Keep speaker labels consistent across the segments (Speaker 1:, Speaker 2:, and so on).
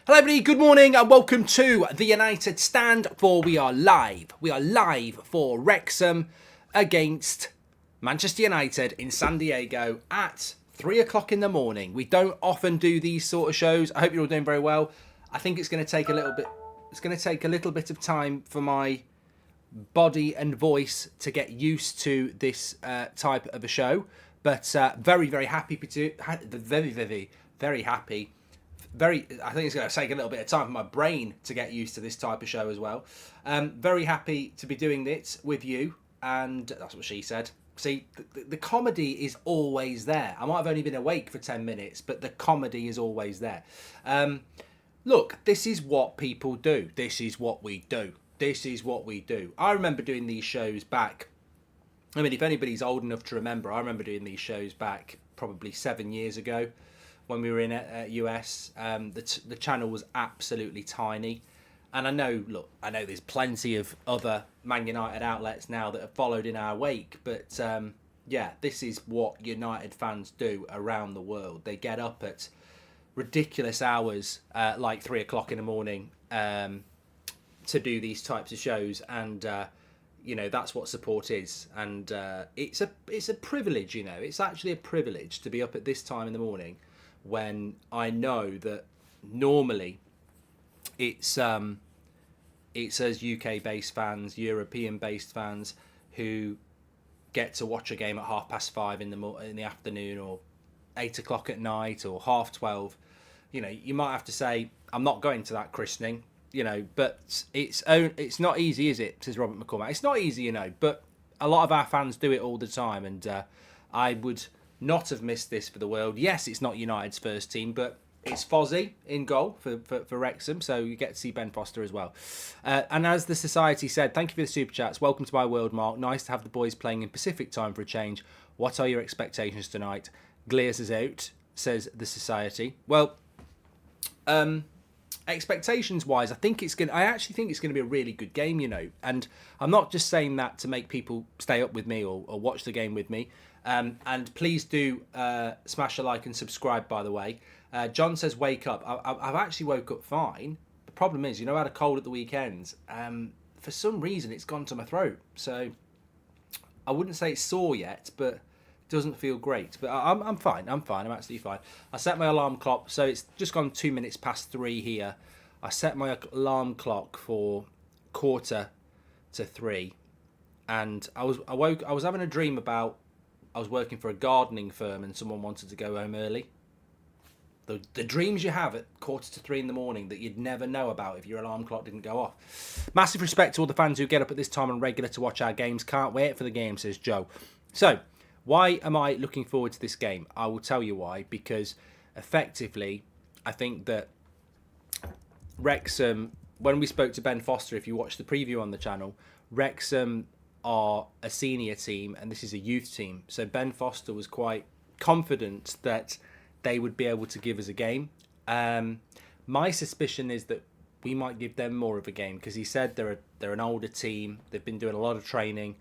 Speaker 1: Hello everybody, good morning and welcome to the United Stand, for we are live. We are live for Wrexham against Manchester United in San Diego at 3 o'clock in the morning. We don't often do these sort of shows. I hope you're all doing very well. I think it's going to take a little bit of time for my body and voice to get used to this type of a show. But very happy to, very happy. I think it's going to take a little bit of time for my brain to get used to this type of show as well. Very happy to be doing it with you, and that's what she said. See, the comedy is always there. I might have only been awake for 10 minutes, but the comedy is always there. Look, this is what people do. This is what we do. This is what we do. I remember doing these shows back. I mean, if anybody's old enough to remember, I remember doing these shows back probably 7 years ago. When we were in US, the channel was absolutely tiny. And I know there's plenty of other Man United outlets now that have followed in our wake. But yeah, this is what United fans do around the world. They get up at ridiculous hours, like 3 o'clock in the morning, to do these types of shows. And, you know, that's what support is. And it's a privilege, you know. It's actually a privilege to be up at this time in the morning, when I know that normally it's us UK-based fans, European-based fans who get to watch a game at 5:30 in the afternoon, or 8 o'clock at night, or 12:30. You know, you might have to say, I'm not going to that christening, you know, but it's not easy, is it? Says Robert McCormack. It's not easy, you know, but a lot of our fans do it all the time, and I would not have missed this for the world. Yes, it's not United's first team, but it's Fozzie in goal for Wrexham, so you get to see Ben Foster as well. And as the Society said, thank you for the super chats. Welcome to my world, Mark. Nice to have the boys playing in Pacific time for a change. What are your expectations tonight? Glares is out, says the Society. Well, expectations-wise, I actually think it's going to be a really good game, you know. And I'm not just saying that to make people stay up with me or watch the game with me. And please do smash a like and subscribe, by the way. John says, wake up. I've actually woke up fine. The problem is, you know, I had a cold at the weekend. For some reason, it's gone to my throat. So I wouldn't say it's sore yet, but it doesn't feel great. But I'm fine. I'm absolutely fine. I set my alarm clock. So it's just gone 2 minutes past 3 here. I set my alarm clock for 2:45. And I was having a dream about, I was working for a gardening firm and someone wanted to go home early. The dreams you have at 2:45 in the morning that you'd never know about if your alarm clock didn't go off. Massive respect to all the fans who get up at this time on regular to watch our games. Can't wait for the game, says Joe. So, why am I looking forward to this game? I will tell you why. Because, effectively, I think that Wrexham, when we spoke to Ben Foster, if you watch the preview on the channel, Wrexham are a senior team and this is a youth team. So Ben Foster was quite confident that they would be able to give us a game. My suspicion is that we might give them more of a game, because he said they're an older team. They've been doing a lot of training,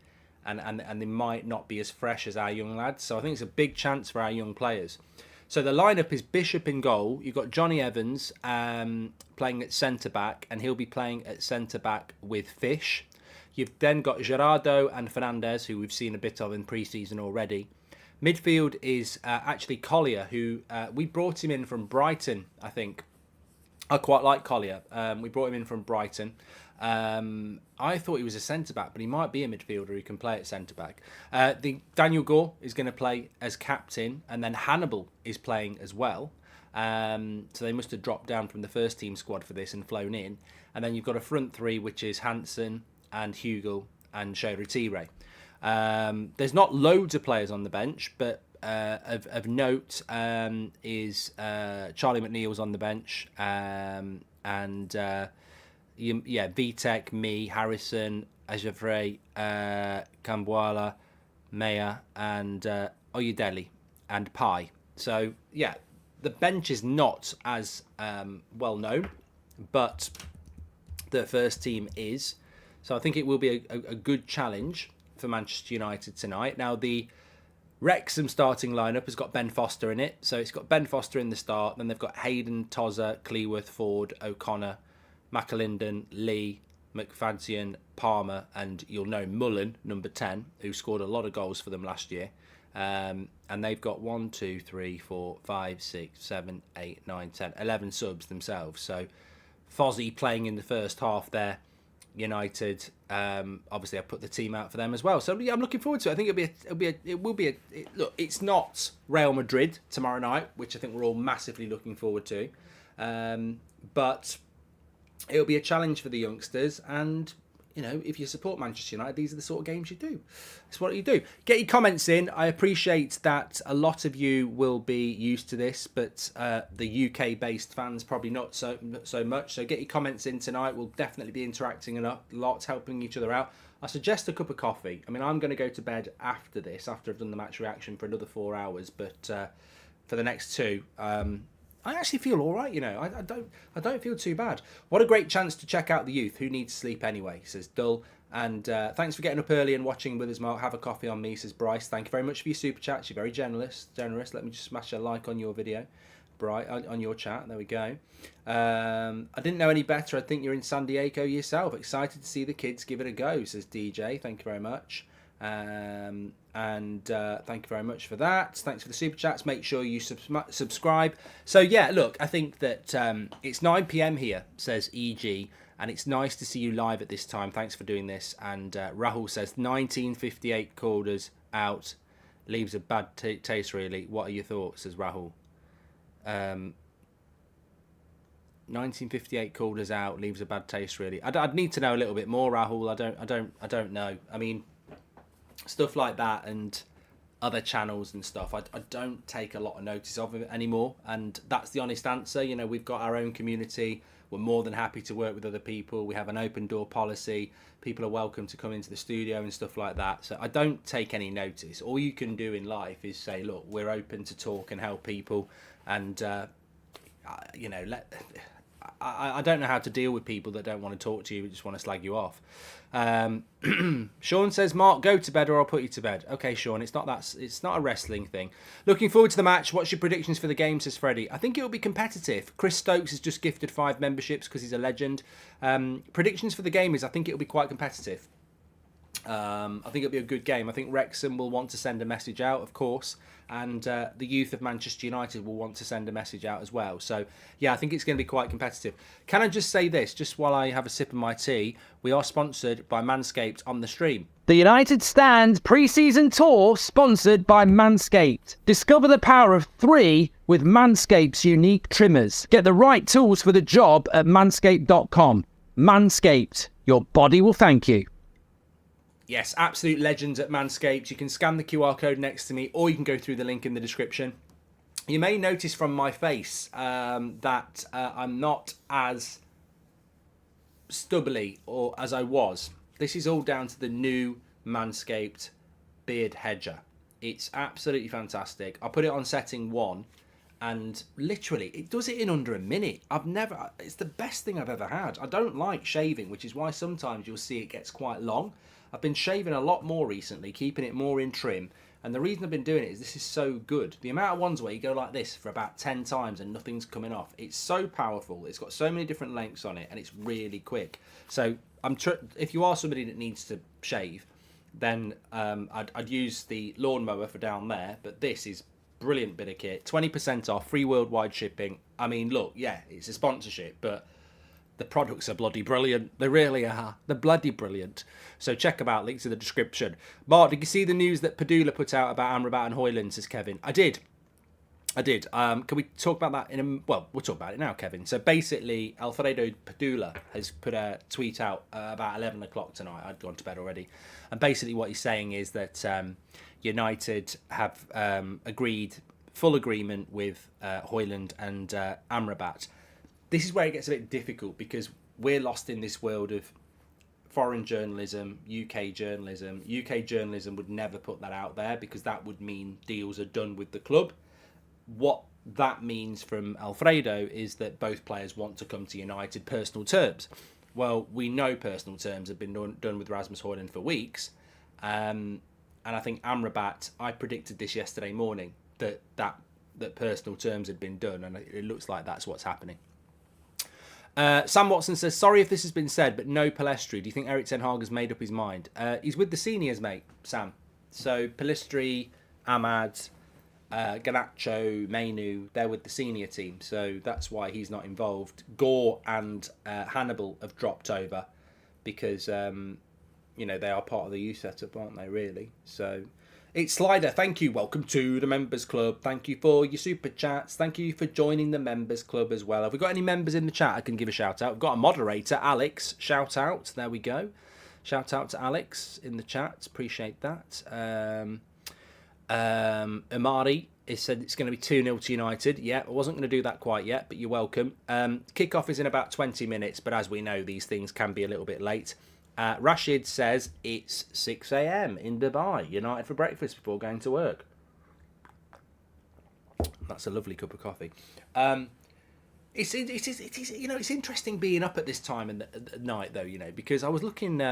Speaker 1: and they might not be as fresh as our young lads. So I think it's a big chance for our young players. So the lineup is Bishop in goal. You've got Johnny Evans playing at centre back, and he'll be playing at centre back with Fish. You've then got Gerardo and Fernandez, who we've seen a bit of in pre-season already. Midfield is actually Collier, who we brought him in from Brighton, I think. I quite like Collier. We brought him in from Brighton. I thought he was a centre-back, but he might be a midfielder who can play at centre-back. Daniel Gore is going to play as captain, and then Hannibal is playing as well. So they must have dropped down from the first-team squad for this and flown in. And then you've got a front three, which is Hansen and Hugel and Shoru Tire. There's not loads of players on the bench, but of note is Charlie McNeil's on the bench, and Vitek, me, Harrison, Ajavre, Kambuala, Maya, and Oyedeli, and Pai. So yeah, the bench is not as well known, but the first team is. So I think it will be a good challenge for Manchester United tonight. Now, the Wrexham starting lineup has got Ben Foster in it. So it's got Ben Foster in the start. Then they've got Hayden, Tozza, Cleworth, Ford, O'Connor, McAlinden, Lee, McFadzean, Palmer, and you'll know Mullen, number 10, who scored a lot of goals for them last year. And they've got 1, 2, 3, 4, 5, 6, 7, 8, 9, 10, 11 subs themselves. So Fozzie playing in the first half there. United, obviously I put the team out for them as well. So yeah, I'm looking forward to it. I think look, it's not Real Madrid tomorrow night, which I think we're all massively looking forward to. But it'll be a challenge for the youngsters, and you know, if you support Manchester United, these are the sort of games you do. It's what you do. Get your comments in. I appreciate that a lot of you will be used to this, but the UK-based fans probably not so much. So get your comments in tonight. We'll definitely be interacting a lot, helping each other out. I suggest a cup of coffee. I mean, I'm going to go to bed after this, after I've done the match reaction for another 4 hours, but for the next 2, I actually feel all right, you know. I don't feel too bad. What a great chance to check out the youth. Who needs sleep anyway, says Dull. And thanks for getting up early and watching with us, Mark. Have a coffee on me, says Bryce. Thank you very much for your super chats. You're very generous. Let me just smash a like on your video, Bryce, on your chat. There we go. I didn't know any better. I think you're in San Diego yourself. Excited to see the kids give it a go, says DJ. Thank you very much. And thank you very much for that. Thanks for the super chats. Make sure you subscribe. So yeah, look, I think that it's 9 p.m. here, says EG, and it's nice to see you live at this time. Thanks for doing this. And Rahul says 1958 quarters out leaves a bad taste really. What are your thoughts, says Rahul? 1958 quarters out leaves a bad taste really. I'd need to know a little bit more, Rahul. I don't know. I mean, stuff like that and other channels and stuff, I don't take a lot of notice of it anymore, and that's the honest answer. You know, we've got our own community. We're more than happy to work with other people. We have an open door policy. People are welcome to come into the studio and stuff like that. So I don't take any notice. All you can do in life is say, look, we're open to talk and help people, and you know, I don't know how to deal with people that don't want to talk to you, just want to slag you off. Sean says, Mark, go to bed or I'll put you to bed. Okay, Sean, it's not a wrestling thing. Looking forward to the match. What's your predictions for the game, says Freddie? I think it'll be competitive. Chris Stokes has just gifted 5 memberships because he's a legend. Predictions for the game is I think it'll be quite competitive. I think it'll be a good game. I think Wrexham will want to send a message out, of course, and the youth of Manchester United will want to send a message out as well. So, yeah, I think it's going to be quite competitive. Can I just say this, just while I have a sip of my tea? We are sponsored by Manscaped on the stream.
Speaker 2: The United Stand pre-season tour sponsored by Manscaped. Discover the power of 3 with Manscaped's unique trimmers. Get the right tools for the job at manscaped.com. Manscaped, your body will thank you.
Speaker 1: Yes, absolute legends at Manscaped. You can scan the QR code next to me, or you can go through the link in the description. You may notice from my face that I'm not as stubbly or as I was. This is all down to the new Manscaped Beard Hedger. It's absolutely fantastic. I put it on setting 1, and literally it does it in under a minute. It's the best thing I've ever had. I don't like shaving, which is why sometimes you'll see it gets quite long. I've been shaving a lot more recently, keeping it more in trim. And the reason I've been doing it is this is so good. The amount of ones where you go like this for about 10 times and nothing's coming off. It's so powerful. It's got so many different lengths on it, and it's really quick. So if you are somebody that needs to shave, then I'd use the lawnmower for down there. But this is brilliant bit of kit. 20% off, free worldwide shipping. I mean, look, yeah, it's a sponsorship, but the products are bloody brilliant. They really are. They're bloody brilliant. So check them out. Links in the description. Mark, did you see the news that Padula put out about Amrabat and Højlund, says Kevin? I did. Can we talk about that well, we'll talk about it now, Kevin. So basically, Alfredo Padula has put a tweet out about 11 o'clock tonight. I'd gone to bed already. And basically what he's saying is that United have agreed, full agreement with Højlund and Amrabat. This is where it gets a bit difficult because we're lost in this world of foreign journalism, UK journalism. UK journalism would never put that out there because that would mean deals are done with the club. What that means from Alfredo is that both players want to come to United personal terms. Well, we know personal terms have been done with Rasmus Højlund for weeks. And I think Amrabat, I predicted this yesterday morning, that personal terms had been done, and it looks like that's what's happening. Sam Watson says, sorry if this has been said, but no Pellistri. Do you think Erik ten Hag has made up his mind? He's with the seniors, mate, Sam. So Pellistri, Ahmad, Garnacho, Mainu, they're with the senior team. So that's why he's not involved. Gore and Hannibal have dropped over because, they are part of the youth setup, aren't they, really? So it's Slider. Thank you. Welcome to the Members Club. Thank you for your super chats. Thank you for joining the Members Club as well. Have we got any members in the chat I can give a shout out? We've got a moderator, Alex. Shout out. There we go. Shout out to Alex in the chat. Appreciate that. Amari has said it's going to be 2-0 to United. Yeah, I wasn't going to do that quite yet, but you're welcome. Kickoff is in about 20 minutes, but as we know, these things can be a little bit late. Rashid says it's 6 a.m. in Dubai. United for breakfast before going to work. That's a lovely cup of coffee. It's interesting being up at this time at night though, because I was looking.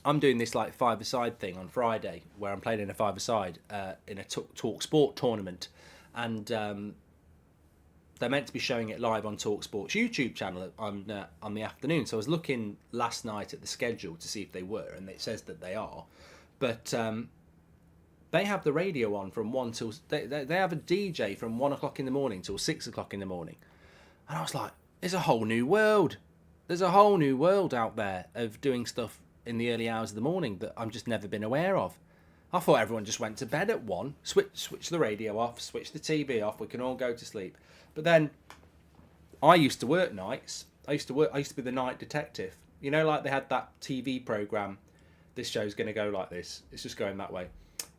Speaker 1: I'm doing this like five-a-side thing on Friday where I'm playing in a five-a-side in a Talk Sport tournament, and they're meant to be showing it live on TalkSport's YouTube channel on the afternoon. So I was looking last night at the schedule to see if they were, and it says that they are. But they have the radio on from 1 till... They have a DJ from 1 o'clock in the morning till 6 o'clock in the morning. And I was like, there's a whole new world. There's a whole new world out there of doing stuff in the early hours of the morning that I've just never been aware of. I thought everyone just went to bed at 1, switch the radio off, switch the TV off, we can all go to sleep. But then, I used to work nights. I used to be the night detective. Like they had that TV program. This show's going to go like this. It's just going that way.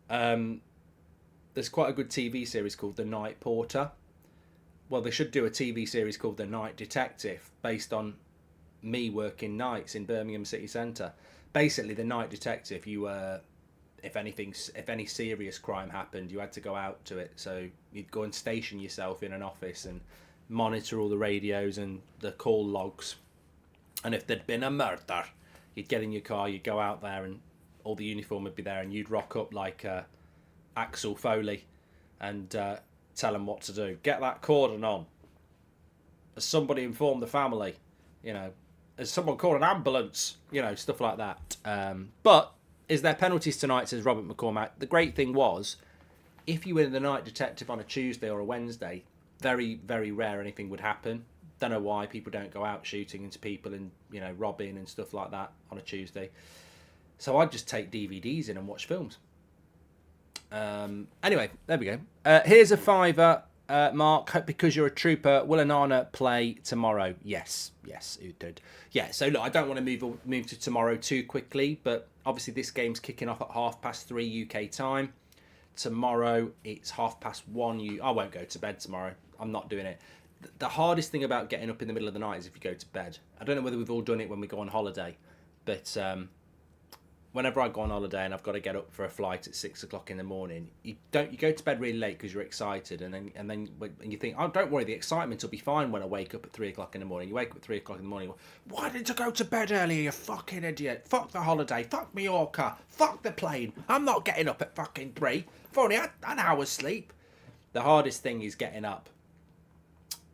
Speaker 1: There's quite a good TV series called The Night Porter. Well, they should do a TV series called The Night Detective, based on me working nights in Birmingham City Centre. Basically, the night detective, you if any serious crime happened, you had to go out to it. So you'd go and station yourself in an office and monitor all the radios and the call logs. And if there'd been a murder, you'd get in your car, you'd go out there, and all the uniform would be there, and you'd rock up like Axel Foley and tell them what to do. Get that cordon on. Has somebody informed the family? Has someone called an ambulance? Stuff like that. But is there penalties tonight, says Robert McCormack. The great thing was, if you were the night detective on a Tuesday or a Wednesday, very, very rare anything would happen. Don't know why people don't go out shooting into people and, robbing and stuff like that on a Tuesday. So I'd just take DVDs in and watch films. Anyway, there we go. Here's a fiver, Mark, because you're a trooper. Will Onana play tomorrow? Yes, it did. Yeah, so look, I don't want to move to tomorrow too quickly, but obviously this game's kicking off at 3:30 UK time. Tomorrow it's 1:30. I won't go to bed tomorrow. I'm not doing it. The hardest thing about getting up in the middle of the night is if you go to bed. I don't know whether we've all done it when we go on holiday, but whenever I go on holiday and I've got to get up for a flight at 6 o'clock in the morning, you go to bed really late because you're excited, and then you think, oh, don't worry, the excitement will be fine when I wake up at 3 o'clock in the morning. You wake up at 3 o'clock in the morning. Why didn't I go to bed earlier, you fucking idiot? Fuck the holiday. Fuck Mallorca. Fuck the plane. I'm not getting up at fucking 3. I've only had an hour's sleep. The hardest thing is getting up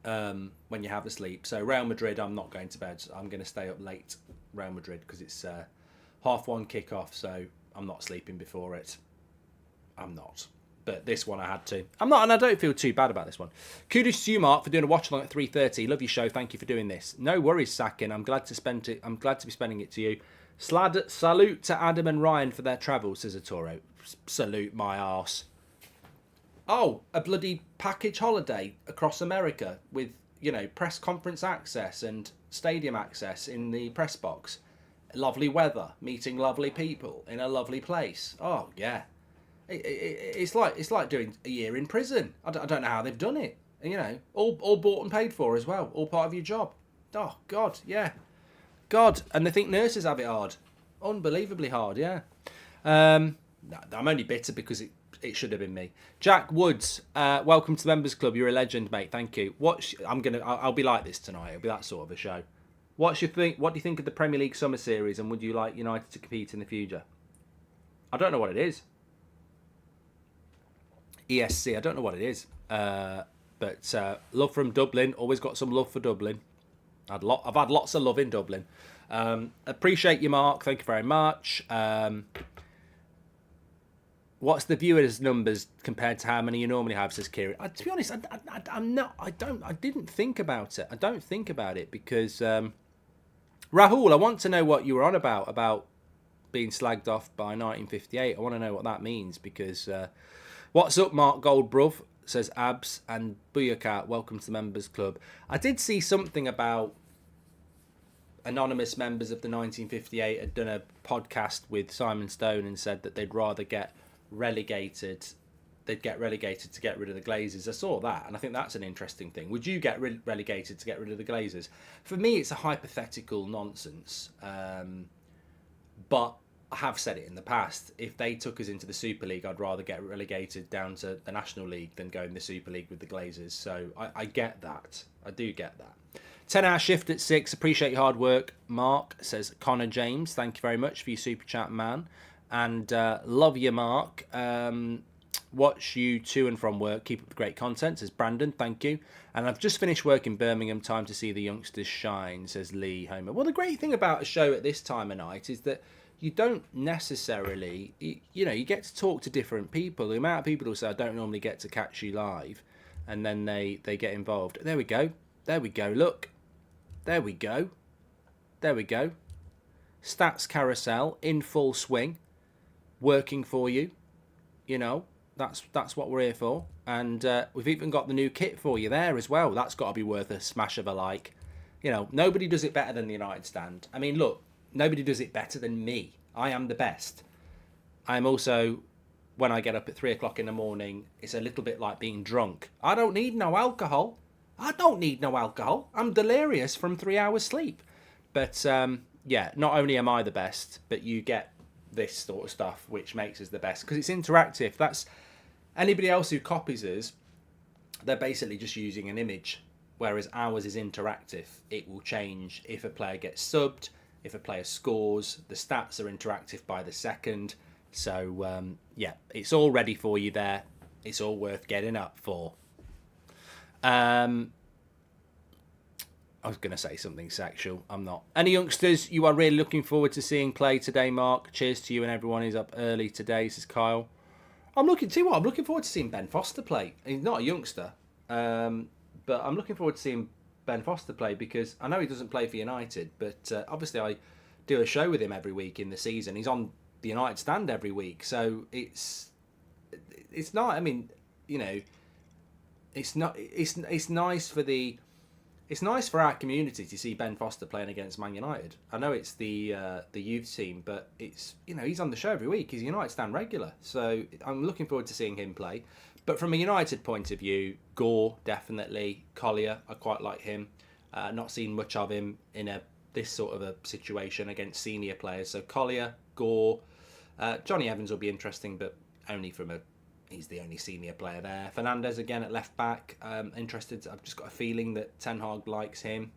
Speaker 1: when you have the sleep. So Real Madrid, I'm not going to bed. I'm going to stay up late, Real Madrid, because it's 1:30 kickoff, so I'm not sleeping before it. I'm not. But this one I had to. I'm not, and I don't feel too bad about this one. Kudos to you, Mark, for doing a watch along at 3:30. Love your show. Thank you for doing this. No worries, Sakin. I'm glad to be spending it to you. Salute to Adam and Ryan for their travel, says Toro. Salute my arse. Oh, a bloody package holiday across America with, press conference access and stadium access in the press box. Lovely weather, meeting lovely people in a lovely place. Oh yeah, it's like doing a year in prison. I don't know how they've done it. All bought and paid for as well. All part of your job. Oh God, yeah, God. And they think nurses have it hard, unbelievably hard. Yeah. I'm only bitter because it should have been me. Jack Woods, welcome to the Members Club. You're a legend, mate. Thank you. I'll be like this tonight. It'll be that sort of a show. What do you think of the Premier League Summer Series, and would you like United to compete in the future? I don't know what it is. ESC, I don't know what it is. But love from Dublin. Always got some love for Dublin. I've had lots of love in Dublin. Appreciate you, Mark. Thank you very much. What's the viewers numbers compared to how many you normally have, says Kieran? To be honest, I didn't think about it. I don't think about it because Rahul, I want to know what you were on about being slagged off by 1958. I want to know what that means because what's up, Mark Goldbruv, says Abs, and Booyaka, welcome to the members club. I did see something about anonymous members of the 1958 had done a podcast with Simon Stone and said that they'd rather get relegated. They'd get relegated to get rid of the Glazers. I saw that, and I think that's an interesting thing. Would you get relegated to get rid of the Glazers? For me, it's a hypothetical nonsense. But I have said it in the past. If they took us into the Super League, I'd rather get relegated down to the National League than go in the Super League with the Glazers. So I get that. I do get that. 10-hour shift at 6. Appreciate your hard work, Mark, says Connor James. Thank you very much for your super chat, man. And love you, Mark. Watch you to and from work. Keep up the great content, says Brandon. Thank you. And I've just finished work in Birmingham. Time to see the youngsters shine, says Lee Homer. Well, the great thing about a show at this time of night is that you don't necessarily, you get to talk to different people. The amount of people who say, I don't normally get to catch you live, and then they get involved. There we go. There we go. Look. There we go. There we go. Stats carousel in full swing. Working for you. That's what we're here for. And we've even got the new kit for you there as well. That's got to be worth a smash of a like. Nobody does it better than the United Stand. I mean, look, nobody does it better than me. I am the best. I'm also, when I get up at 3 o'clock in the morning, it's a little bit like being drunk. I don't need no alcohol. I'm delirious from 3 hours sleep. But, not only am I the best, but you get this sort of stuff, which makes us the best. Because it's interactive. That's anybody else who copies us, they're basically just using an image. Whereas ours is interactive. It will change if a player gets subbed, if a player scores. The stats are interactive by the second. So, it's all ready for you there. It's all worth getting up for. I was going to say something sexual. I'm not. Any youngsters you are really looking forward to seeing play today, Mark? Cheers to you and everyone who's up early today, says Kyle. I'm looking forward to seeing Ben Foster play. He's not a youngster, but I'm looking forward to seeing Ben Foster play because I know he doesn't play for United, but obviously I do a show with him every week in the season. He's on the United Stand every week, so it's not. I mean, it's not. It's nice for the. It's nice for our community to see Ben Foster playing against Man United. I know it's the youth team, but it's he's on the show every week. He's a United Stand regular, so I'm looking forward to seeing him play. But from a United point of view, Gore definitely. Collier, I quite like him. Not seen much of him in this sort of a situation against senior players. So Collier, Gore, Johnny Evans will be interesting, but only from he's the only senior player there. Fernandez again at left back. Interested. I've just got a feeling that Ten Hag likes him.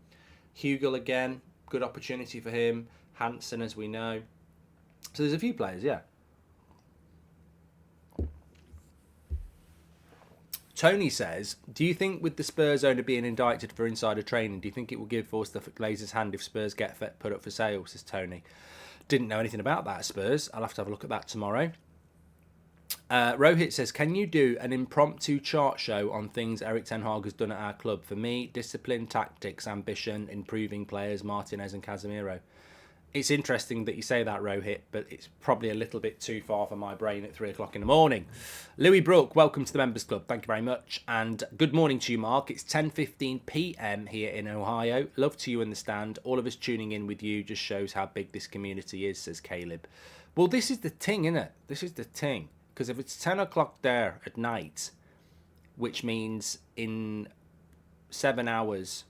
Speaker 1: Hugel again. Good opportunity for him. Hansen, as we know. So there's a few players, yeah. Tony says, do you think with the Spurs owner being indicted for insider trading, do you think it will give Forster Glazer's hand if Spurs get put up for sale, says Tony. Didn't know anything about that, Spurs. I'll have to have a look at that tomorrow. Rohit says, can you do an impromptu chart show on things Eric Ten Hag has done at our club? For me, discipline, tactics, ambition, improving players, Martinez and Casemiro. It's interesting that you say that, Rohit, but it's probably a little bit too far for my brain at 3 o'clock in the morning. Louis Brook, welcome to the Members Club. Thank you very much. And good morning to you, Mark. It's 10:15 p.m. here in Ohio. Love to you in the stand. All of us tuning in with you just shows how big this community is, says Caleb. Well, this is the thing, isn't it? This is the thing. Because if it's 10 o'clock there at night, which means in 7 hours...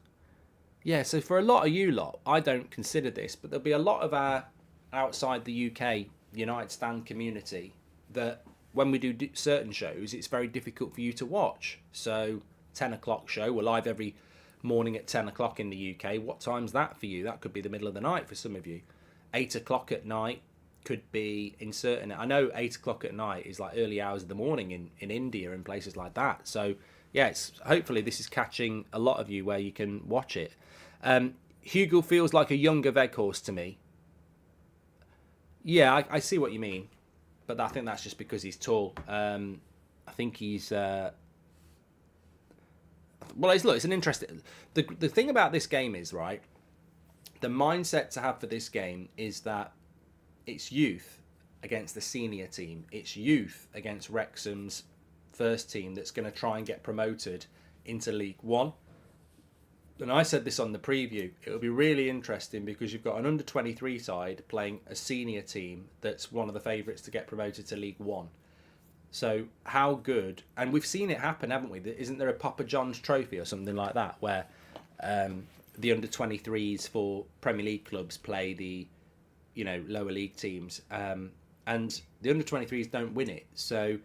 Speaker 1: Yeah, so for a lot of you lot, I don't consider this, but there'll be a lot of our outside the UK United Stand community that when we do certain shows, it's very difficult for you to watch. So 10 o'clock show, we're live every morning at 10 o'clock in the UK. What time's that for you? That could be the middle of the night for some of you. 8 o'clock at night could be inserting it. I know 8 o'clock at night is like early hours of the morning in India and places like that. So yeah, hopefully this is catching a lot of you where you can watch it. Hugo feels like a younger Weghorst to me. Yeah, I see what you mean, but I think that's just because he's tall. I think he's well. It's an interesting. The thing about this game is, right, the mindset to have for this game is that it's youth against the senior team. It's youth against Wrexham's first team that's going to try and get promoted into League One. And I said this on the preview. It'll be really interesting because you've got an under-23 side playing a senior team that's one of the favourites to get promoted to League One. So how good, and we've seen it happen, haven't we? Isn't there a Papa John's trophy or something like that where the under-23s for Premier League clubs play the, lower league teams, and the under-23s don't win it. So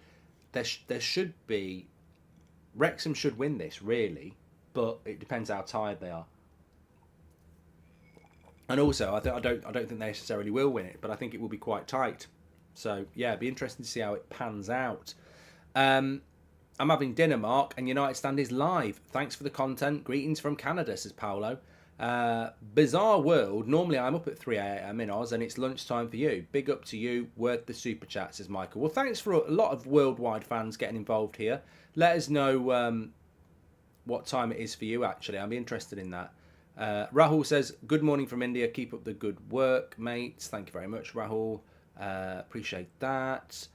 Speaker 1: there should be, Wrexham should win this really, but it depends how tired they are. And also, I don't think they necessarily will win it, but I think it will be quite tight. So yeah, it'd be interesting to see how it pans out. I'm having dinner, Mark, and United Stand is live. Thanks for the content. Greetings from Canada, says Paolo. Bizarre world. Normally I'm up at 3 a.m. in Oz, and it's lunchtime for you. Big up to you. Worth the super chat, says Michael. Well, thanks for a lot of worldwide fans getting involved here. Let us know what time it is for you, actually. I'll be interested in that. Rahul says, good morning from India. Keep up the good work, mates. Thank you very much, Rahul. Appreciate that.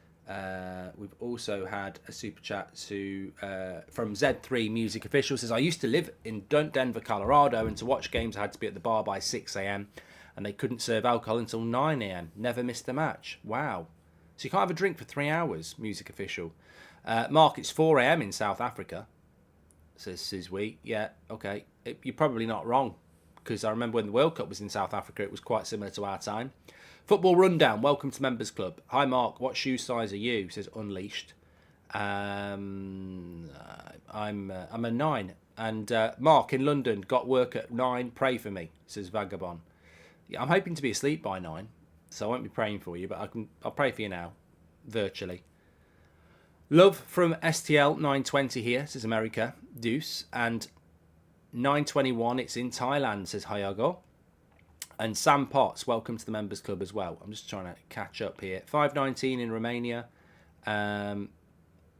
Speaker 1: We've also had a super chat from Z3 Music Official. Says, I used to live in Denver, Colorado, and to watch games I had to be at the bar by 6 a.m. and they couldn't serve alcohol until 9 a.m. Never missed a match. Wow. So you can't have a drink for 3 hours, Music Official. Mark, it's 4 a.m. in South Africa, says Sizwe. Yeah, okay. You're probably not wrong, because I remember when the World Cup was in South Africa, it was quite similar to our time. Football Rundown, welcome to Members Club. Hi Mark, what shoe size are you? Says Unleashed. I'm a 9. And Mark in London, got work at 9. Pray for me, says Vagabond. Yeah, I'm hoping to be asleep by 9, so I won't be praying for you, but I'll pray for you now, virtually. Love from STL 920 here, says America Deuce, and 921, it's in Thailand, says Hayago. And Sam Potts, welcome to the Members Club as well. I'm just trying to catch up here. 519 in Romania.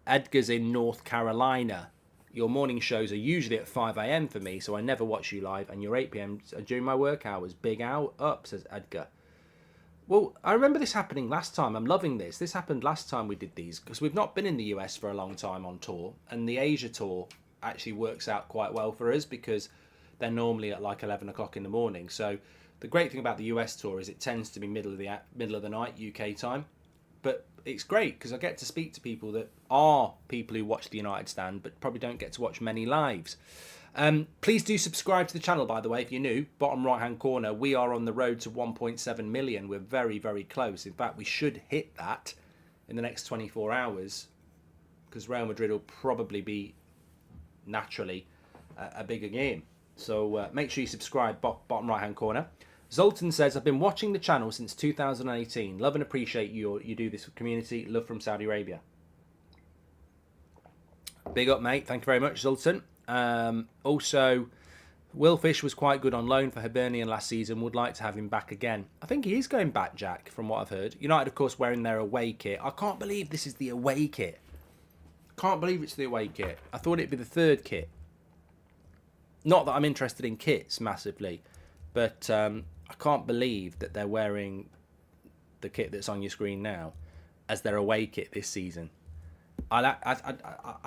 Speaker 1: Edgar's in North Carolina. Your morning shows are usually at 5 a.m. for me, so I never watch you live. And your 8 p.m. during my work hours. Big out up, says Edgar. Well, I remember this happening last time. I'm loving this. This happened last time we did these, because we've not been in the US for a long time on tour. And the Asia tour actually works out quite well for us, because they're normally at like 11 o'clock in the morning. So the great thing about the US tour is it tends to be middle of the night UK time, but it's great because I get to speak to people that are people who watch the United Stand but probably don't get to watch many lives. Please do subscribe to the channel, by the way, if you're new. Bottom right hand corner, we are on the road to 1.7 million. We're very, very close. In fact, we should hit that in the next 24 hours, because Real Madrid will probably be naturally a bigger game. So make sure you subscribe, bottom right hand corner. Zoltan says, I've been watching the channel since 2018. Love and appreciate you do this for community. Love from Saudi Arabia. Big up, mate. Thank you very much, Zoltan. Also, Will Fish was quite good on loan for Hibernian last season. Would like to have him back again. I think he is going back, Jack, from what I've heard. United, of course, wearing their away kit. I can't believe this is the away kit. Can't believe it's the away kit. I thought it'd be the third kit. Not that I'm interested in kits massively, but I can't believe that they're wearing the kit that's on your screen now as their away kit this season. I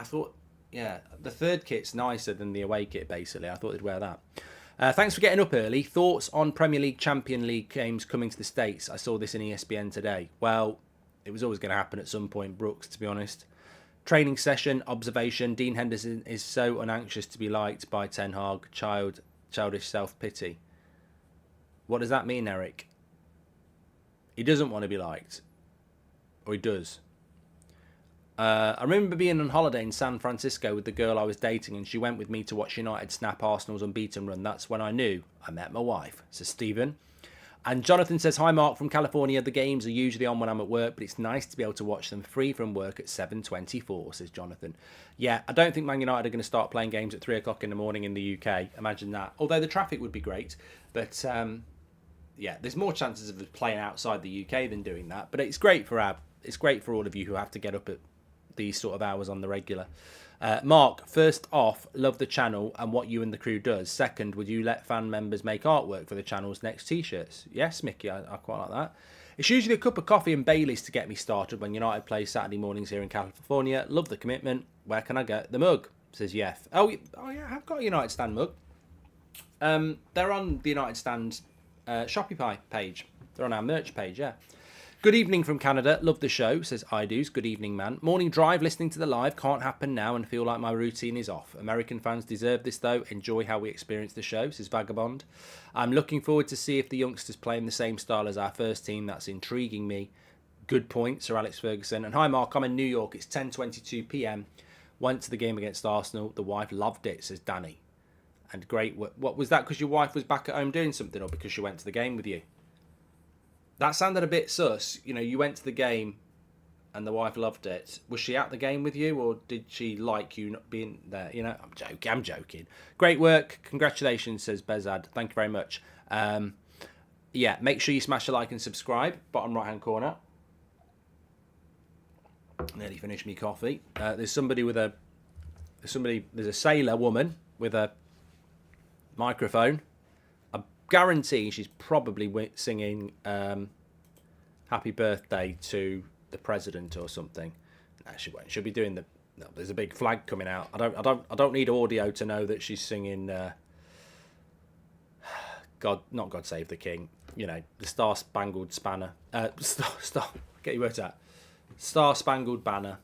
Speaker 1: thought, yeah, the third kit's nicer than the away kit, basically. I thought they'd wear that. Thanks for getting up early. Thoughts on Premier League, Champion League games coming to the States? I saw this in ESPN today. Well, it was always going to happen at some point, Brooks, to be honest. Training session, observation. Dean Henderson is so unanxious to be liked by Ten Hag. Childish self-pity. What does that mean, Eric? He doesn't want to be liked. Or he does. I remember being on holiday in San Francisco with the girl I was dating, and she went with me to watch United snap Arsenal's unbeaten run. That's when I knew I met my wife, says Stephen. And Jonathan says, hi, Mark from California. The games are usually on when I'm at work, but it's nice to be able to watch them free from work at 7:24, says Jonathan. Yeah, I don't think Man United are going to start playing games at 3 o'clock in the morning in the UK. Imagine that. Although the traffic would be great. But, yeah, there's more chances of us playing outside the UK than doing that. But it's great for all of you who have to get up at these sort of hours on the regular. Mark, first off, love the channel and what you and the crew does. Second, would you let fan members make artwork for the channel's next t-shirts? Yes, Mickey, I quite like that. It's usually a cup of coffee and Baileys to get me started when United plays Saturday mornings here in California. Love the commitment. Where can I get the mug? Says Yef. Oh yeah, I've got a United Stand mug. They're on the United Stand Shopify page. They're on our merch page, yeah. Good evening from Canada. Love the show, says Idoos. Good evening, man. Morning drive, listening to the live. Can't happen now and feel like my routine is off. American fans deserve this, though. Enjoy how we experience the show, says Vagabond. I'm looking forward to see if the youngsters play in the same style as our first team. That's intriguing me. Good point, Sir Alex Ferguson. And hi, Mark. I'm in New York. It's 10:22 p.m. Went to the game against Arsenal. The wife loved it, says Danny. And great. What was that? Because your wife was back at home doing something, or because she went to the game with you? That sounded a bit sus. You know, you went to the game and the wife loved it. Was she at the game with you, or did she like you not being there? You know, I'm joking. Great work. Congratulations, says Bezad. Thank you very much. Yeah, make sure you smash a like and subscribe. Bottom right-hand corner. Nearly finished me coffee. There's a sailor woman with a microphone. Guarantee she's probably singing happy birthday to the president or something. No, she won't. She'll be doing there's a big flag coming out. I don't need audio to know that she's singing not God Save the King, you know, the Star Spangled Spanner. Get your words out. Star Spangled Banner.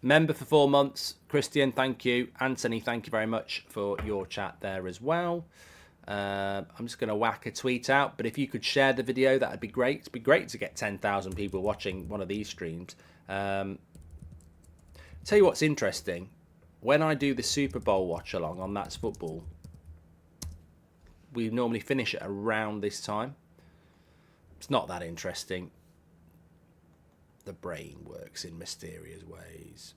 Speaker 1: Member for 4 months. Christian, thank you. Anthony, thank you very much for your chat there as well. I'm just going to whack a tweet out, but if you could share the video, that'd be great. It'd be great to get 10,000 people watching one of these streams. Tell you what's interesting. When I do the Super Bowl watch along on That's Football, we normally finish at around this time. It's not that interesting. The brain works in mysterious ways.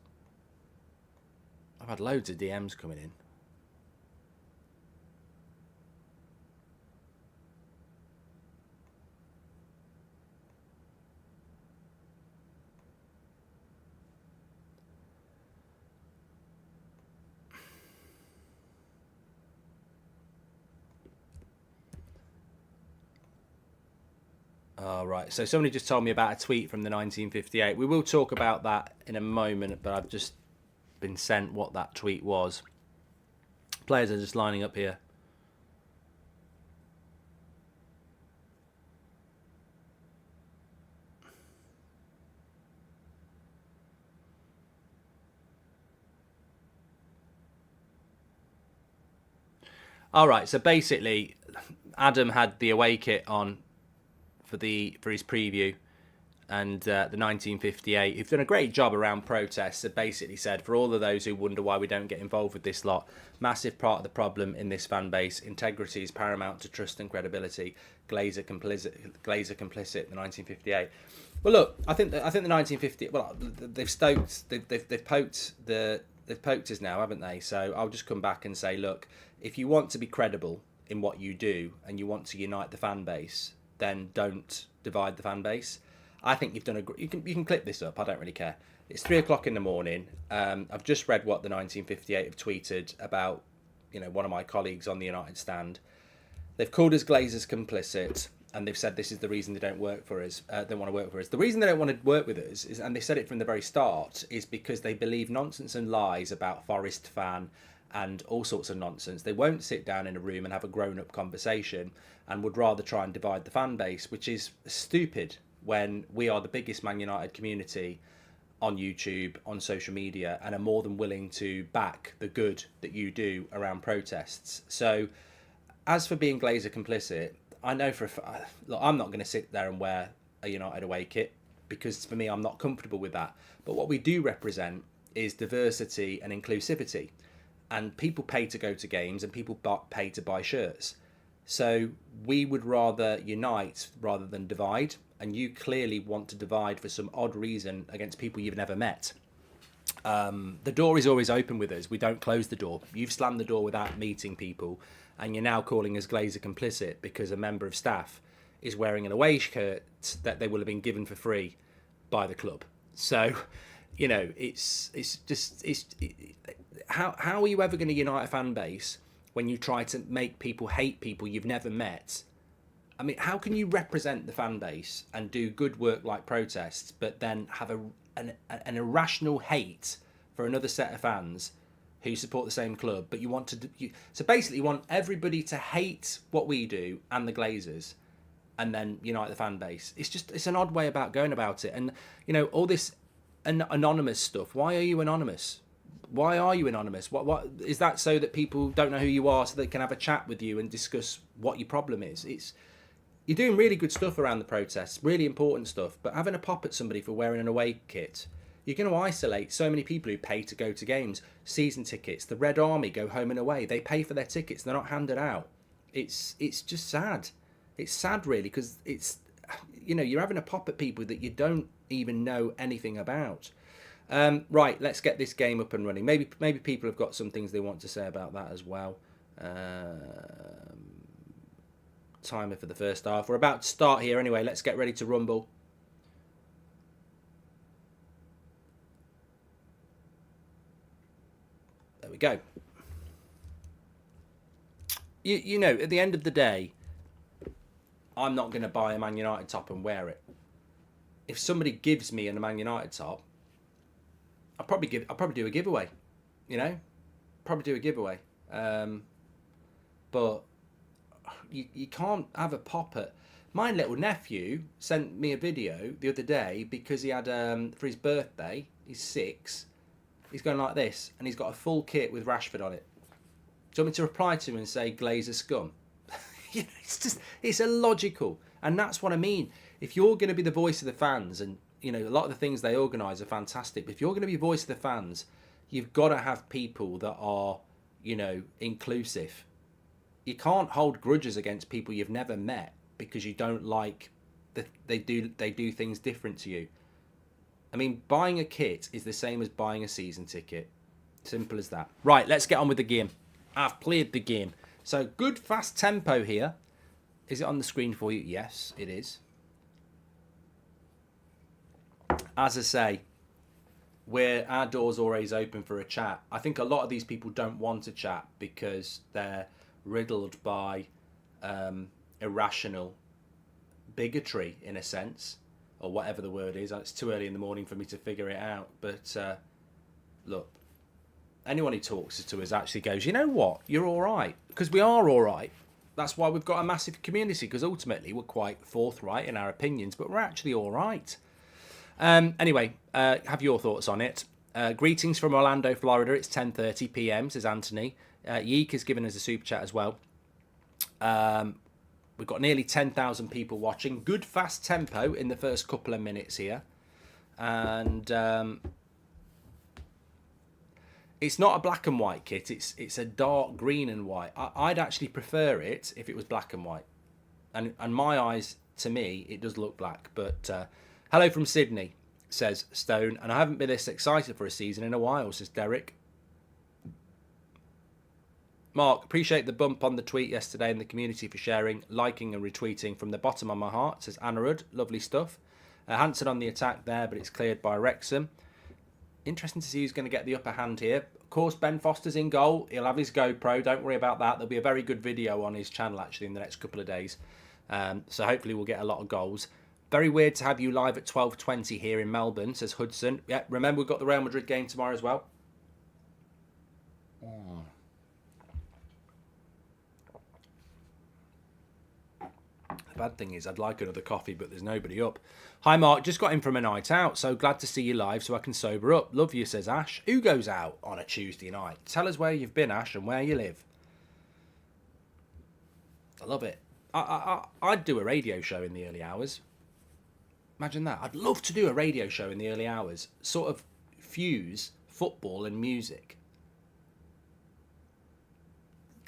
Speaker 1: I've had loads of DMs coming in. Oh, right. So somebody just told me about a tweet from the 1958. We will talk about that in a moment, but I've just been sent what that tweet was. Players are just lining up here. All right. So basically, Adam had the away kit on for his preview, and the 1958. You've done a great job around protests. It basically said, for all of those who wonder why we don't get involved with this lot, massive part of the problem in this fan base, integrity is paramount to trust and credibility. Glazer complicit. The 1958. Well, look, I think the 1950. Well, they've poked us now, haven't they? So I'll just come back and say, look, if you want to be credible in what you do and you want to unite the fan base, then don't divide the fan base. I think you've done you can clip this up. I don't really care. It's 3 o'clock in the morning. I've just read what the 1958 have tweeted about, you know, one of my colleagues on the United Stand. They've called us Glazers complicit, and they've said this is the reason they don't work for us. Don't want to work for us. The reason they don't want to work with us is, and they said it from the very start, is because they believe nonsense and lies about Forest fan and all sorts of nonsense. They won't sit down in a room and have a grown-up conversation, and would rather try and divide the fan base, which is stupid when we are the biggest Man United community on YouTube, on social media, and are more than willing to back the good that you do around protests. So as for being Glazer complicit, I know look, I'm not going to sit there and wear a United away kit, because for me, I'm not comfortable with that. But what we do represent is diversity and inclusivity. And people pay to go to games, and people pay to buy shirts. So we would rather unite rather than divide, and you clearly want to divide for some odd reason against people you've never met. The door is always open with us. We don't close the door. You've slammed the door without meeting people, and you're now calling us Glazer complicit because a member of staff is wearing an away shirt that they will have been given for free by the club. So, you know, how are you ever going to unite a fan base when you try to make people hate people you've never met? I mean, how can you represent the fan base and do good work like protests, but then have an irrational hate for another set of fans who support the same club? But you want to so basically you want everybody to hate what we do and the Glazers, and then unite the fan base. It's an odd way about going about it. And you know, all this anonymous stuff. Why are you anonymous? Why are you anonymous? What is that? So that people don't know who you are, so they can have a chat with you and discuss what your problem is. You're doing really good stuff around the protests, really important stuff, but having a pop at somebody for wearing an away kit, you're going to isolate so many people who pay to go to games. Season tickets, the Red Army go home and away. They pay for their tickets. They're not handed out. It's just sad. It's sad, really, because it's, you know, you're having a pop at people that you don't even know anything about. Right, let's get this game up and running. Maybe people have got some things they want to say about that as well. Timer for the first half. We're about to start here anyway. Let's get ready to rumble. There we go. You know, at the end of the day, I'm not going to buy a Man United top and wear it. If somebody gives me a Man United top, I'll probably do a giveaway. You know, probably do a giveaway. But you can't have a pop at. My little nephew sent me a video the other day because he had for his birthday. He's 6. He's going like this, and he's got a full kit with Rashford on it. Do you want me to reply to him and say Glazer scum? You know, it's illogical, and that's what I mean. If you're going to be the voice of the fans, and you know a lot of the things they organise are fantastic, but if you're going to be voice of the fans, you've got to have people that are, you know, inclusive. You can't hold grudges against people you've never met because you don't like that they do things different to you. I mean, buying a kit is the same as buying a season ticket. Simple as that. Right, let's get on with the game. I've played the game. So, good fast tempo here. Is it on the screen for you? Yes, it is. As I say, our door's always open for a chat. I think a lot of these people don't want to chat because they're riddled by irrational bigotry, in a sense, or whatever the word is. It's too early in the morning for me to figure it out. But look, anyone who talks to us actually goes, you know what, you're all right. Because we are all right. That's why we've got a massive community, because ultimately we're quite forthright in our opinions, but we're actually all right. Anyway, have your thoughts on it. Greetings from Orlando, Florida. It's 10:30 p.m, says Anthony. Yeek has given us a super chat as well. We've got nearly 10,000 people watching. Good fast tempo in the first couple of minutes here. And it's not a black and white kit. It's a dark green and white. I'd actually prefer it if it was black and white. And my eyes, to me, it does look black. But hello from Sydney, says Stone. And I haven't been this excited for a season in a while, says Derek. Mark, appreciate the bump on the tweet yesterday in the community for sharing, liking and retweeting from the bottom of my heart, says Anarud. Lovely stuff. Hansen on the attack there, but it's cleared by Wrexham. Interesting to see who's going to get the upper hand here. Of course, Ben Foster's in goal. He'll have his GoPro. Don't worry about that. There'll be a very good video on his channel, actually, in the next couple of days. So hopefully we'll get a lot of goals. Very weird to have you live at 12:20 here in Melbourne, says Hudson. Yeah, remember we've got the Real Madrid game tomorrow as well. The bad thing is I'd like another coffee, but there's nobody up. Hi, Mark. Just got in from a night out, so glad to see you live so I can sober up. Love you, says Ash. Who goes out on a Tuesday night? Tell us where you've been, Ash, and where you live. I love it. I'd do a radio show in the early hours. Imagine that. I'd love to do a radio show in the early hours. Sort of fuse football and music.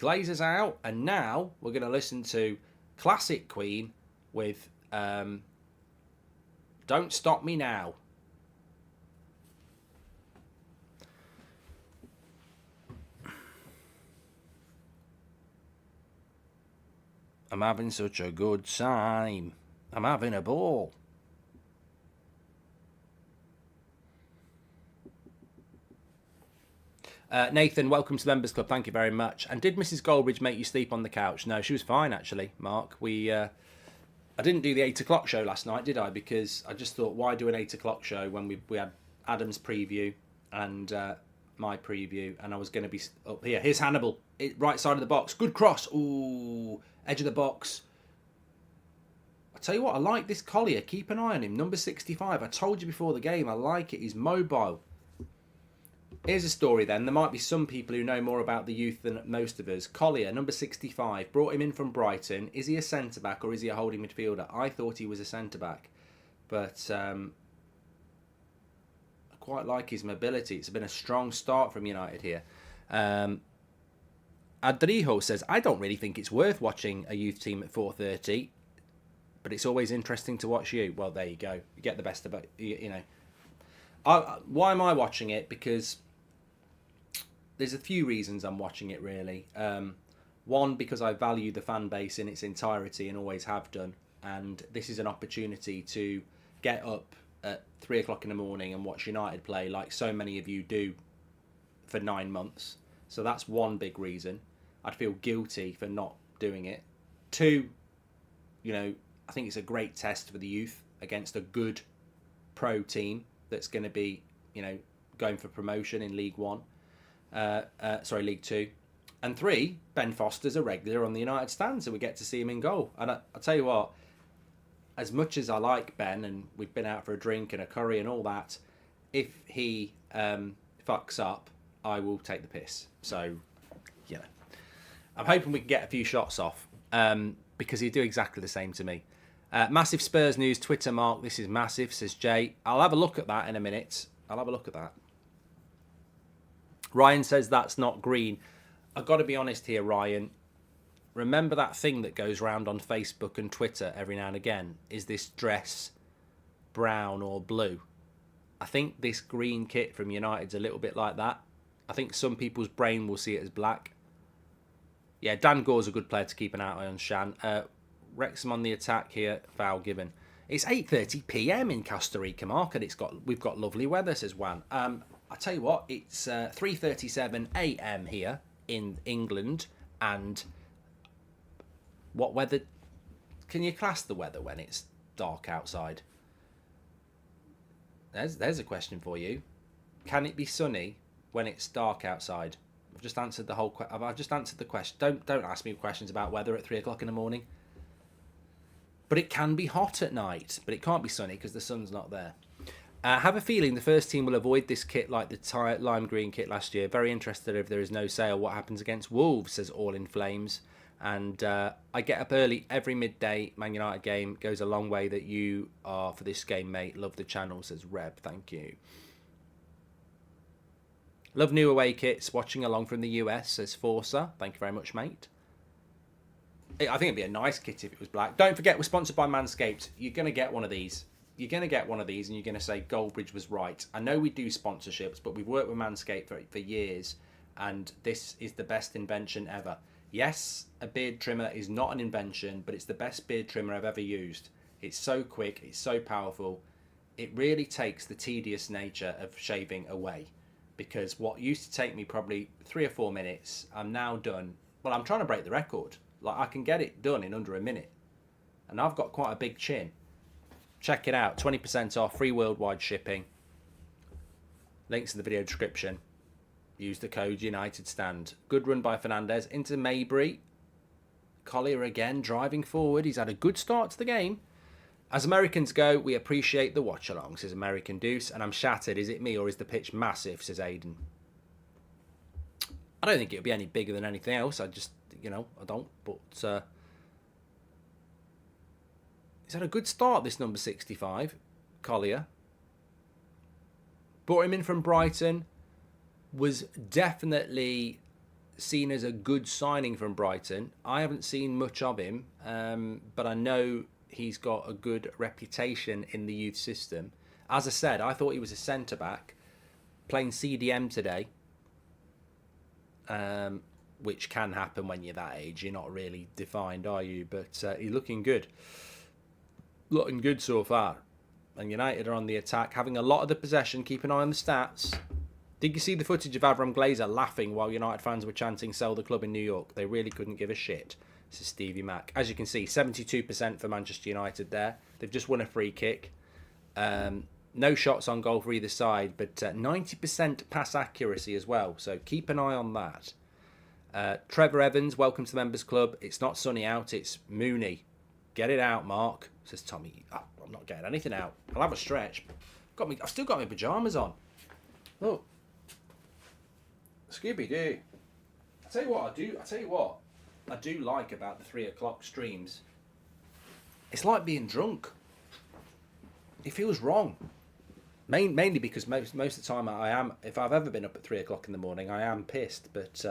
Speaker 1: Glazers out, and now we're going to listen to classic Queen with Don't Stop Me Now. I'm having such a good time. I'm having a ball. Nathan, welcome to the Members Club. Thank you very much. And did Mrs. Goldbridge make you sleep on the couch? No, she was fine, actually, Mark. I didn't do the 8 o'clock show last night, did I? Because I just thought, why do an 8 o'clock show when we had Adam's preview and my preview, and I was going to be up here. Here's Hannibal, right side of the box. Good cross. Ooh, edge of the box. I tell you what, I like this Collier. Keep an eye on him. Number 65. I told you before the game, I like it. He's mobile. Here's a story then. There might be some people who know more about the youth than most of us. Collier, number 65, brought him in from Brighton. Is he a centre-back or is he a holding midfielder? I thought he was a centre-back. But I quite like his mobility. It's been a strong start from United here. Adrijo says, I don't really think it's worth watching a youth team at 4:30, but it's always interesting to watch you. Well, there you go. You get the best of it, you know. Why am I watching it? Because there's a few reasons I'm watching it, really. One, because I value the fan base in its entirety and always have done. And this is an opportunity to get up at 3 o'clock in the morning and watch United play like so many of you do for 9 months. So that's one big reason. I'd feel guilty for not doing it. Two, you know, I think it's a great test for the youth against a good pro team that's going to be, you know, going for promotion in League League Two. And three, Ben Foster's a regular on the United stand, so we get to see him in goal. And I'll tell you what, as much as I like Ben, and we've been out for a drink and a curry and all that, if he fucks up, I will take the piss. So, you know, I'm hoping we can get a few shots off, because he'd do exactly the same to me. Massive Spurs news, Twitter mark, this is massive, says Jay. I'll have a look at that in a minute. I'll have a look at that. Ryan says that's not green. I've got to be honest here, Ryan. Remember that thing that goes round on Facebook and Twitter every now and again? Is this dress brown or blue? I think this green kit from United's a little bit like that. I think some people's brain will see it as black. Yeah, Dan Gore's a good player to keep an eye on, Shan. Wrexham on the attack here, foul given. It's 8:30 p.m. in Costa Rica, Mark, and we've got lovely weather, says Juan. I tell you what, it's 3:37 a.m. here in England, and what weather? Can you class the weather when it's dark outside? There's a question for you. Can it be sunny when it's dark outside? I've just answered the whole. I've just answered the question. Don't ask me questions about weather at 3 o'clock in the morning. But it can be hot at night, but it can't be sunny because the sun's not there. I have a feeling the first team will avoid this kit like the lime green kit last year. Very interested if there is no sale. What happens against Wolves, says All in Flames. And I get up early every midday Man United game. Goes a long way that you are for this game, mate. Love the channel, says Reb. Thank you. Love new away kits. Watching along from the US, says Forza. Thank you very much, mate. I think it'd be a nice kit if it was black. Don't forget, we're sponsored by Manscaped. You're going to get one of these. You're going to get one of these and you're going to say Goldbridge was right. I know we do sponsorships, but we've worked with Manscaped for years, and this is the best invention ever. Yes, a beard trimmer is not an invention, but it's the best beard trimmer I've ever used. It's so quick, it's so powerful. It really takes the tedious nature of shaving away, because what used to take me probably 3 or 4 minutes, I'm now done. Well, I'm trying to break the record. Like, I can get it done in under a minute. And I've got quite a big chin. Check it out. 20% off. Free worldwide shipping. Links in the video description. Use the code United Stand. Good run by Fernandez into Maybury. Collier again driving forward. He's had a good start to the game. As Americans go, we appreciate the watch along, says American Deuce. And I'm shattered. Is it me or is the pitch massive, says Aiden. I don't think it'll be any bigger than anything else. I just, you know, I don't. But he's had a good start, this number 65, Collier. Brought him in from Brighton. Was definitely seen as a good signing from Brighton. I haven't seen much of him, but I know he's got a good reputation in the youth system. As I said, I thought he was a centre-back, playing CDM today, which can happen when you're that age. You're not really defined, are you? But he's looking good. Looking good so far. And United are on the attack, having a lot of the possession. Keep an eye on the stats. Did you see the footage of Avram Glazer laughing while United fans were chanting "Sell the club" in New York? They really couldn't give a shit. This is Stevie Mack. As you can see, 72% for Manchester United there. They've just won a free kick. No shots on goal for either side, but 90% pass accuracy as well. So keep an eye on that. Trevor Evans, welcome to the Members Club. It's not sunny out, it's moony. Get it out, Mark, says Tommy. Oh, I'm not getting anything out. I'll have a stretch. I've still got my pyjamas on. Look. Scooby-Doo. I tell you what I do like about the 3 o'clock streams. It's like being drunk. It feels wrong. Mainly because most of the time I am, if I've ever been up at 3 o'clock in the morning, I am pissed. But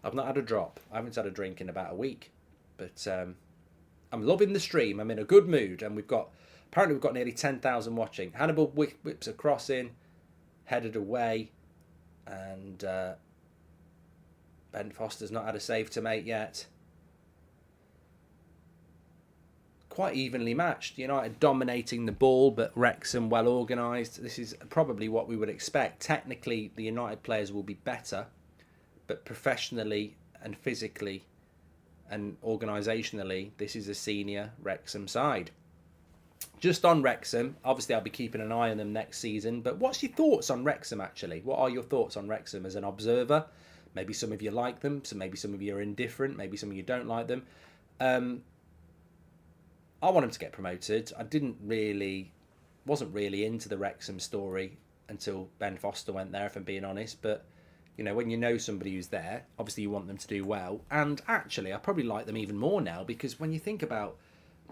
Speaker 1: I've not had a drop. I haven't had a drink in about a week. But I'm loving the stream. I'm in a good mood, and apparently we've got nearly 10,000 watching. Hannibal whips a cross in, headed away, and Ben Foster's not had a save to make yet. Quite evenly matched. United dominating the ball, but Wrexham well organised. This is probably what we would expect. Technically, the United players will be better, but professionally and physically and organisationally, this is a senior Wrexham side. Just on Wrexham, obviously I'll be keeping an eye on them next season, but what's your thoughts on Wrexham actually? What are your thoughts on Wrexham as an observer? Maybe some of you like them, so maybe some of you are indifferent, maybe some of you don't like them. I want them to get promoted. I wasn't really into the Wrexham story until Ben Foster went there, if I'm being honest, but when you know somebody who's there, obviously you want them to do well. And actually, I probably like them even more now, because when you think about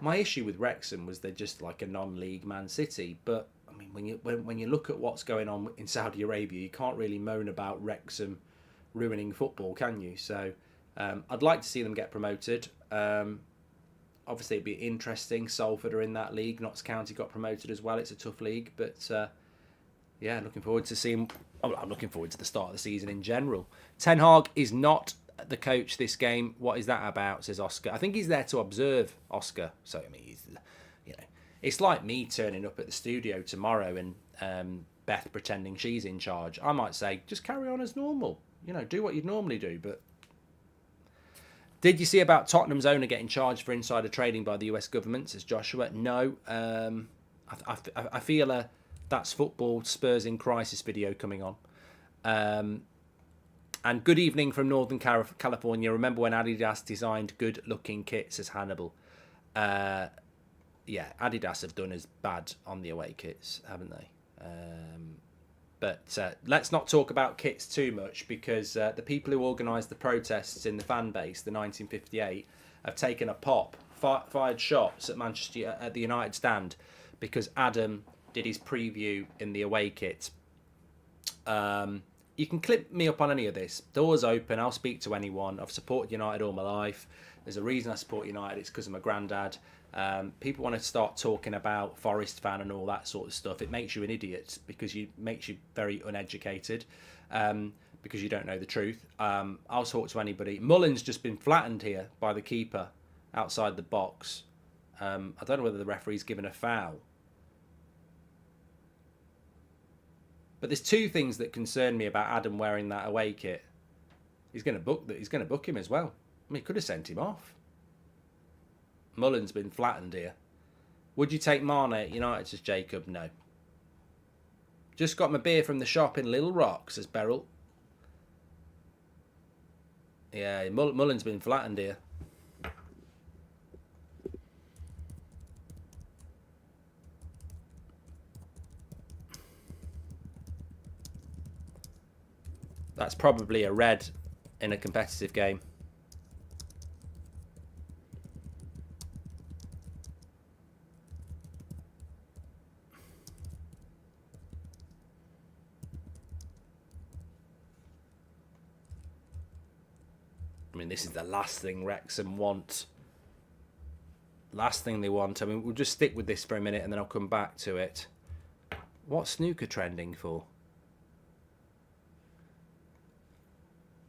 Speaker 1: my issue with Wrexham was they're just like a non-league Man City. But I mean, when you look at what's going on in Saudi Arabia, you can't really moan about Wrexham ruining football, can you? So I'd like to see them get promoted. Obviously, it'd be interesting. Salford are in that league. Notts County got promoted as well. It's a tough league, but yeah, looking forward to seeing. I'm looking forward to the start of the season in general. Ten Hag is not the coach this game. What is that about? Says Oscar. I think he's there to observe, Oscar. So I mean, it's like me turning up at the studio tomorrow and Beth pretending she's in charge. I might say, just carry on as normal. Do what you'd normally do. But did you see about Tottenham's owner getting charged for insider trading by the US government? Says Joshua. No. I feel That's Football Spurs in Crisis video coming on. And good evening from Northern California. Remember when Adidas designed good-looking kits, as Hannibal? Yeah, Adidas have done as bad on the away kits, haven't they? But let's not talk about kits too much, because the people who organised the protests in the fan base, the 1958, have taken a pop, fired shots at the United stand, because Adam did his preview in the away kit. You can clip me up on any of this. Doors open. I'll speak to anyone. I've supported United all my life. There's a reason I support United. It's because of my granddad. People want to start talking about Forest fan and all that sort of stuff. It makes you an idiot, because it makes you very uneducated, because you don't know the truth. I'll talk to anybody. Mullen's just been flattened here by the keeper outside the box. I don't know whether the referee's given a foul. But there's two things that concern me about Adam wearing that away kit. He's going to book him as well. I mean, he could have sent him off. Mullen's been flattened here. Would you take Mane at United, says Jacob? No. Just got my beer from the shop in Little Rock, says Beryl. Yeah, Mullen's been flattened here. That's probably a red in a competitive game. mean, this is the last thing Wrexham want. Last thing they want. I mean, we'll just stick with this for a minute and then I'll come back to it. What's snooker trending for?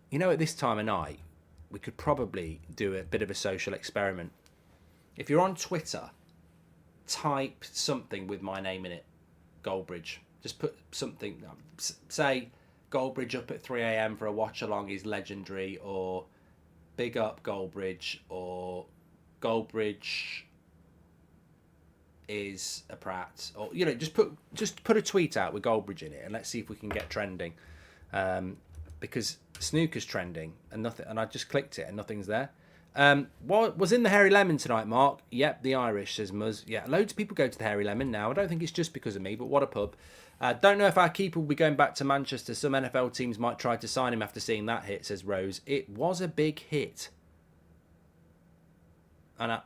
Speaker 1: You know, at this time of night, we could probably do a bit of a social experiment. If you're on Twitter, type something with my name in it. Goldbridge. Just put something. Say, Goldbridge up at 3 a.m. for a watch-along is legendary, or big up Goldbridge, or Goldbridge is a prat, or you know, just put a tweet out with Goldbridge in it, and let's see if we can get trending. Because snooker's trending and nothing, and I just clicked it and nothing's there. What was in the Hairy Lemon tonight, Mark? Yep, the Irish, says Muzz. Yeah, loads of people go to the Hairy Lemon now. I don't think it's just because of me, but what a pub. Don't know if our keeper will be going back to Manchester. Some NFL teams might try to sign him after seeing that hit, says Rose. It was a big hit. And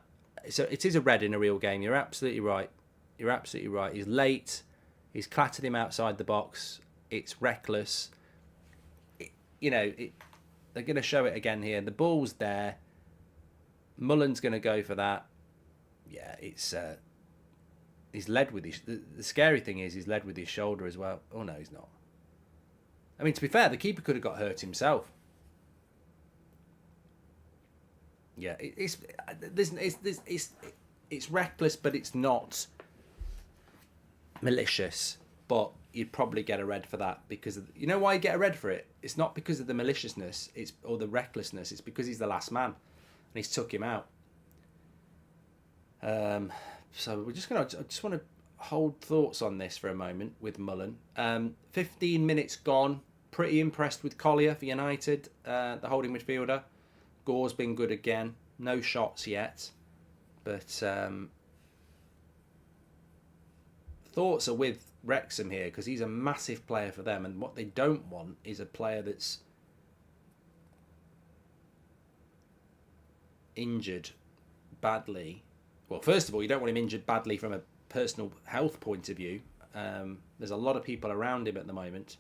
Speaker 1: so it is a red in a real game. You're absolutely right. You're absolutely right. He's late. He's clattered him outside the box. It's reckless. They're going to show it again here. The ball's there. Mullen's going to go for that. Yeah, he's led with his... The scary thing is he's led with his shoulder as well. Oh, no, he's not. I mean, to be fair, the keeper could have got hurt himself. Yeah, it's reckless, but it's not malicious. But you'd probably get a red for that because you know why you get a red for it? It's not because of the maliciousness, or the recklessness. It's because he's the last man, and he's took him out. So I just want to hold thoughts on this for a moment with Mullen. 15 minutes gone. Pretty impressed with Collier for United, the holding midfielder. Gore's been good again. No shots yet. But thoughts are with Wrexham here because he's a massive player for them. And what they don't want is a player that's injured badly. Well, first of all, you don't want him injured badly from a personal health point of view. There's a lot of people around him at the moment.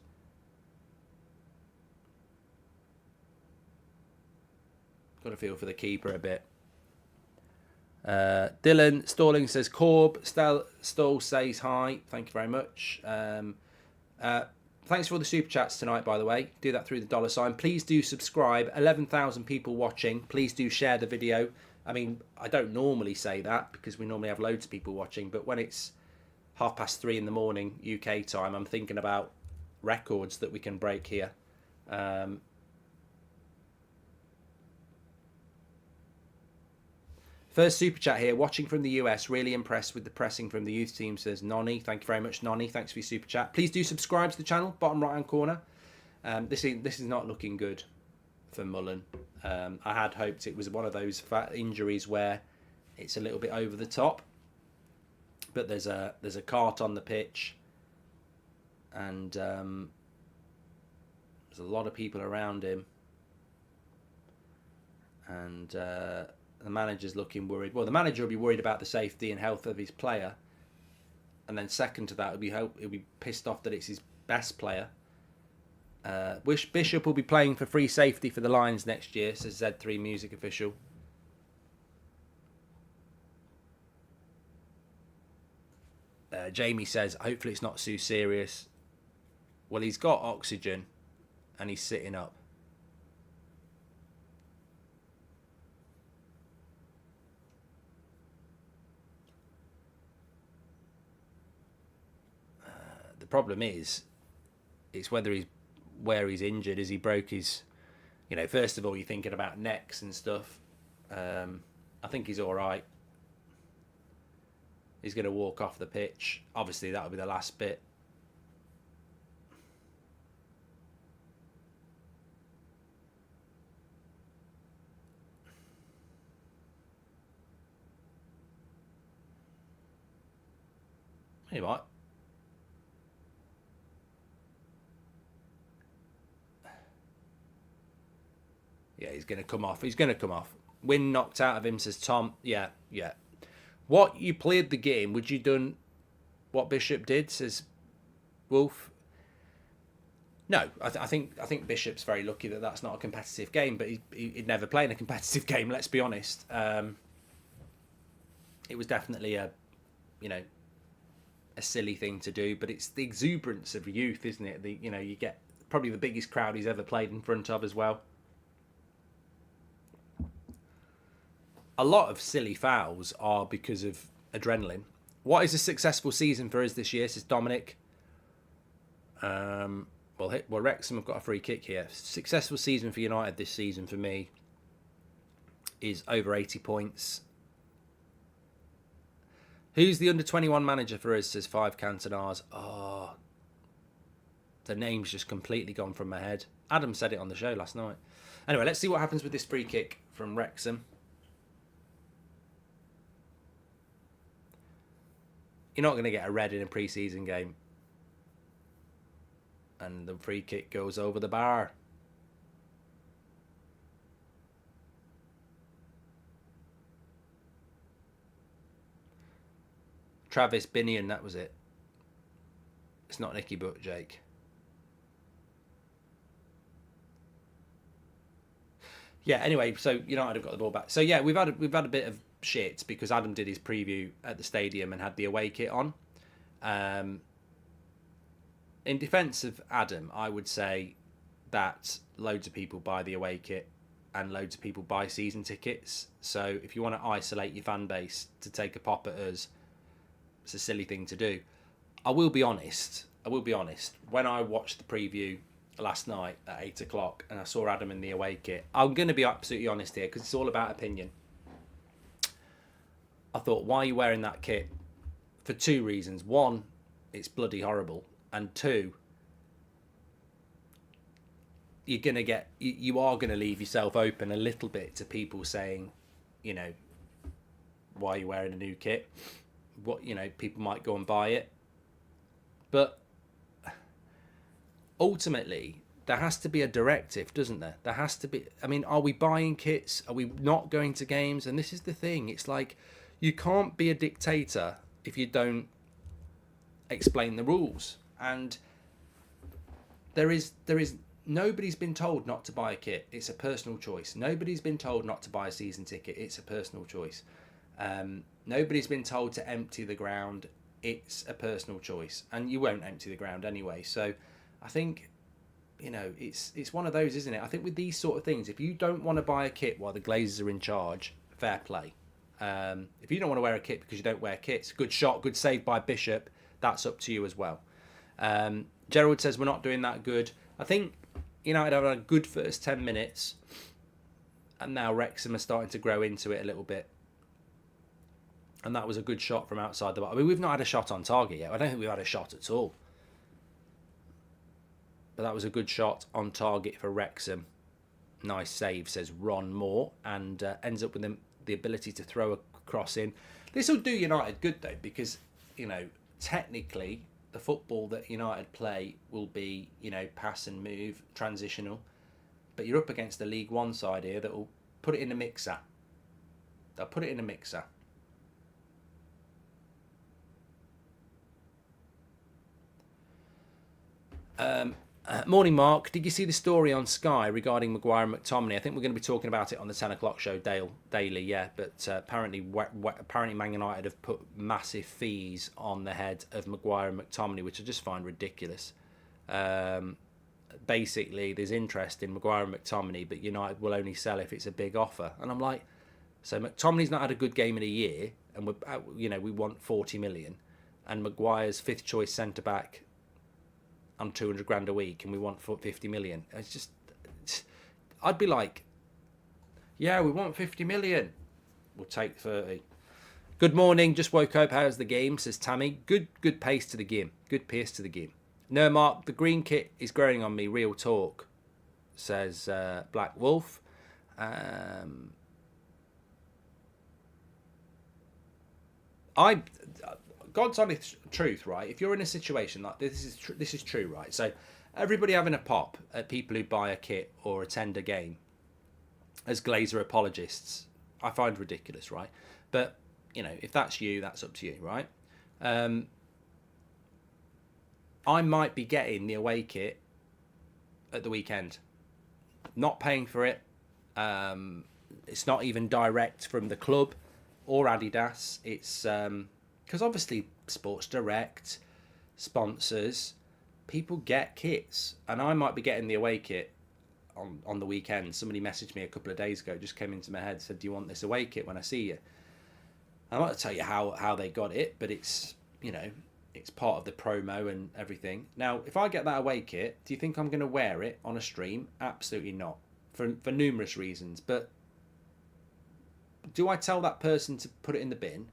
Speaker 1: Got to feel for the keeper a bit. Dylan Stalling says, Corb, Stoll says hi. Thank you very much. Thanks for all the super chats tonight, by the way. Do that through the $sign. Please do subscribe. 11,000 people watching. Please do share the video. I mean, I don't normally say that because we normally have loads of people watching, but when it's 3:30 in the morning UK time, I'm thinking about records that we can break here. First super chat here, watching from the US, really impressed with the pressing from the youth team, says Nonny. Thank you very much, Nonny. Thanks for your super chat. Please do subscribe to the channel, bottom right hand corner. This is not looking good for Mullen. I had hoped it was one of those fat injuries where it's a little bit over the top, but there's a cart on the pitch, and there's a lot of people around him, and the manager's looking worried. Well, the manager will be worried about the safety and health of his player, and then second to that, he'll be pissed off that it's his best player. Bishop will be playing for free safety for the Lions next year, says Z3 Music Official. Jamie says, hopefully it's not too serious. Well, he's got oxygen and he's sitting up. The problem is, it's where he's injured. Is he broke his, first of all, you're thinking about necks and stuff. I think he's all right. He's going to walk off the pitch. Obviously, that'll be the last bit. Hey, what? Yeah, he's going to come off. He's going to come off. Wind knocked out of him, says Tom. Yeah. What, you played the game? Would you done what Bishop did, says Wolf? No, I think Bishop's very lucky that that's not a competitive game, but he'd never play in a competitive game. Let's be honest. It was definitely a silly thing to do, but it's the exuberance of youth, isn't it? You get probably the biggest crowd he's ever played in front of as well. A lot of silly fouls are because of adrenaline. What is a successful season for us this year, says Dominic? Well, Wrexham have got a free kick here. Successful season for United this season for me is over 80 points. Who's the under-21 manager for us, says 5 Cantonars. Oh, the name's just completely gone from my head. Adam said it on the show last night. Anyway, let's see what happens with this free kick from Wrexham. You're not going to get a red in a pre-season game. And the free kick goes over the bar. Travis Binion, that was it. It's not Nicky Butt, Jake. Yeah, anyway, so United have got the ball back. So yeah, we've had a bit of shit because Adam did his preview at the stadium and had the away kit on. In defence of Adam, I would say that loads of people buy the away kit and loads of people buy season tickets. So if you want to isolate your fan base to take a pop at us, it's a silly thing to do. I will be honest. When I watched the preview last night at 8 o'clock and I saw Adam in the away kit, I'm going to be absolutely honest here because it's all about opinion. I thought, why are you wearing that kit? For 2 reasons. 1, it's bloody horrible. And 2, you are going to leave yourself open a little bit to people saying, why are you wearing a new kit? People might go and buy it. But ultimately, there has to be a directive, doesn't there? There has to be. I mean, are we buying kits? Are we not going to games? And this is the thing. It's like you can't be a dictator if you don't explain the rules. And there is nobody's been told not to buy a kit. It's a personal choice. Nobody's been told not to buy a season ticket. It's a personal choice. Nobody's been told to empty the ground. It's a personal choice, and you won't empty the ground anyway. So I think it's one of those, isn't it? I think with these sort of things, if you don't want to buy a kit while the Glazers are in charge, fair play. If you don't want to wear a kit because you don't wear kits, good shot, good save by Bishop. That's up to you as well. Gerald says we're not doing that good. I think United have had a good first 10 minutes, and now Wrexham are starting to grow into it a little bit. And that was a good shot from outside the box. I mean, we've not had a shot on target yet. I don't think we've had a shot at all. But that was a good shot on target for Wrexham. Nice save, says Ron Moore, and ends up with the ability to throw a cross in. This will do United good though, because technically the football that United play will be pass and move, transitional. But you're up against the League One side here that will put it in the mixer. They'll put it in a mixer. Morning, Mark. Did you see the story on Sky regarding Maguire and McTominay? I think we're going to be talking about it on the 10 o'clock show daily, yeah. But apparently Man United have put massive fees on the head of Maguire and McTominay, which I just find ridiculous. Basically, there's interest in Maguire and McTominay, but United will only sell if it's a big offer. And I'm like, so McTominay's not had a good game in a year, and we want 40 million, and Maguire's 5th choice centre back on 200 grand a week, and we want 50 million. It's just, I'd be like, yeah, we want 50 million. We'll take 30. Good morning. Just woke up. How's the game? Says Tammy. Good pace to the game. Good pace to the game. No, Mark, the green kit is growing on me. Real talk, says Black Wolf. God's honest truth, right? If you're in a situation like this is true, right? So everybody having a pop at people who buy a kit or attend a game as Glazer apologists, I find ridiculous, right? But if that's you, that's up to you, right? I might be getting the away kit at the weekend. Not paying for it. It's not even direct from the club or Adidas. It's because obviously Sports Direct, sponsors, people get kits, and I might be getting the away kit on the weekend. Somebody messaged me a couple of days ago, just came into my head, said, do you want this away kit when I see you? I'm not going to tell you how they got it, but it's, you know, it's part of the promo and everything. Now, if I get that away kit, do you think I'm going to wear it on a stream? Absolutely not, for numerous reasons. But do I tell that person to put it in the bin,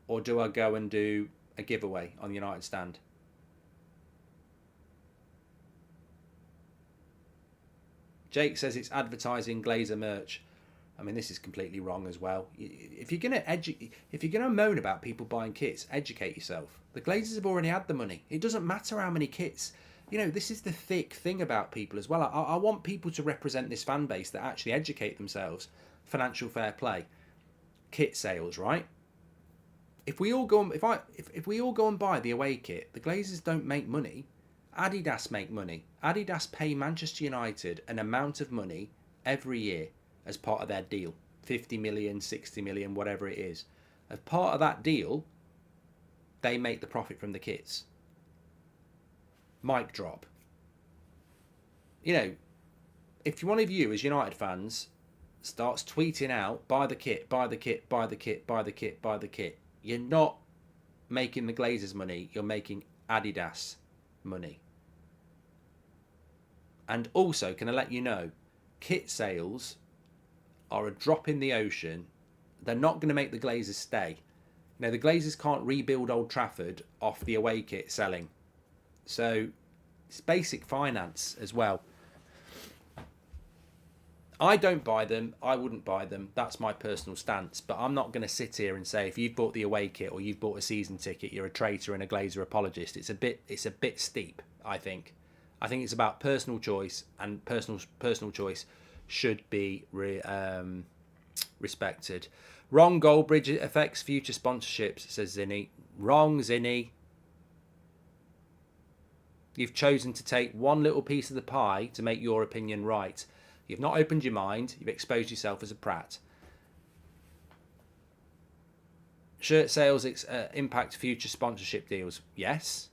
Speaker 1: or do I go and do a giveaway on the United stand? Jake says it's advertising Glazer merch. I mean, this is completely wrong as well. If you're gonna moan about people buying kits, educate yourself. The Glazers have already had the money. It doesn't matter how many kits. You know, this is the thick thing about people as well. I want people to represent this fan base that actually educate themselves. Financial fair play, kit sales, right? If we all go and buy the away kit, the Glazers don't make money. Adidas make money. Adidas pay Manchester United an amount of money every year as part of their deal. 50 million, 60 million, whatever it is. As part of that deal, they make the profit from the kits. Mic drop. You know, if one of you as United fans starts tweeting out, buy the kit, buy the kit, buy the kit, buy the kit, buy the kit, you're not making the Glazers money, you're making Adidas money. And also, can I let you know, kit sales are a drop in the ocean. They're not going to make the Glazers stay. Now, the Glazers can't rebuild Old Trafford off the away kit selling. So, it's basic finance as well. I don't buy them. I wouldn't buy them. That's my personal stance. But I'm not going to sit here and say if you've bought the away kit or you've bought a season ticket, you're a traitor and a Glazer apologist. It's a bit steep, I think. I think it's about personal choice, and personal choice should be respected. Wrong, GOLDBRIDGE affects future sponsorships, says Zinni. Wrong, Zinni. You've chosen to take one little piece of the pie to make your opinion right. You've not opened your mind. You've exposed yourself as a prat. Shirt sales impact future sponsorship deals. Yes,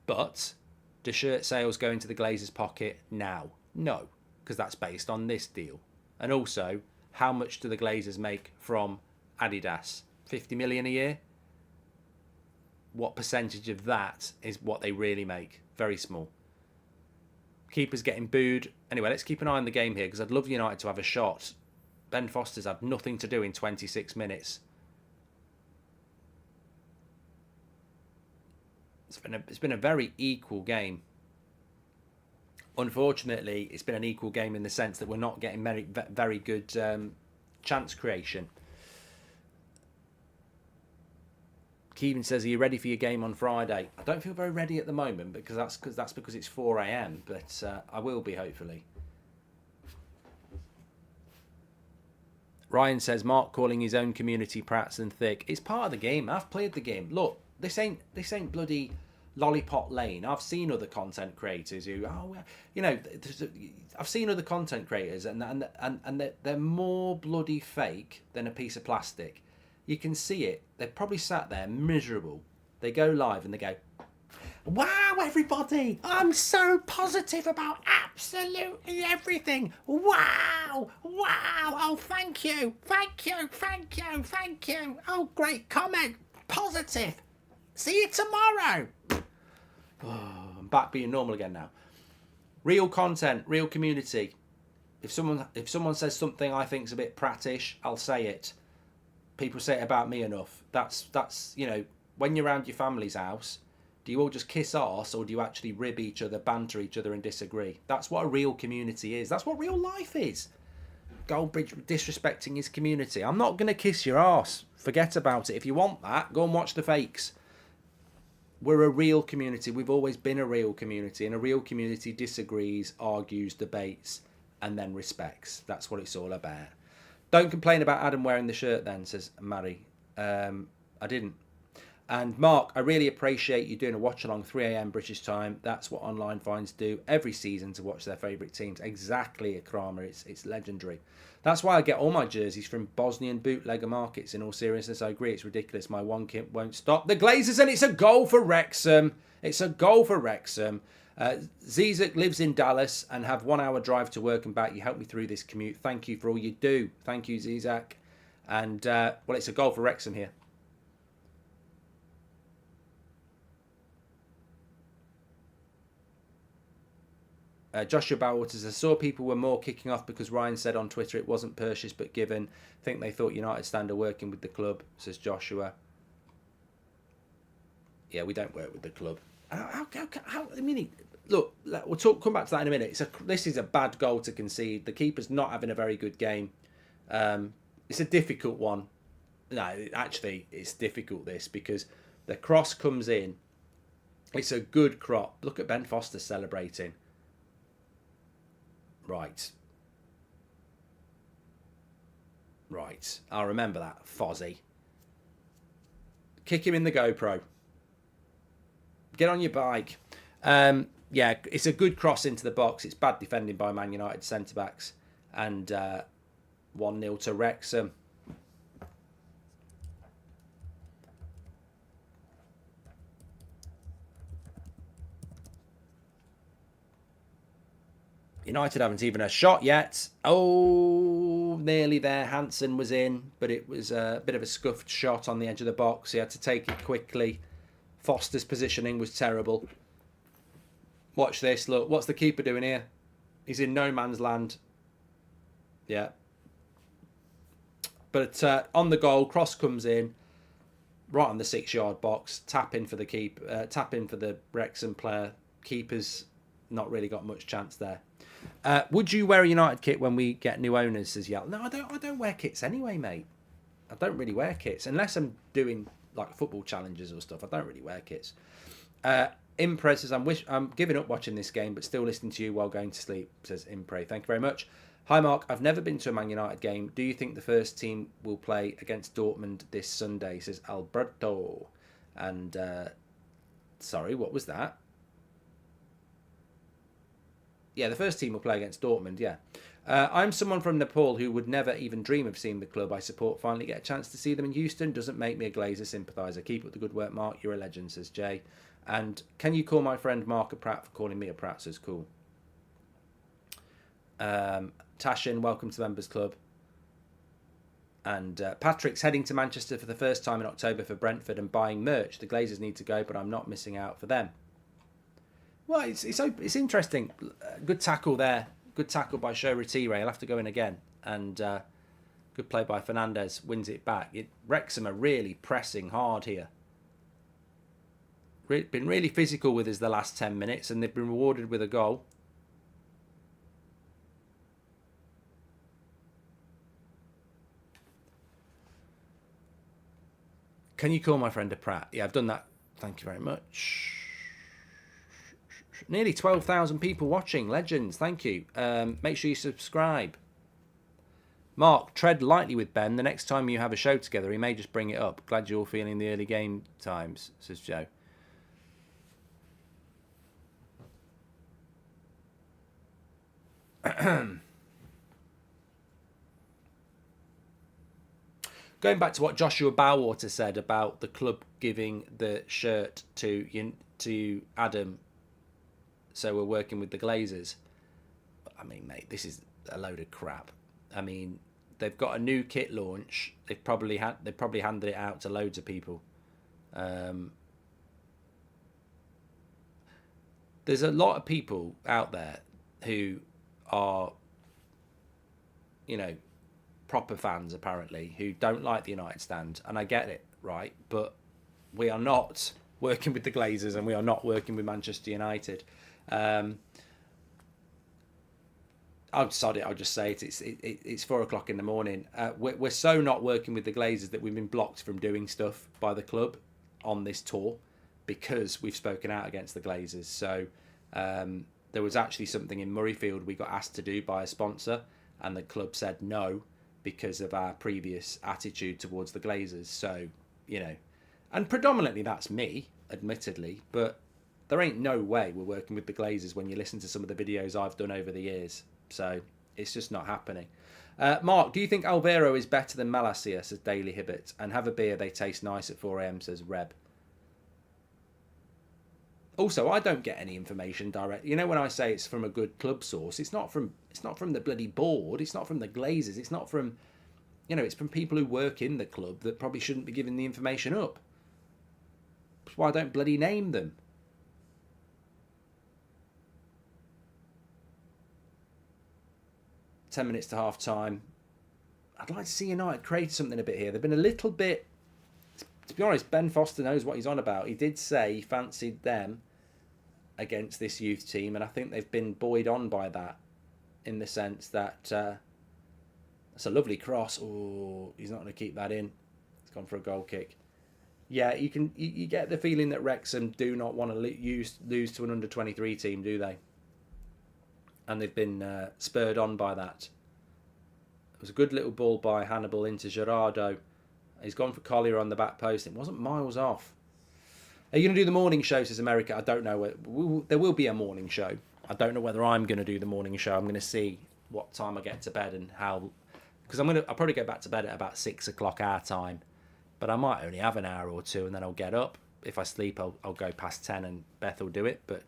Speaker 1: but do shirt sales go into the Glazers' pocket now? No, because that's based on this deal. And also, how much do the Glazers make from Adidas? 50 million a year? What percentage of that is what they really make? Very small. Keeper's getting booed. Anyway, let's keep an eye on the game here, because I'd love United to have a shot. Ben Foster's had nothing to do in 26 minutes. It's been a very equal game. Unfortunately, it's been an equal game in the sense that we're not getting very good chance creation. Keevan says, are you ready for your game on Friday? I don't feel very ready at the moment because it's 4 a.m, but I will be, hopefully. Ryan says, Mark calling his own community prats and thick. It's part of the game. I've played the game. Look, this ain't bloody Lollipop Lane. I've seen other content creators who, I've seen other content creators and they're more bloody fake than a piece of plastic. You can see it. They're probably sat there miserable. They go live and they go, wow, everybody, I'm so positive about absolutely everything. Wow, oh, thank you. Oh, great comment, positive. See you tomorrow. Oh, I'm back being normal again now. Real content, real community. If someone says something I think's a bit prattish, I'll say it. People say it about me enough. That's when you're around your family's house, do you all just kiss arse, or do you actually rib each other, banter each other and disagree? That's what a real community is. That's what real life is. GOLDBRIDGE disrespecting his community. I'm not going to kiss your arse. Forget about it. If you want that, go and watch the fakes. We're a real community. We've always been a real community, and a real community disagrees, argues, debates, and then respects. That's what it's all about. Don't complain about Adam wearing the shirt then, says Mary. I didn't. And Mark, I really appreciate you doing a watch along 3 a.m. British time. That's what online fans do every season to watch their favourite teams. Exactly, Akrama. It's legendary. That's why I get all my jerseys from Bosnian bootlegger markets. In all seriousness, I agree. It's ridiculous. My one kit won't stop the Glazers, and it's a goal for Wrexham. It's a goal for Wrexham. Zizek lives in Dallas and have 1 hour drive to work and back. You helped me through this commute. Thank you for all you do. Thank you, Zizek. And, well, it's a goal for Wrexham here. Joshua Bowaters, I saw people were more kicking off because Ryan said on Twitter it wasn't purchased but given. I think they thought United Stand are working with the club, says Joshua. Yeah, we don't work with the club. How I mean, look, we'll come back to that in a minute. This is a bad goal to concede. The keeper's not having a very good game. It's a difficult one. No, actually, it's difficult, this, because the cross comes in. It's a good crop. Look at Ben Foster celebrating. Right. I'll remember that, Fozzie. Kick him in the GoPro. Get on your bike. Yeah, it's a good cross into the box. It's bad defending by Man United centre-backs. And 1-0 to Wrexham. United haven't even a shot yet. Oh, nearly there. Hansen was in, but it was a bit of a scuffed shot on the edge of the box. He had to take it quickly. Foster's positioning was terrible. Watch this. Look, what's the keeper doing here? He's in no man's land. Yeah. But on the goal, cross comes in. Right on the 6-yard box. Tap in for the tap in for the Wrexham player. Keeper's not really got much chance there. Would you wear a United kit when we get new owners, says Yal? No, I don't wear kits anyway, mate. I don't really wear kits unless I'm doing like football challenges or stuff. I don't really wear kits. Impre says, I'm giving up watching this game but still listening to you while going to sleep, says Impre. Thank you very much. Hi Mark, I've never been to a Man United game. Do you think the first team will play against Dortmund this Sunday, says Alberto. And sorry, what was that? Yeah, the first team will play against Dortmund, yeah. I'm someone from Nepal who would never even dream of seeing the club I support finally get a chance to see them in Houston. Doesn't make me a Glazer sympathiser. Keep up the good work, Mark. You're a legend, says Jay. And can you call my friend Mark a prat for calling me a prat, says cool. Tashin, welcome to the Members Club. And Patrick's heading to Manchester for the first time in October for Brentford and buying merch. The Glazers need to go, but I'm not missing out for them. Well, it's interesting. Good tackle there. Good tackle by Shoretire. He'll have to go in again. And good play by Fernandez. Wins it back. Wrexham are really pressing hard here. Been really physical with us the last 10 minutes. And they've been rewarded with a goal. Can you call my friend a prat? Yeah, I've done that. Thank you very much. Nearly 12,000 people watching. Legends, thank you. Make sure you subscribe. Mark, tread lightly with Ben. The next time you have a show together, he may just bring it up. Glad you're feeling the early game times, says Joe. Going back to what Joshua Bowater said about the club giving the shirt to Adam, so we're working with the Glazers. I mean, mate, this is a load of crap. I mean, they've got a new kit launch. They've probably handed it out to loads of people. There's a lot of people out there who are, proper fans apparently, who don't like the United Stand, and I get it, right? But we are not working with the Glazers, and we are not working with Manchester United. I'm sorry, I'll just say it. It's 4 o'clock in the morning. We're so not working with the Glazers that we've been blocked from doing stuff by the club on this tour because we've spoken out against the Glazers. So there was actually something in Murrayfield we got asked to do by a sponsor, and the club said no because of our previous attitude towards the Glazers. So, And predominantly that's me, admittedly, but there ain't no way we're working with the Glazers when you listen to some of the videos I've done over the years. So it's just not happening. Mark, do you think Alvaro is better than Malacia, says Daily Hibbert? And have a beer, they taste nice at 4 a.m, says Reb. Also, I don't get any information direct. You know, when I say it's from a good club source, it's not from the bloody board, it's not from the Glazers, it's not from, you know, it's from people who work in the club that probably shouldn't be giving the information up. That's why I don't bloody name them. Minutes to half time. I'd like to see United create something a bit here. They've been a little bit, to be honest, Ben Foster knows what he's on about. He did say he fancied them against this youth team, and I think they've been buoyed on by that, in the sense that it's a lovely cross. Oh, he's not going to keep that in. It's gone for a goal kick. Yeah, you get the feeling that Wrexham do not want to lose to an under-23 team, do they? And they've been spurred on by that. It was a good little ball by Hannibal into Gerardo. He's gone for Collier on the back post. It wasn't miles off. Are you going to do the morning show, says America? I don't know. There will be a morning show. I don't know whether I'm going to do the morning show. I'm going to see what time I get to bed and how... Because I'll probably go back to bed at about 6 o'clock our time. But I might only have an hour or two and then I'll get up. If I sleep, I'll go past 10 and Beth will do it. But,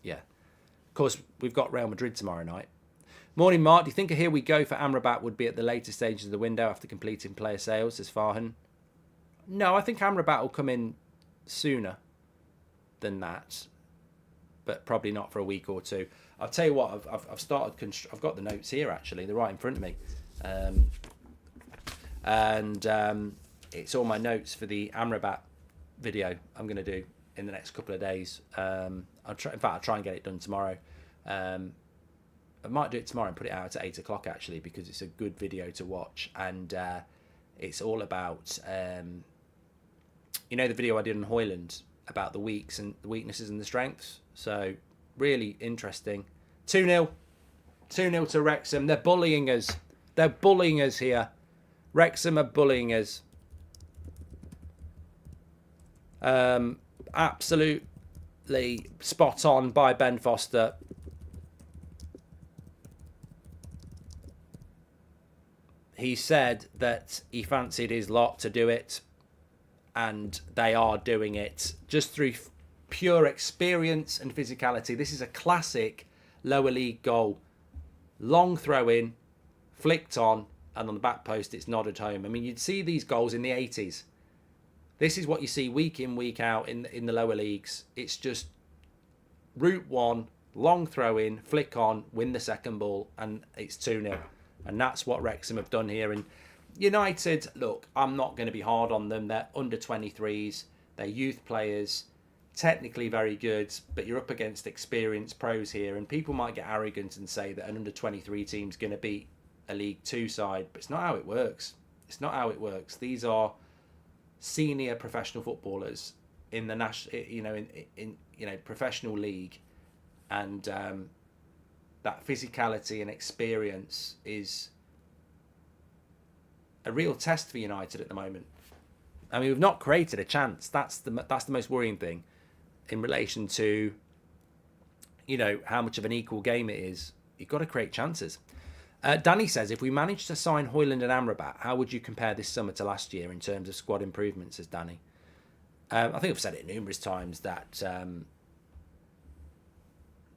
Speaker 1: yeah. Of course, we've got Real Madrid tomorrow night. Morning, Mark. Do you think a here we go for Amrabat would be at the later stages of the window after completing player sales, says Farhan? No, I think Amrabat will come in sooner than that, but probably not for a week or two. I'll tell you what, I've started. I've got the notes here actually. They're right in front of me, and it's all my notes for the Amrabat video I'm going to do in the next couple of days. I'll try and get it done tomorrow. I might do it tomorrow and put it out at 8 o'clock actually, because it's a good video to watch, and it's all about you know, the video I did on Højlund about the weaknesses and the strengths. So really interesting. 2-0 to Wrexham. They're bullying us. They're bullying us here. Wrexham are bullying us. Absolutely spot on by Ben Foster. He said that he fancied his lot to do it, and they are doing it just through pure experience and physicality. This is a classic lower league goal. Long throw in, flicked on, and on the back post it's nodded home. I mean, you'd see these goals in the 80s. This is what you see week in, week out in the lower leagues. It's just route one, long throw in, flick on, win the second ball, and it's 2-0. And that's what Wrexham have done here. And United, look, I'm not going to be hard on them. They're under 23s. They're youth players, technically very good, but you're up against experienced pros here. And people might get arrogant and say that an under 23 team's going to beat a League Two side, but it's not how it works. It's not how it works. These are senior professional footballers in the national, in professional league, and that physicality and experience is a real test for United at the moment. I mean, we've not created a chance. That's the most worrying thing in relation to, how much of an equal game it is. You've got to create chances. Danny says, if we manage to sign Højlund and Amrabat, how would you compare this summer to last year in terms of squad improvements, says Danny. I think I've said it numerous times that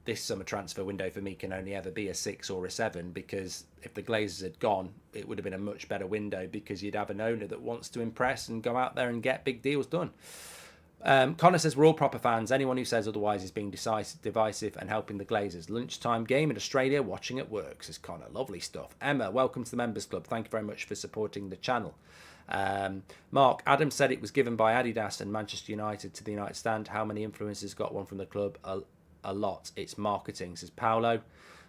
Speaker 1: this summer transfer window for me can only ever be a 6 or a 7, because if the Glazers had gone, it would have been a much better window, because you'd have an owner that wants to impress and go out there and get big deals done. Connor says, we're all proper fans. Anyone who says otherwise is being divisive and helping the Glazers. Lunchtime game in Australia, watching at work, says Connor. Lovely stuff. Emma, welcome to the Members Club. Thank you very much for supporting the channel. Mark, Adam said it was given by Adidas and Manchester United to the United Stand. How many influencers got one from the club? A lot. It's marketing, says Paolo.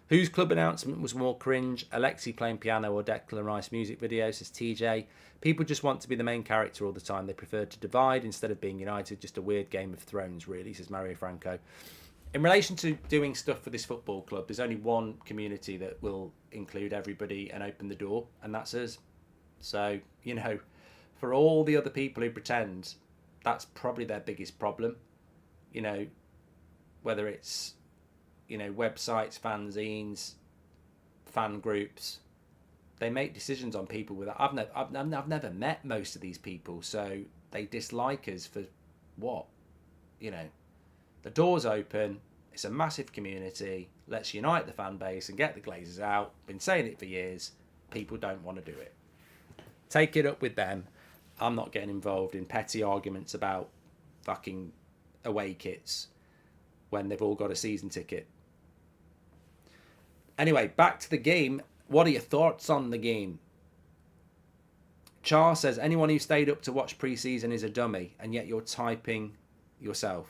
Speaker 1: Whose club announcement was more cringe? Alexi playing piano or Declan Rice music video, says TJ. People just want to be the main character all the time. They prefer to divide instead of being united. Just a weird Game of Thrones, really, says Mario Franco. In relation to doing stuff for this football club, there's only one community that will include everybody and open the door, and that's us. So, for all the other people who pretend, that's probably their biggest problem. You know, whether it's, you know, websites, fanzines, fan groups, they make decisions on people without. I've never met most of these people, so they dislike us for what? You know, the door's open. It's a massive community. Let's unite the fan base and get the Glazers out. Been saying it for years. People don't want to do it. Take it up with them. I'm not getting involved in petty arguments about fucking away kits when they've all got a season ticket. Anyway, back to the game. What are your thoughts on the game? Char says, anyone who stayed up to watch pre-season is a dummy, and yet you're typing yourself.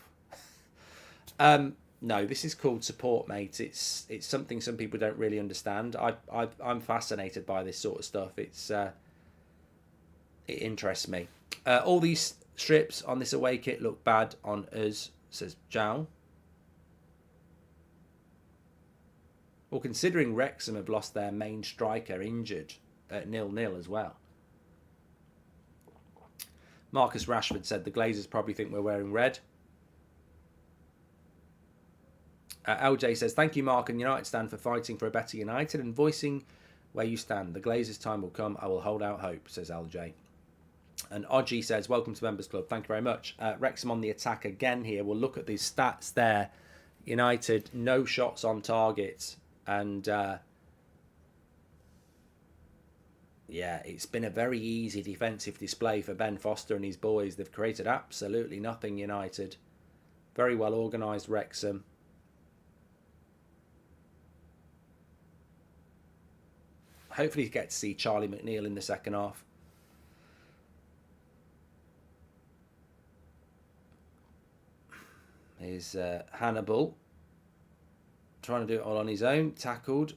Speaker 1: No, this is called support, mate. It's something some people don't really understand. I'm fascinated by this sort of stuff. It interests me. All these strips on this away kit look bad on us, says Jowl. Well, considering Wrexham have lost their main striker injured at 0-0 as well. Marcus Rashford said the Glazers probably think we're wearing red. LJ says, thank you, Mark and United stand for fighting for a better United and voicing where you stand. The Glazers' time will come. I will hold out hope, says LJ. And Odgie says, welcome to Members Club. Thank you very much. Wrexham on the attack again here. We'll look at these stats there. United, no shots on target. And, yeah, it's been a very easy defensive display for Ben Foster and his boys. They've created absolutely nothing, United. Very well organised Wrexham. Hopefully you get to see Charlie McNeil in the second half. Here's Hannibal. Trying to do it all on his own. Tackled.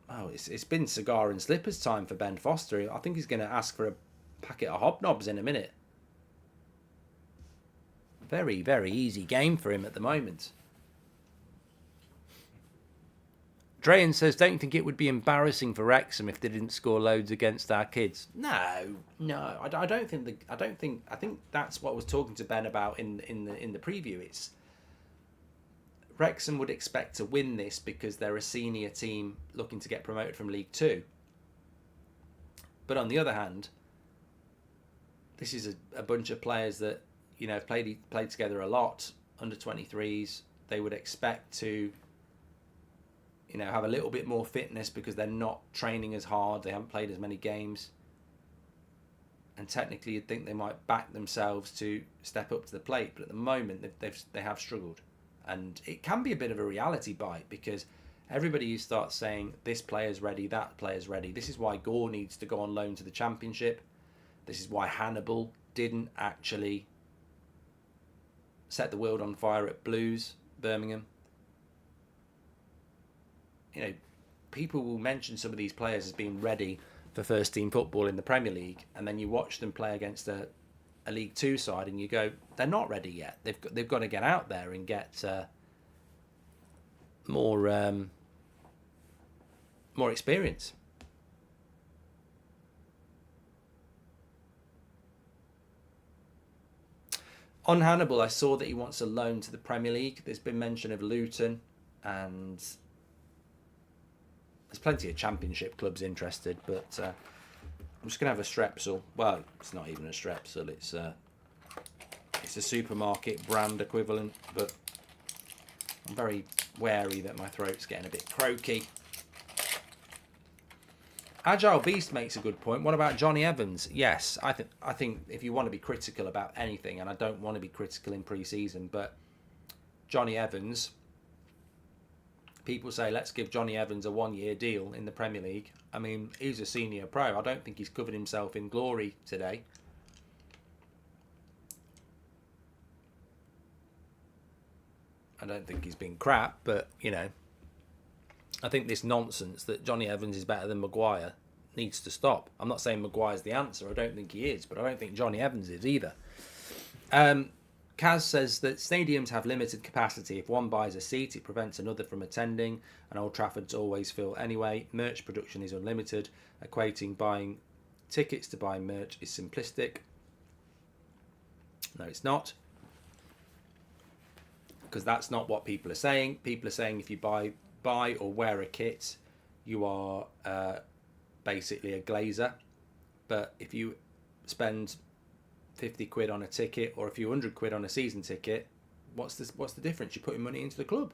Speaker 1: Oh, it's been cigar and slippers time for Ben Foster. I think he's going to ask for a packet of hobnobs in a minute. Very, very easy game for him at the moment. Drayan says, don't you think it would be embarrassing for Wrexham if they didn't score loads against our kids? No. I don't think. I think that's what I was talking to Ben about in the preview. It's Wrexham would expect to win this because they're a senior team looking to get promoted from League Two. But on the other hand, this is a bunch of players that, you know, played together a lot, under 23s. They would expect to, you know, have a little bit more fitness because they're not training as hard. They haven't played as many games. And technically you'd think they might back themselves to step up to the plate. But at the moment, they have struggled. And it can be a bit of a reality bite because everybody you start saying, this player's ready, that player's ready. This is why Gore needs to go on loan to the Championship. This is why Hannibal didn't actually set the world on fire at Blues, Birmingham. You know, people will mention some of these players as being ready for first team football in the Premier League, and then you watch them play against a League Two side, and you go, they're not ready yet. They've got to get out there and get more experience. On Hannibal, I saw that he wants a loan to the Premier League. There's been mention of Luton, and there's plenty of Championship clubs interested, but I'm just going to have a Strepsil. Well, it's not even a Strepsil. It's a supermarket brand equivalent, but I'm very wary that my throat's getting a bit croaky. Agile Beast makes a good point. What about Johnny Evans? Yes, I think if you want to be critical about anything, and I don't want to be critical in pre-season, but Johnny Evans, people say, let's give Johnny Evans a one-year deal in the Premier League. I mean, he's a senior pro. I don't think he's covered himself in glory today. I don't think he's been crap, but, you know, I think this nonsense that Johnny Evans is better than Maguire needs to stop. I'm not saying Maguire's the answer. I don't think he is, but I don't think Johnny Evans is either. Kaz says that stadiums have limited capacity. If one buys a seat, it prevents another from attending, and Old Trafford's always full anyway. Merch production is unlimited. Equating buying tickets to buying merch is simplistic. No, it's not. Because that's not what people are saying. People are saying if you buy or wear a kit, you are basically a glazer. But if you spend 50 quid on a ticket, or a few hundred quid on a season ticket, what's the difference? You're putting money into the club.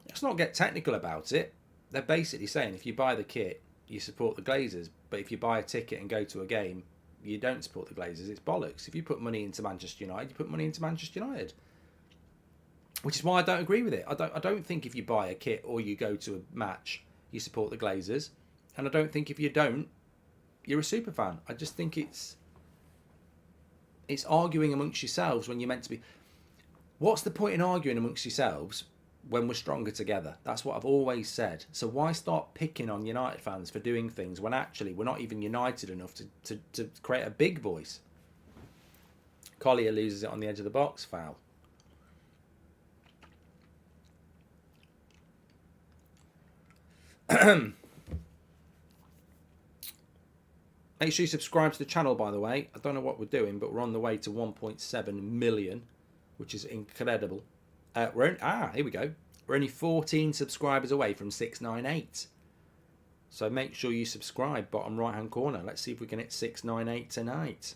Speaker 1: Let's not get technical about it. They're basically saying if you buy the kit, you support the Glazers, but if you buy a ticket and go to a game, you don't support the Glazers. It's bollocks. If you put money into Manchester United, you put money into Manchester United. Which is why I don't agree with it. I don't think if you buy a kit or you go to a match, you support the Glazers, and I don't think if you don't, you're a super fan. I just think it's arguing amongst yourselves when you're meant to be. What's the point in arguing amongst yourselves when we're stronger together? That's what I've always said. So why start picking on United fans for doing things when actually we're not even united enough to create a big voice? Collier loses it on the edge of the box. Foul. Make sure you subscribe to the channel, by the way. I don't know what we're doing, but we're on the way to 1.7 million, which is incredible. Here we go. We're only 14 subscribers away from 698. So make sure you subscribe, bottom right-hand corner. Let's see if we can hit 698 tonight.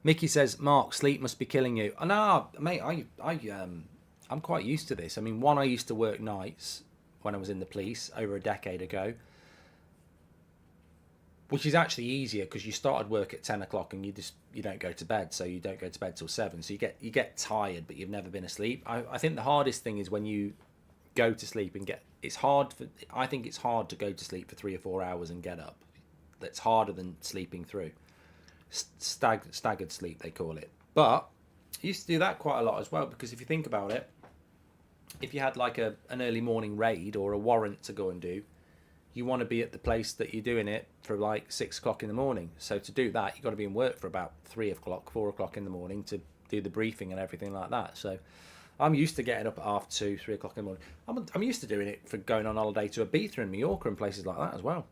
Speaker 1: Mickey says, Mark, sleep must be killing you. No, mate, I'm quite used to this. I mean, I used to work nights when I was in the police over a decade ago, which is actually easier because you started work at 10 o'clock and you don't go to bed, so you don't go to bed till 7. So you get tired, but you've never been asleep. I think the hardest thing is when you go to sleep and I think it's hard to go to sleep for 3 or 4 hours and get up. That's harder than sleeping through. Staggered sleep, they call it. But I used to do that quite a lot as well, because if you think about it, if you had like an early morning raid or a warrant to go and do, you want to be at the place that you're doing it for like 6 o'clock in the morning. So to do that, you've got to be in work for about 3 o'clock, 4 o'clock in the morning to do the briefing and everything like that. So I'm used to getting up at 2:30, 3 o'clock in the morning. I'm used to doing it for going on holiday to Ibiza and Mallorca and places like that as well.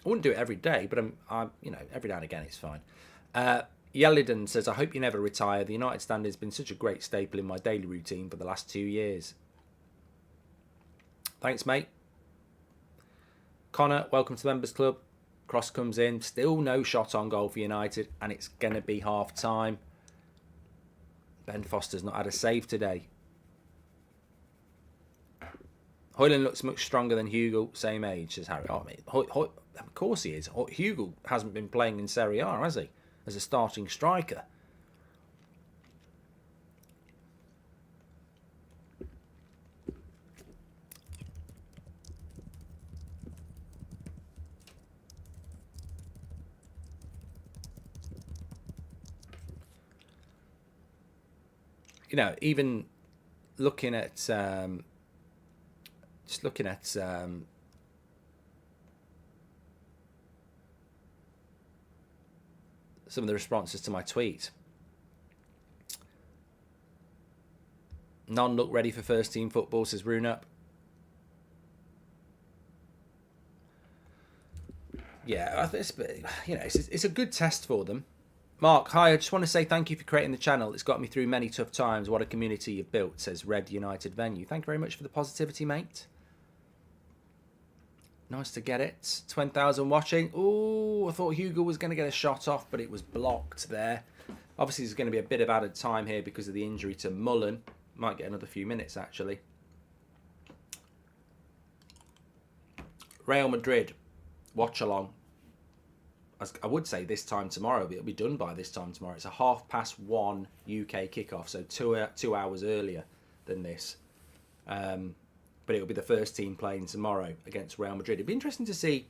Speaker 1: I wouldn't do it every day, but I'm every now and again it's fine. Yeliden says, I hope you never retire. The United stand has been such a great staple in my daily routine for the last 2 years. Thanks, mate. Connor, welcome to the Members Club. Cross comes in. Still no shot on goal for United, and it's going to be half time. Ben Foster's not had a save today. Hoyland looks much stronger than Hugo, same age, says Harry. Oh, mate, of course he is. Hugo hasn't been playing in Serie A, has he? As a starting striker. You know, even looking at some of the responses to my tweet. None look ready for first team football, says Rune. Yeah, it's a good test for them. Mark, hi, I just want to say thank you for creating the channel. It's got me through many tough times. What a community you've built, says Red United Venue. Thank you very much for the positivity, mate. Nice to get it. 20,000 watching. Oh, I thought Hugo was going to get a shot off, but it was blocked there. Obviously, there's going to be a bit of added time here because of the injury to Mullen. Might get another few minutes, actually. Real Madrid, Watchalong. I would say this time tomorrow, but it'll be done by this time tomorrow. It's a 1:30 UK kickoff, so 2 hours earlier than this. But it'll be the first team playing tomorrow against Real Madrid. It'd be interesting to see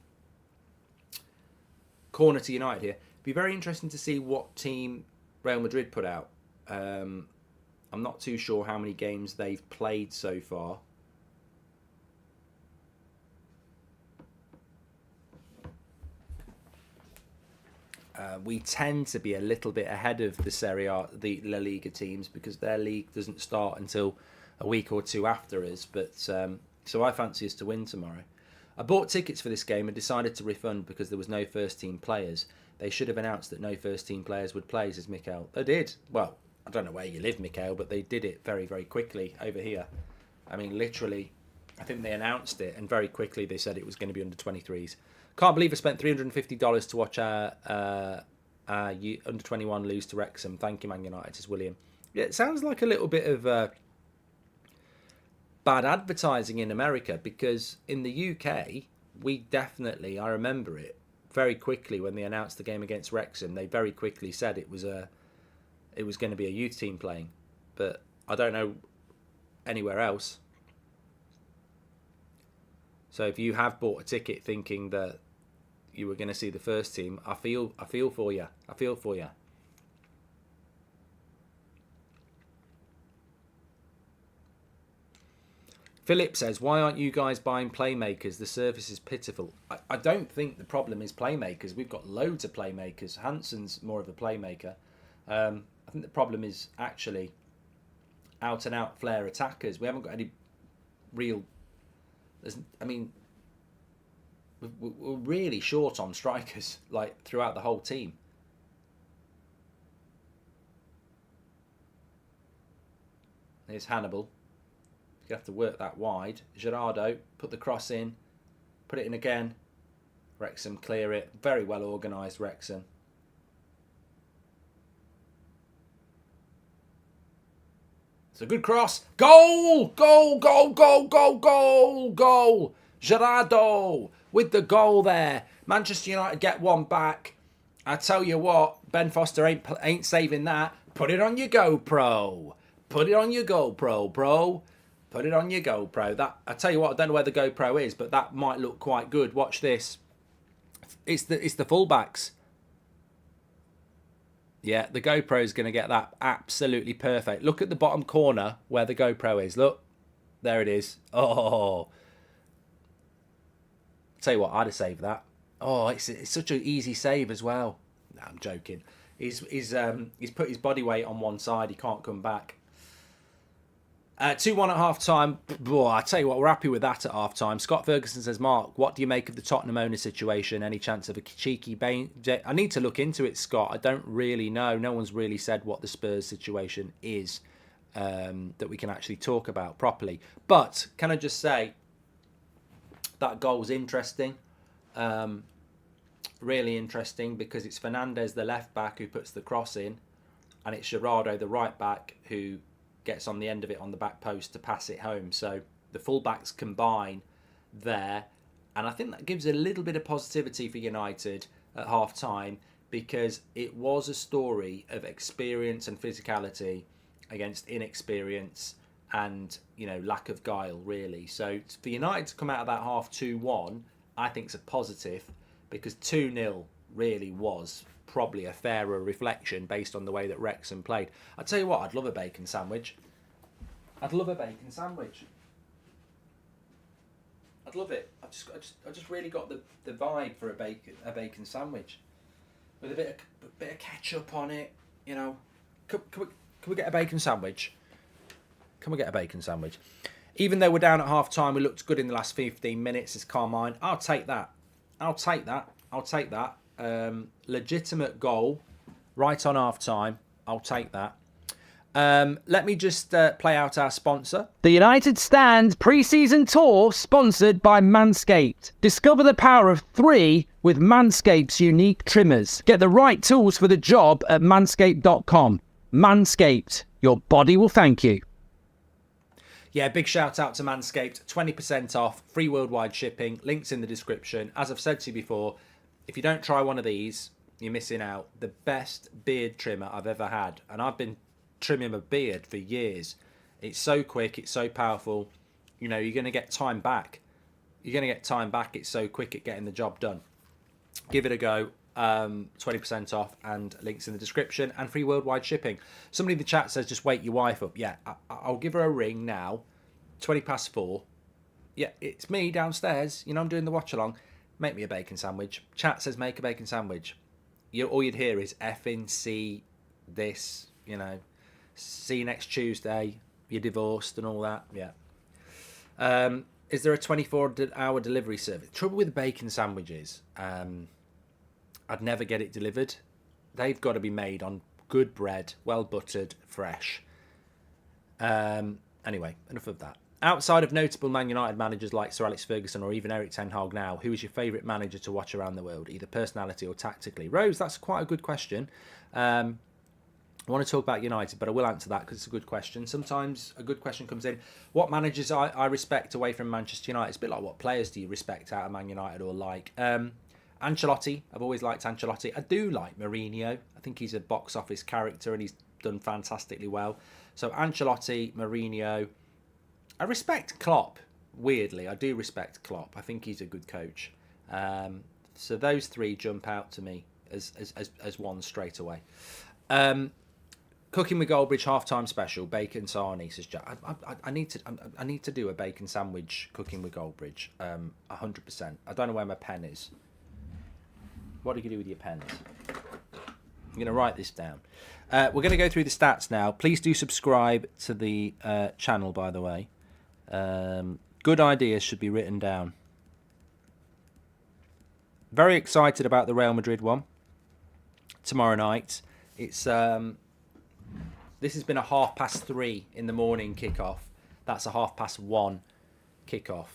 Speaker 1: corner to United here. Be very interesting to see what team Real Madrid put out. I'm not too sure how many games they've played so far. We tend to be a little bit ahead of the Serie A, the La Liga teams, because their league doesn't start until a week or two after us. But so I fancy us to win tomorrow. I bought tickets for this game and decided to refund because there was no first team players. They should have announced that no first team players would play, says Mikael. They did. Well, I don't know where you live, Mikael, but they did it very, very quickly over here. I mean, literally, I think they announced it, and very quickly they said it was going to be under 23s. Can't believe I spent $350 to watch our under 21 lose to Wrexham. Thank you, Man United, says William. Yeah, it sounds like a little bit of bad advertising in America, because in the UK, we definitely, I remember it very quickly when they announced the game against Wrexham. They very quickly said it was going to be a youth team playing, but I don't know anywhere else. So if you have bought a ticket thinking that you were going to see the first team, I feel for you. I feel for you. Philip says, why aren't you guys buying playmakers? The service is pitiful. I don't think the problem is playmakers. We've got loads of playmakers. Hansen's more of a playmaker. I think the problem is actually out-and-out flair attackers. We haven't got any real... I mean, we're really short on strikers, like, throughout the whole team. Here's Hannibal. You have to work that wide. Gerardo, put the cross in. Put it in again. Wrexham clear it. Very well organised, Wrexham. It's a good cross. Goal! Goal, goal, goal, goal, goal, goal. Gerardo with the goal there. Manchester United get one back. I tell you what, Ben Foster ain't saving that. Put it on your GoPro. Put it on your GoPro, bro. Put it on your GoPro. That, I tell you what, I don't know where the GoPro is, but that might look quite good. Watch this. It's the fullbacks. Yeah, the GoPro is going to get that absolutely perfect. Look at the bottom corner where the GoPro is. Look, there it is. Oh, tell you what, I'd have saved that. Oh, it's such an easy save as well. No, I'm joking. He's put his body weight on one side. He can't come back. 2-1 at half time. I tell you what, we're happy with that at half time. Scott Ferguson says, Mark, what do you make of the Tottenham owner situation? Any chance of a cheeky bane? I need to look into it, Scott. I don't really know. No one's really said what the Spurs situation is that we can actually talk about properly. But can I just say that goal was interesting. Really interesting, because it's Fernandes, the left back, who puts the cross in, and it's Gerardo, the right back, who gets on the end of it on the back post to pass it home. So the fullbacks combine there, and I think that gives a little bit of positivity for United at half time, because it was a story of experience and physicality against inexperience and, you know, lack of guile, really. So for United to come out of that half 2-1, I think is a positive, because 2-0 really was probably a fairer reflection based on the way that Wrexham played. I tell you what, I'd love a bacon sandwich. I'd love a bacon sandwich. I'd love it. I just really got the vibe for a bacon sandwich with a bit of ketchup on it. You know, can we get a bacon sandwich? Can we get a bacon sandwich? Even though we're down at half time, we looked good in the last 15 minutes. As Carmine, I'll take that. I'll take that. I'll take that. Legitimate goal right on half time. I'll take that. Let me just play out our sponsor.
Speaker 2: The United Stand pre-season tour sponsored by Manscaped. Discover the power of 3 with Manscaped's unique trimmers. Get the right tools for the job at manscaped.com. Manscaped, your body will thank you.
Speaker 1: Yeah, big shout out to Manscaped. 20% off, free worldwide shipping. Links in the description. As I've said to you before, if you don't try one of these, you're missing out. The best beard trimmer I've ever had. And I've been trimming my beard for years. It's so quick. It's so powerful. You know, you're going to get time back. You're going to get time back. It's so quick at getting the job done. Give it a go. 20% off, and links in the description, and free worldwide shipping. Somebody in the chat says just wake your wife up. Yeah, I'll give her a ring now. 4:20. Yeah, it's me downstairs. You know, I'm doing the watch along. Make me a bacon sandwich. Chat says make a bacon sandwich. All you'd hear is effing see this, you know, see you next Tuesday, you're divorced and all that. Yeah. Is there a 24-hour delivery service? Trouble with bacon sandwiches, I'd never get it delivered. They've got to be made on good bread, well buttered, fresh. Anyway, enough of that. Outside of notable Man United managers like Sir Alex Ferguson or even Erik ten Hag now, who is your favourite manager to watch around the world, either personality or tactically? Rose, that's quite a good question. I want to talk about United, but I will answer that because it's a good question. Sometimes a good question comes in. What managers I respect away from Manchester United? It's a bit like what players do you respect out of Man United or like? Ancelotti. I've always liked Ancelotti. I do like Mourinho. I think he's a box office character and he's done fantastically well. So Ancelotti, Mourinho. I respect Klopp. Weirdly, I do respect Klopp. I think he's a good coach. So those three jump out to me as one straight away. Cooking with Goldbridge halftime special, bacon sarnie, says Jack. I need to do a bacon sandwich cooking with Goldbridge. 100%. I don't know where my pen is. What do you do with your pens? I'm going to write this down. We're going to go through the stats now. Please do subscribe to the channel, by the way. Good ideas should be written down. Very excited about the Real Madrid one tomorrow night. It's this has been a 3:30 in the morning kickoff. That's a 1:30 kickoff.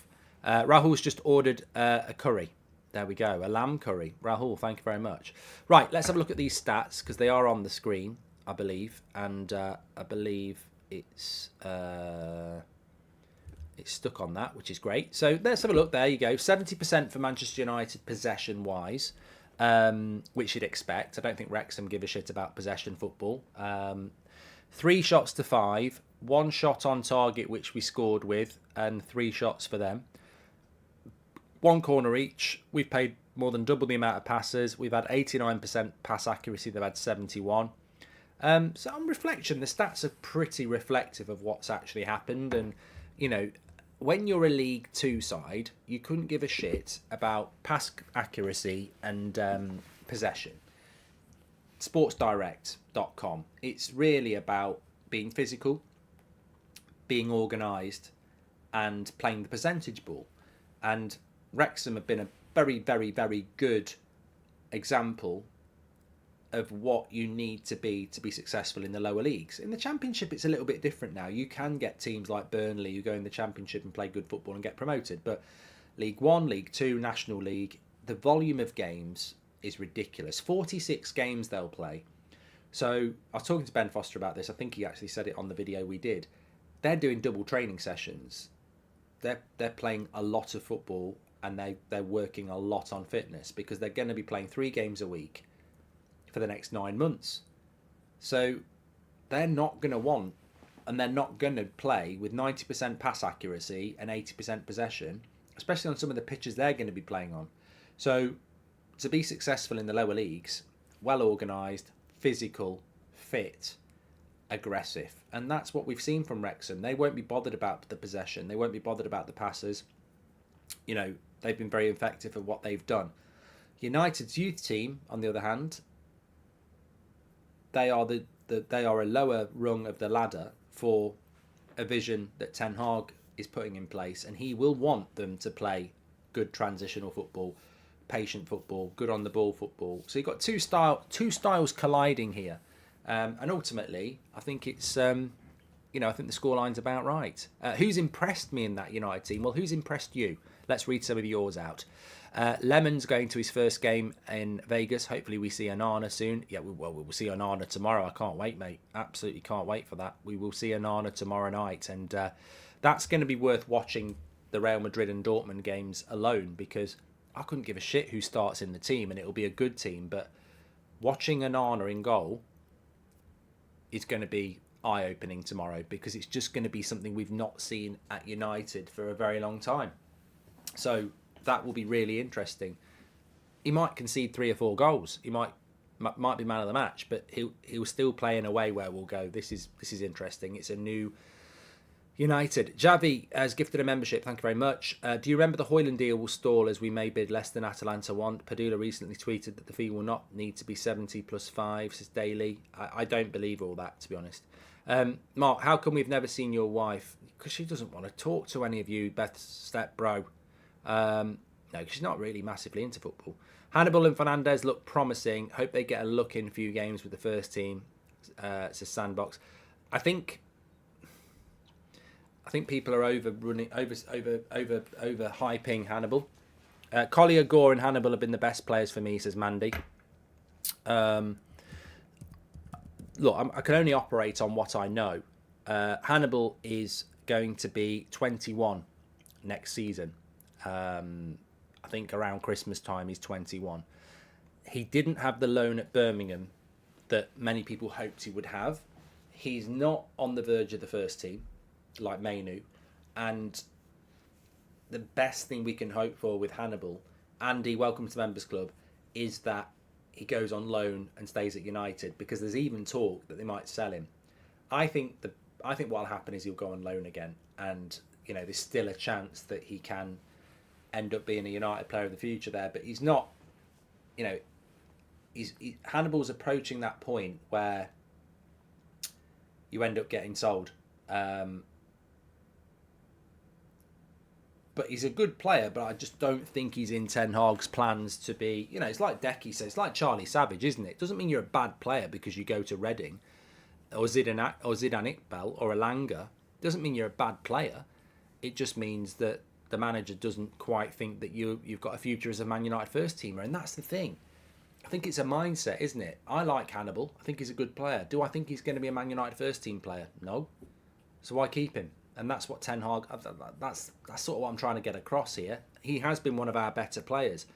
Speaker 1: Rahul's just ordered a curry. There we go, a lamb curry. Rahul, thank you very much. Right, let's have a look at these stats because they are on the screen, I believe, and I believe it's stuck on that, which is great. So let's have a look. There you go, 70% for Manchester United possession-wise, which you'd expect. I don't think Wrexham give a shit about possession football. 3 shots to 5, 1 shot on target, which we scored with, and 3 shots for them. 1 corner each. We've paid more than double the amount of passes. We've had 89% pass accuracy. They've had 71. So on reflection, the stats are pretty reflective of what's actually happened. And, you know, when you're a League 2 side, you couldn't give a shit about pass accuracy and possession. Sportsdirect.com. It's really about being physical, being organised, and playing the percentage ball. And Wrexham have been a very, very, very good example of what you need to be successful in the lower leagues. In the Championship, it's a little bit different now. You can get teams like Burnley who go in the Championship and play good football and get promoted. But League 1, League 2, National League, the volume of games is ridiculous. 46 games they'll play. So I was talking to Ben Foster about this. I think he actually said it on the video we did. They're doing double training sessions. They're playing a lot of football and they're working a lot on fitness because they're going to be playing 3 games a week for the next 9 months. So they're not going to want and they're not going to play with 90% pass accuracy and 80% possession, especially on some of the pitches they're going to be playing on. So to be successful in the lower leagues, well organised, physical, fit, aggressive. And that's what we've seen from Wrexham. They won't be bothered about the possession. They won't be bothered about the passes. You know, they've been very effective at what they've done. United's youth team, on the other hand, they are they are a lower rung of the ladder for a vision that Ten Hag is putting in place, and he will want them to play good transitional football, patient football, good on the ball football. So you've got two styles colliding here, and ultimately, I think it's you know, I think the scoreline's about right. Who's impressed me in that United team? Well, who's impressed you? Let's read some of yours out. Lemon's going to his first game in Vegas. Hopefully we see Onana soon. Yeah, we'll see Onana tomorrow. I can't wait, mate. Absolutely can't wait for that. We will see Onana tomorrow night. And that's going to be worth watching the Real Madrid and Dortmund games alone, because I couldn't give a shit who starts in the team and it'll be a good team. But watching Onana in goal is going to be eye-opening tomorrow, because it's just going to be something we've not seen at United for a very long time. So that will be really interesting. he might concede 3 or 4 goals. He might be man of the match, but he'll still play in a way where we'll go, this is interesting. It's a new United. Javi has gifted a membership. Thank you very much. Do you remember the Hoyland deal will stall as we may bid less than Atalanta want? Padula recently tweeted that the fee will not need to be 70 plus 5, says Daly. I don't believe all that, to be honest. Mark, how come we've never seen your wife? Because she doesn't want to talk to any of you, Beth Step Bro. No, she's not really massively into football. Hannibal and Fernandez look promising. Hope they get a look in a few games with the first team, says Sandbox. I think people are overhyping Hannibal. Collier, Gore, and Hannibal have been the best players for me, says Mandy. Look, I can only operate on what I know. Hannibal is going to be 21 next season. I think around Christmas time he's 21. He didn't have the loan at Birmingham that many people hoped he would have. He's not on the verge of the first team like Mainu, and the best thing we can hope for with Hannibal, Andy, welcome to the Members Club, is that he goes on loan and stays at United, because there's even talk that they might sell him. I think what'll happen is he'll go on loan again, and there's still a chance that he can end up being a United player of the future there, but he's not. Hannibal's approaching that point where you end up getting sold. But he's a good player, but I just don't think he's in Ten Hag's plans to be. It's like Decky says, it's like Charlie Savage, isn't it? It doesn't mean you're a bad player because you go to Reading or Zidane Iqbal or Elanga. It doesn't mean you're a bad player. It just means that the manager doesn't quite think that you've got a future as a Man United first teamer, and that's the thing. I think it's a mindset, isn't it? I like Hannibal. I think he's a good player. Do I think he's going to be a Man United first team player? No. So why keep him? And that's what Ten Hag. That's sort of what I'm trying to get across here. He has been one of our better players.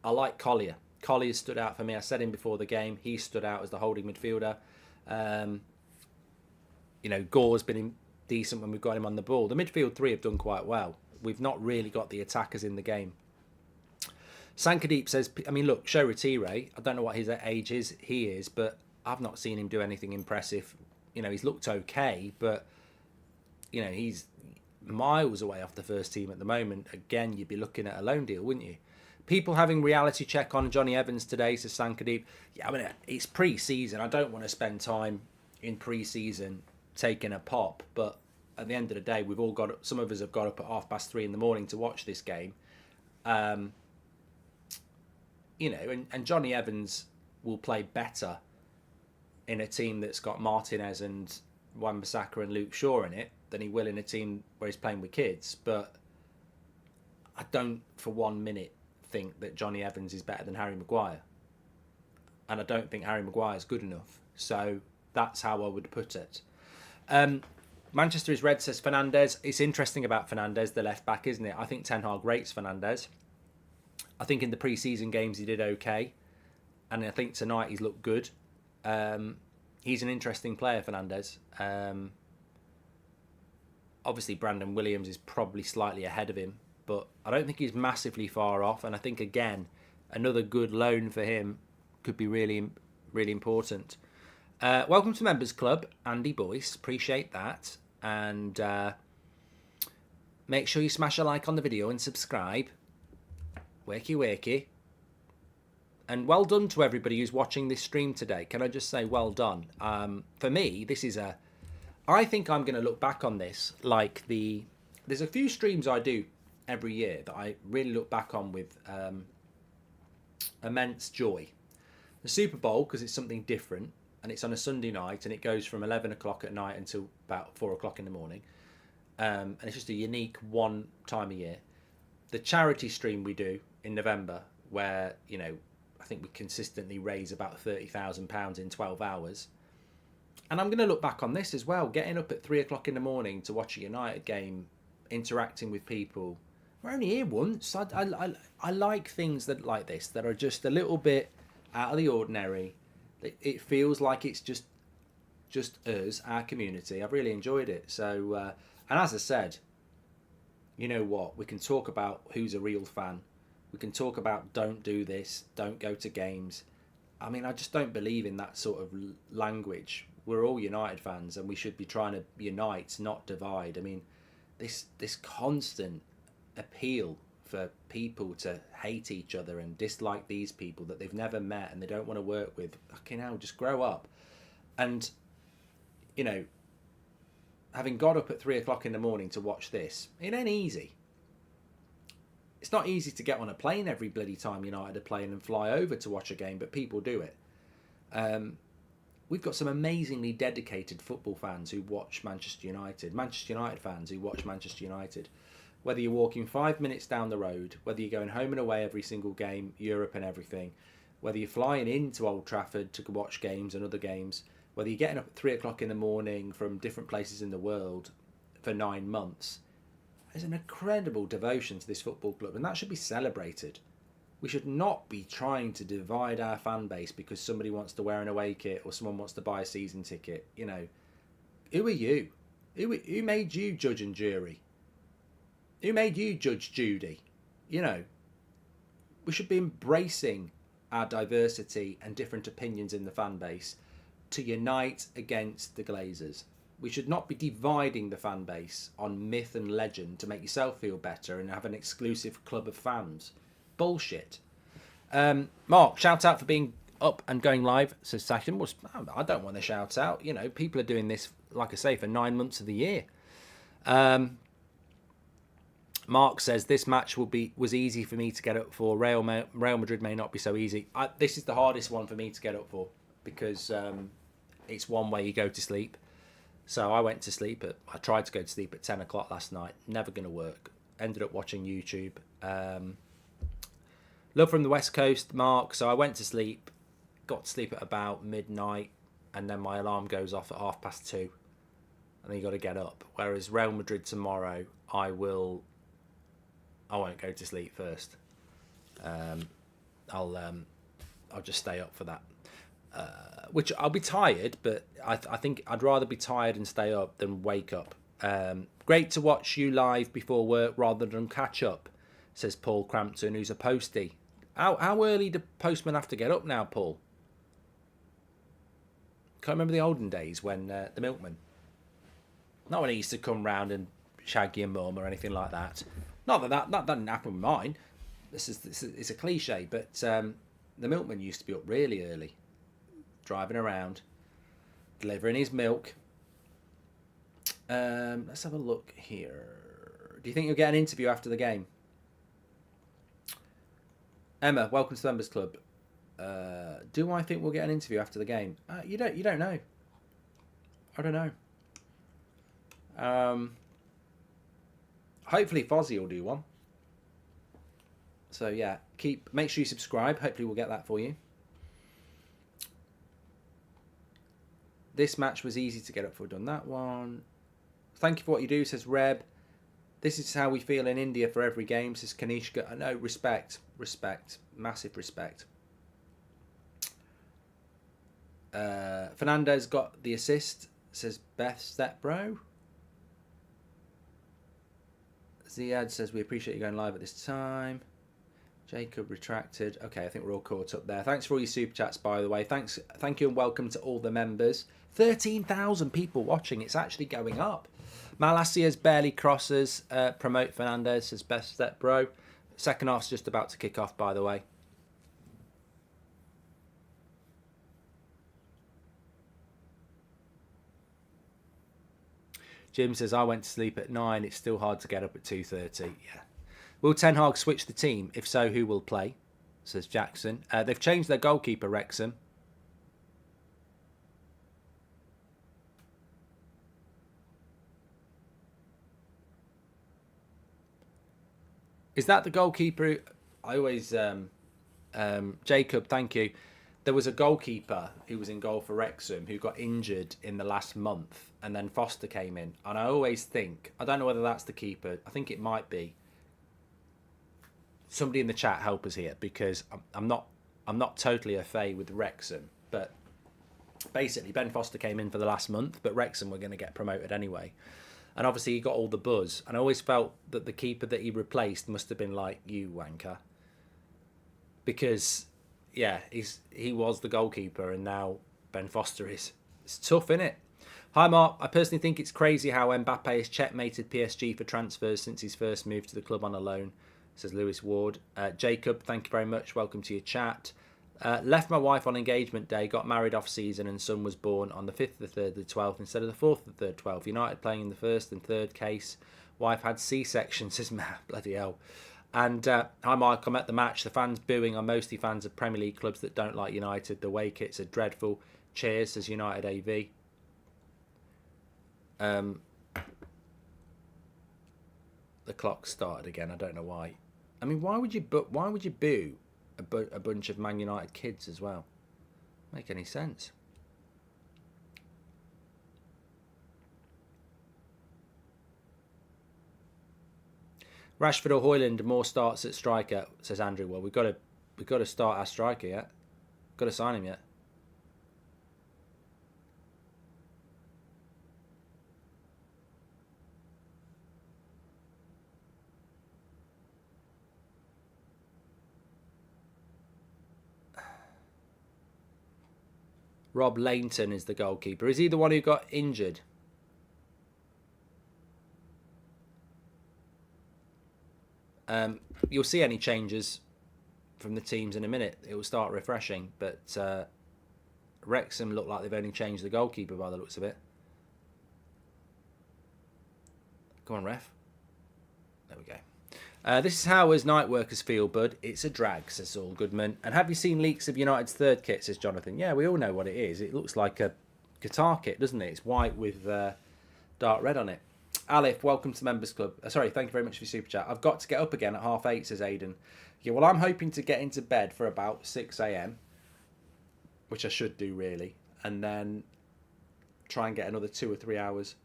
Speaker 1: I like Collier. Collier stood out for me. I said him before the game. He stood out as the holding midfielder. Gore's been decent when we've got him on the ball. The midfield three have done quite well. We've not really got the attackers in the game. Sankadeep says, look, Shoretire, I don't know what his age is, but I've not seen him do anything impressive. He's looked okay, but, he's miles away off the first team at the moment. Again, you'd be looking at a loan deal, wouldn't you? People having reality check on Johnny Evans today, says Sankadeep. Yeah, it's pre-season. I don't want to spend time in pre-season taking a pop, but at the end of the day, some of us have got up at 3:30 in the morning to watch this game. And Johnny Evans will play better in a team that's got Martinez and Wan-Bissaka and Luke Shaw in it than he will in a team where he's playing with kids. But I don't for 1 minute think that Johnny Evans is better than Harry Maguire. And I don't think Harry Maguire is good enough. So that's how I would put it. Manchester is red, says Fernandez. It's interesting about Fernandez, the left back, isn't it? I think Ten Hag rates Fernandez. I think in the pre-season games he did okay, and I think tonight he's looked good. He's an interesting player, Fernandez. Obviously, Brandon Williams is probably slightly ahead of him, but I don't think he's massively far off. And I think, again, another good loan for him could be really, really important. Welcome to Members Club, Andy Boyce. Appreciate that. And make sure you smash a like on the video and subscribe. Wakey. And well done to everybody who's watching this stream today. Can I just say well done? For me, I think I'm going to look back on this like there's a few streams I do every year that I really look back on with immense joy. The Super Bowl, because it's something different. And it's on a Sunday night, and it goes from 11 o'clock at night until about 4 o'clock in the morning. And it's just a unique one time a year. The charity stream we do in November, where, I think we consistently raise about £30,000 in 12 hours. And I'm going to look back on this as well, getting up at 3 o'clock in the morning to watch a United game, interacting with people. We're only here once. I like things like this, that are just a little bit out of the ordinary. It feels like it's just us, our community. I've really enjoyed it. So, and as I said, you know what? We can talk about who's a real fan We can talk about don't do this, don't go to games. I mean, I just don't believe in that sort of language. We're all United fans, and we should be trying to unite, not divide. I mean, this constant appeal for people to hate each other and dislike these people that they've never met and they don't want to work with. Fucking hell, just grow up. And, you know, having got up at 3 o'clock in the morning to watch this, it ain't easy. It's not easy to get on a plane every bloody time United are playing and fly over to watch a game, but people do it. We've got some amazingly dedicated football fans who watch Manchester United fans who watch Manchester United. Whether you're walking 5 minutes down the road, whether you're going home and away every single game, Europe and everything, whether you're flying into Old Trafford to watch games and other games, whether you're getting up at 3 o'clock in the morning from different places in the world for 9 months, there's an incredible devotion to this football club, and that should be celebrated. We should not be trying to divide our fan base because somebody wants to wear an away kit or someone wants to buy a season ticket. You know, who are you? Who made you judge and jury? Who made you Judge Judy? You know, we should be embracing our diversity and different opinions in the fan base to unite against the Glazers. We should not be dividing the fan base on myth and legend to make yourself feel better and have an exclusive club of fans. Bullshit. Mark, shout out for being up and going live, says Sachin. Well, I don't want to shout out. You know, people are doing this, like I say, for 9 months of the year. Mark says this match was easy for me to get up for. Real Madrid may not be so easy. This is the hardest one for me to get up for because it's one where you go to sleep. So I went to sleep I tried to go to sleep at 10 o'clock last night. Never going to work. Ended up watching YouTube. Love from the West Coast, Mark. So I went to sleep, got to sleep at about midnight, and then my alarm goes off at 2:30, and then you got to get up. Whereas Real Madrid tomorrow, I won't go to sleep first. I'll just stay up for that. Which I'll be tired, but I think I'd rather be tired and stay up than wake up. Great to watch you live before work rather than catch up, says Paul Crampton, who's a postie. How early do postmen have to get up now, Paul? Can't remember the olden days when the milkman. Not when he used to come round and shag your mum or anything like that. Not that doesn't happen with mine. It's a cliche, but the milkman used to be up really early, driving around, delivering his milk. Let's have a look here. Do you think you'll get an interview after the game? Emma, welcome to the Members Club. Do I think we'll get an interview after the game? You don't know. I don't know. Hopefully Fozzie will do one. So yeah, make sure you subscribe. Hopefully we'll get that for you. This match was easy to get up for. Done that one. Thank you for what you do, says Reb. This is how we feel in India for every game, says Kanishka. I know, respect, massive respect. Fernandez got the assist, says Beth Stepbro. Ziad says we appreciate you going live at this time. Jacob retracted. Okay, I think we're all caught up there. Thanks for all your super chats, by the way. Thank you and welcome to all the members. 13,000 people watching. It's actually going up. Malassia's barely crosses. Promote Fernandez, says Best Step Bro. Second half's just about to kick off, by the way. Jim says, I went to sleep at 9. It's still hard to get up at 2:30. Yeah. Will Ten Hag switch the team? If so, who will play? Says Jackson. They've changed their goalkeeper, Wrexham. Is that the goalkeeper? I always... Jacob, thank you. There was a goalkeeper who was in goal for Wrexham who got injured in the last month, and then Foster came in. And I always think, I don't know whether that's the keeper. I think it might be. Somebody in the chat help us here, because I'm not totally au fait with Wrexham, but basically Ben Foster came in for the last month, but Wrexham were going to get promoted anyway, and obviously he got all the buzz. And I always felt that the keeper that he replaced must have been like, you wanker, because, yeah, he was the goalkeeper and now Ben Foster is. It's tough, isn't it? Hi, Mark. I personally think it's crazy how Mbappe has checkmated PSG for transfers since his first move to the club on a loan, says Lewis Ward. Jacob, thank you very much. Welcome to your chat. Left my wife on engagement day, got married off season, and son was born on the 5th, the 3rd, the 12th instead of the 4th, the 3rd, 12th. United playing in the first and third case. Wife had C-section, says Matt. Bloody hell. And hi, Mark. I'm at the match. The fans booing are mostly fans of Premier League clubs that don't like United. The away kits are dreadful. Cheers, says United AV. The clock started again. I don't know why. I mean, why would you boo a bunch of Man United kids as well? Make any sense? Rashford or Højlund, more starts at striker, says Andrew. Well, we've got to start our striker yet. Got to sign him yet. Rob Lainton is the goalkeeper. Is he the one who got injured? You'll see any changes from the teams in a minute. It will start refreshing, but Wrexham look like they've only changed the goalkeeper by the looks of it. Come on, ref. There we go. This is how us night workers feel, bud. It's a drag, says Saul Goodman. And have you seen leaks of United's third kit, says Jonathan. Yeah, we all know what it is. It looks like a guitar kit, doesn't it? It's white with dark red on it. Alif, welcome to Members Club. Sorry, thank you very much for your super chat. I've got to get up again at 8:30, says Aidan. Yeah, well, I'm hoping to get into bed for about 6 a.m, which I should do, really, and then try and get another 2 or 3 hours.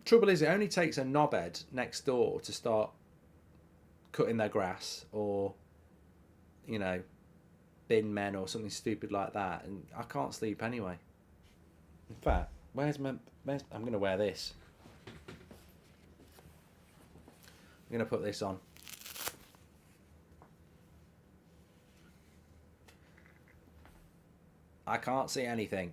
Speaker 1: Trouble is, it only takes a knobhead next door to start cutting their grass or, you know, bin men or something stupid like that, and I can't sleep anyway. In fact, I'm going to wear this. I'm going to put this on. I can't see anything.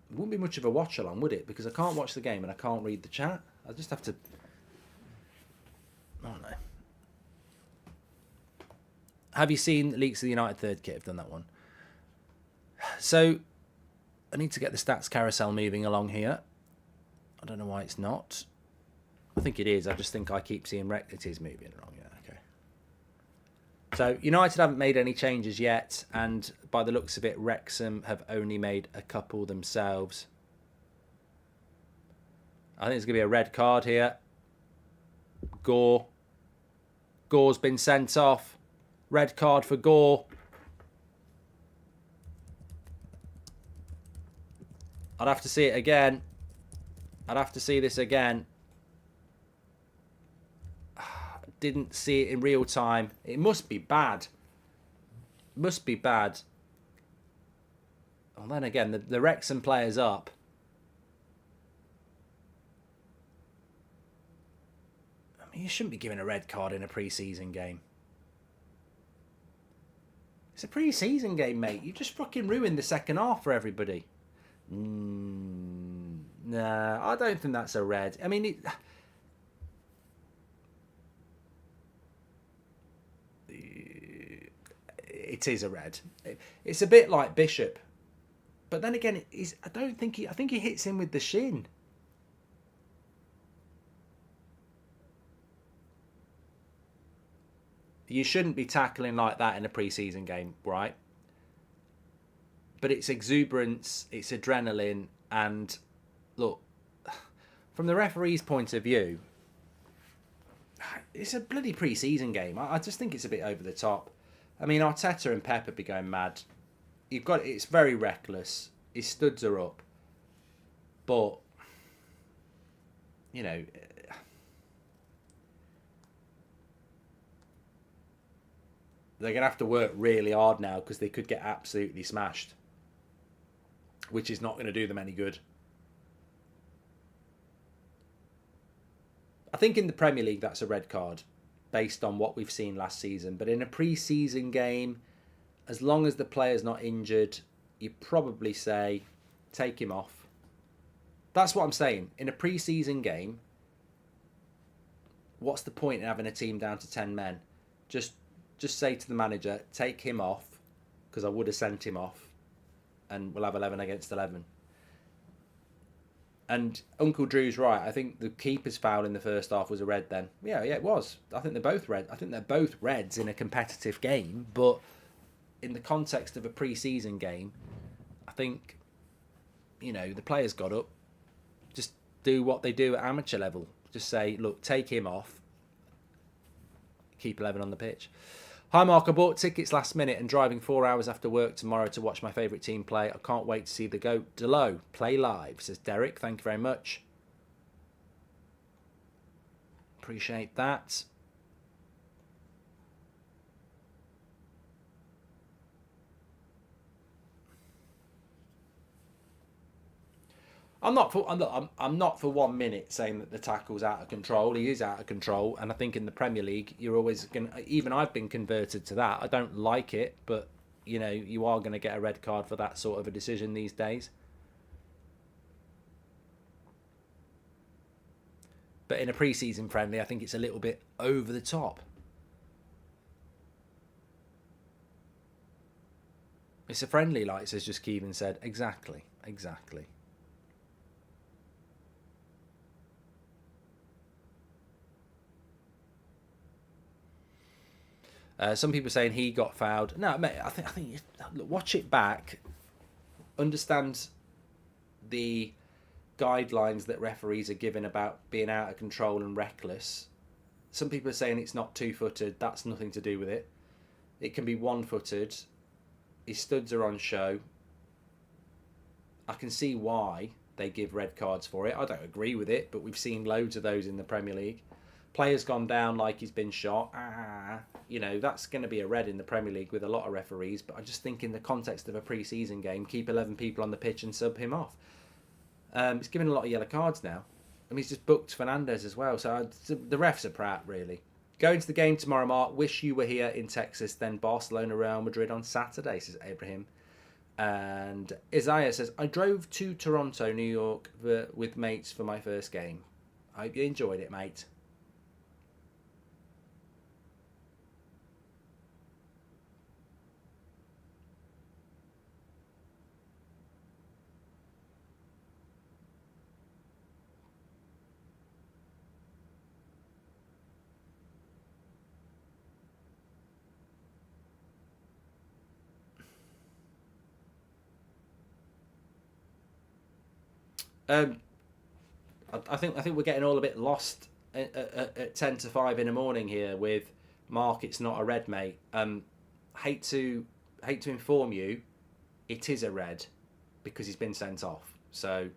Speaker 1: It wouldn't be much of a watch along, would it? Because I can't watch the game and I can't read the chat. I just have to... I don't know. Have you seen leaks of the United third kit? I've done that one. So, I need to get the stats carousel moving along here. I don't know why it's not. I think it is. I just think I keep seeing it is moving along. Yeah, okay. So, United haven't made any changes yet, and by the looks of it, Wrexham have only made a couple themselves. I think there's going to be a red card here. Gore. Gore's been sent off. Red card for Gore. I'd have to see it again. I'd have to see this again. Didn't see it in real time. It must be bad. Must be bad. Well, then again, the Wrexham player's up. I mean, you shouldn't be giving a red card in a pre-season game. It's a pre-season game, mate. You just fucking ruined the second half for everybody. Nah, I don't think that's a red. I mean, it is a red. It's a bit like Bishop, but then again, I think he hits him with the shin. You shouldn't be tackling like that in a pre-season game, right? But it's exuberance, it's adrenaline, and look, from the referee's point of view, it's a bloody pre-season game. I just think it's a bit over the top. I mean, Arteta and Pep would be going mad. It's very reckless. His studs are up, but you know, they're gonna have to work really hard now because they could get absolutely smashed, which is not going to do them any good. I think in the Premier League that's a red card based on what we've seen last season. But in a pre-season game, as long as the player's not injured, you probably say take him off. That's what I'm saying. In a pre-season game, what's the point in having a team down to 10 men? Just say to the manager, take him off, because I would have sent him off, and we'll have 11 against 11. And Uncle Drew's right. I think the keeper's foul in the first half was a red then. Yeah, it was. I think they're both red. I think they're both reds in a competitive game, but in the context of a pre-season game, I think, the players got up. Just do what they do at amateur level. Just say, look, take him off. Keep 11 on the pitch. Hi, Mark. I bought tickets last minute and driving 4 hours after work tomorrow to watch my favourite team play. I can't wait to see the GOAT Delo play live, says Derek. Thank you very much. Appreciate that. I'm not for 1 minute saying that the tackle's out of control. He is out of control, and I think in the Premier League, you're always going to, even I've been converted to that. I don't like it, but, you are going to get a red card for that sort of a decision these days. But in a pre-season friendly, I think it's a little bit over the top. It's a friendly light, says just Keevan said. Exactly. Some people are saying he got fouled. No, mate, I think look, watch it back. Understand the guidelines that referees are given about being out of control and reckless. Some people are saying it's not two-footed. That's nothing to do with it. It can be one-footed. His studs are on show. I can see why they give red cards for it. I don't agree with it, but we've seen loads of those in the Premier League. Player's gone down like he's been shot. That's going to be a red in the Premier League with a lot of referees. But I just think in the context of a pre-season game, keep 11 people on the pitch and sub him off. He's given a lot of yellow cards now. He's just booked Fernandez as well. So the refs are prat, really. Going to the game tomorrow, Mark. Wish you were here in Texas. Then Barcelona, Real Madrid on Saturday, says Abraham. And Isaiah says, I drove to Toronto, New York with mates for my first game. I hope you enjoyed it, mate. I think we're getting all a bit lost at 10 to 5 in the morning here with Mark. It's not a red, mate. Hate to inform you, it is a red because he's been sent off. So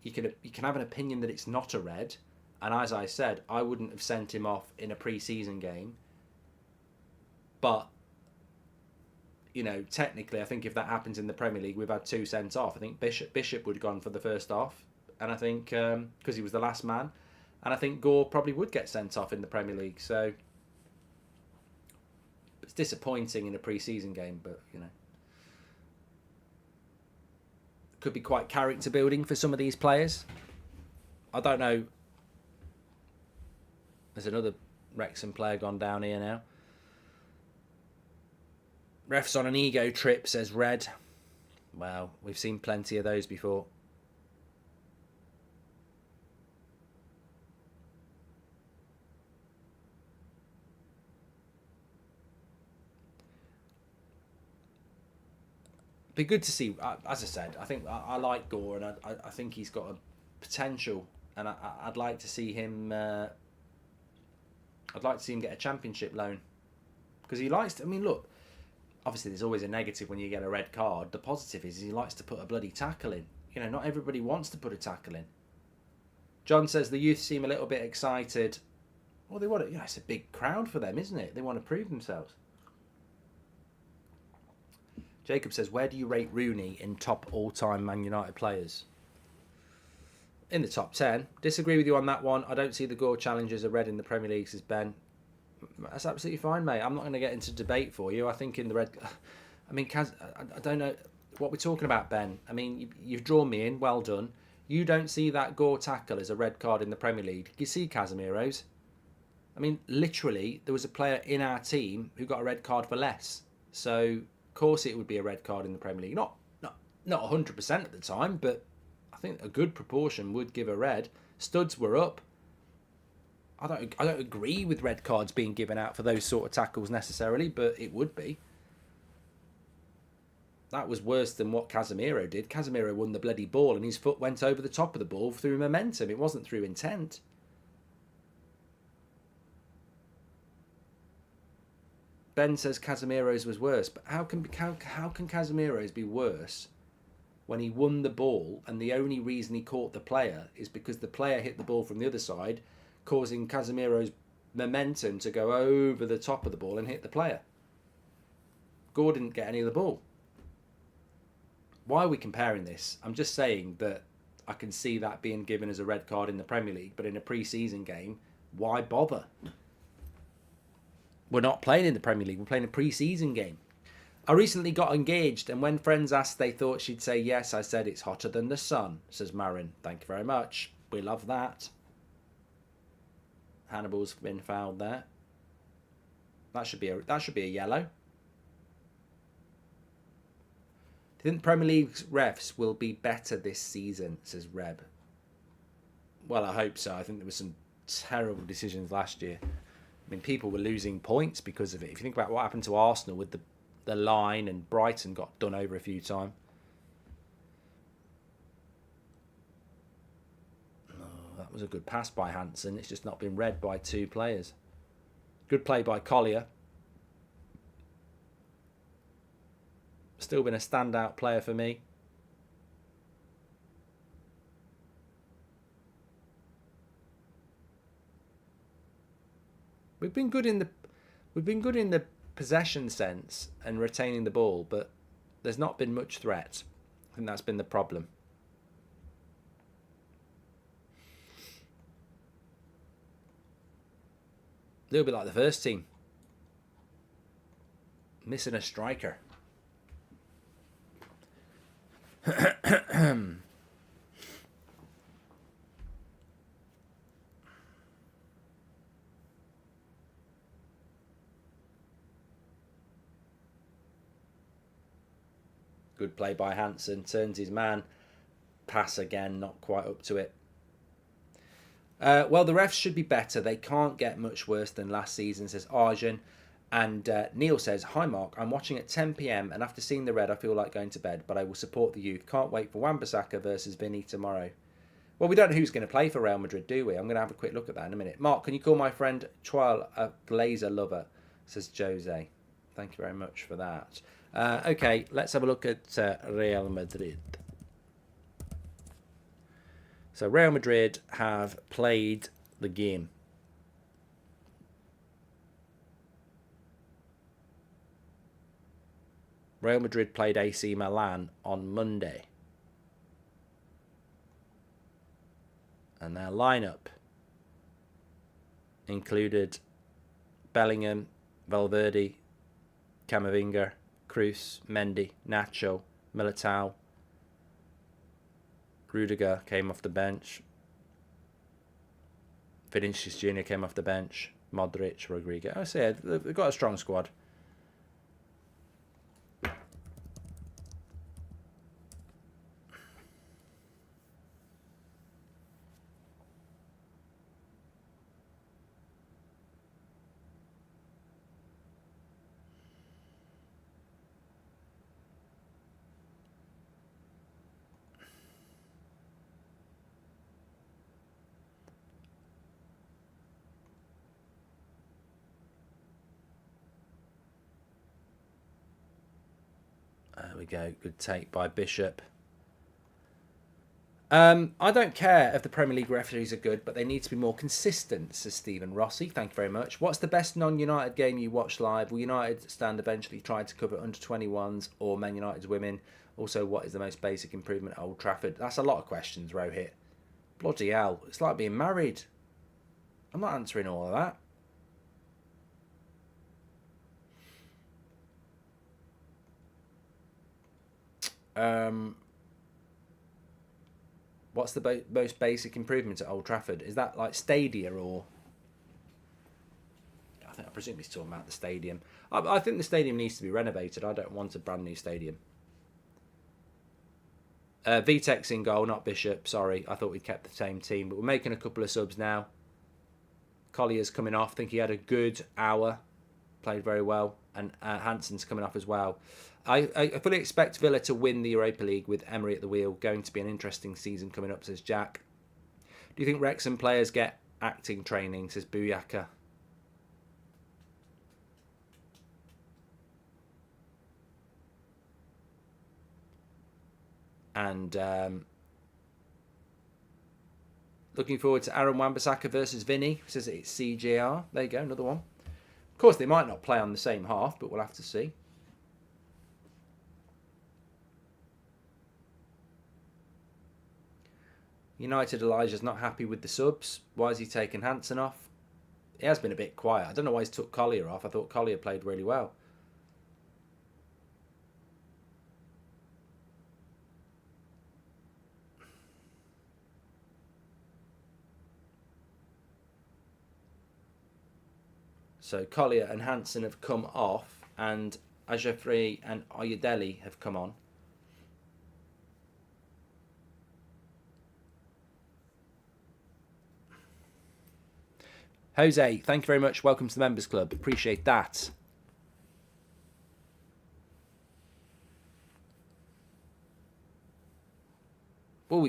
Speaker 1: you can have an opinion that it's not a red, and as I said, I wouldn't have sent him off in a pre-season game. But technically, I think if that happens in the Premier League, we've had 2 sent off. I think Bishop would have gone for the first half, and I think because he was the last man, and I think Gore probably would get sent off in the Premier League. So it's disappointing in a pre-season game, but could be quite character building for some of these players. I don't know. There's another Wrexham player gone down here now. Refs on an ego trip, says Red. Well, we've seen plenty of those before. Be good to see. As I said, I think I like Gore, and I think he's got a potential, and I'd like to see him. I'd like to see him get a championship loan, because he likes to. Look. Obviously, there's always a negative when you get a red card. The positive is he likes to put a bloody tackle in. Not everybody wants to put a tackle in. John says the youth seem a little bit excited. Well, they want it. It's a big crowd for them, isn't it? They want to prove themselves. Jacob says, where do you rate Rooney in top all-time Man United players? in the top 10. Disagree with you on that one. I don't see the Gore Challenge as a red in the Premier League, says Ben. That's absolutely fine, mate. I'm not going to get into debate for you. I think in the red... I mean, I don't know what we're talking about, Ben. I mean, you've drawn me in. Well done. You don't see that Gore tackle as a red card in the Premier League. You see Casemiro's. I mean, literally, there was a player in our team who got a red card for less. So, of course, it would be a red card in the Premier League. Not 100% at the time, but I think a good proportion would give a red. Studs were up. I don't agree with red cards being given out for those sort of tackles necessarily, but it would be. That was worse than what Casemiro did. Casemiro won the bloody ball and his foot went over the top of the ball through momentum. It wasn't through intent. Ben says Casemiro's was worse, but how can Casemiro's be worse when he won the ball and the only reason he caught the player is because the player hit the ball from the other side, causing Casemiro's momentum to go over the top of the ball and hit the player. Gore didn't get any of the ball. Why are we comparing this? I'm just saying that I can see that being given as a red card in the Premier League, but in a pre-season game, why bother? We're not playing in the Premier League, we're playing a pre-season game. I recently got engaged, and when friends asked they thought she'd say yes, I said it's hotter than the sun, says Marin. Thank you very much. We love that. Hannibal's been fouled there. That should be a yellow. Do you think the Premier League's refs will be better this season, says Reb? Well, I hope so. I think there were some terrible decisions last year. I mean, people were losing points because of it. If you think about what happened to Arsenal with the line, and Brighton got done over a few times. Oh, that was a good pass by Hansen. It's just not been read by two players. Good play by Collier. Still been a standout player for me. We've been good in the possession sense and retaining the ball, but there's not been much threat. I think that's been the problem. A little bit like the first team. Missing a striker. Good play by Hansen. Turns his man. Pass again. Not quite up to it. Well, the refs should be better. They can't get much worse than last season, says Arjun. And Neil says, hi Mark, I'm watching at 10 p.m. and after seeing the red, I feel like going to bed, but I will support the youth. Can't wait for Wan-Bissaka versus Vinny tomorrow. Well, we don't know who's going to play for Real Madrid, do we? I'm going to have a quick look at that in a minute. Mark, can you call my friend Chwal a Glazer lover, says Jose. Thank you very much for that. Okay, let's have a look at Real Madrid. So Real Madrid have played the game. Real Madrid played AC Milan on Monday. And their lineup included Bellingham, Valverde, Camavinga, Cruz, Mendy, Nacho, Militao. Rudiger came off the bench. Vinicius Jr. came off the bench. Modric, Rodrigo. I said they've got a strong squad. There we go. Good take by Bishop. I don't care if the Premier League referees are good, but they need to be more consistent, says Stephen Rossi. Thank you very much. What's the best non-United game you watched live? Will United stand eventually try to cover under 21s or Man United's women? Also, what is the most basic improvement at Old Trafford? That's a lot of questions, Rohit. Bloody hell. It's like being married. I'm not answering all of that. What's the most basic improvement at Old Trafford? Is that like Stadia or... I presume he's talking about the stadium. I think the stadium needs to be renovated. I don't want a brand new stadium. Vitek's in goal, not Bishop. Sorry, I thought we'd kept the same team. But we're making a couple of subs now. Collier's coming off. I think he had a good hour. Played very well. And Hansen's coming off as well. I fully expect Villa to win the Europa League with Emery at the wheel. Going to be an interesting season coming up, says Jack. Do you think Wrexham players get acting training, says Buyaka. And looking forward to Aaron Wan-Bissaka versus Vinny. Says it's CJR. There you go, another one. Of course, they might not play on the same half, but we'll have to see. United Elijah's not happy with the subs. Why is he taking Hansen off? He has been a bit quiet. I don't know why he's took Collier off. I thought Collier played really well. So Collier and Hansen have come off, and Ajafri and Oyedeli have come on. Jose, thank you very much. Welcome to the Members Club. Appreciate that. Well,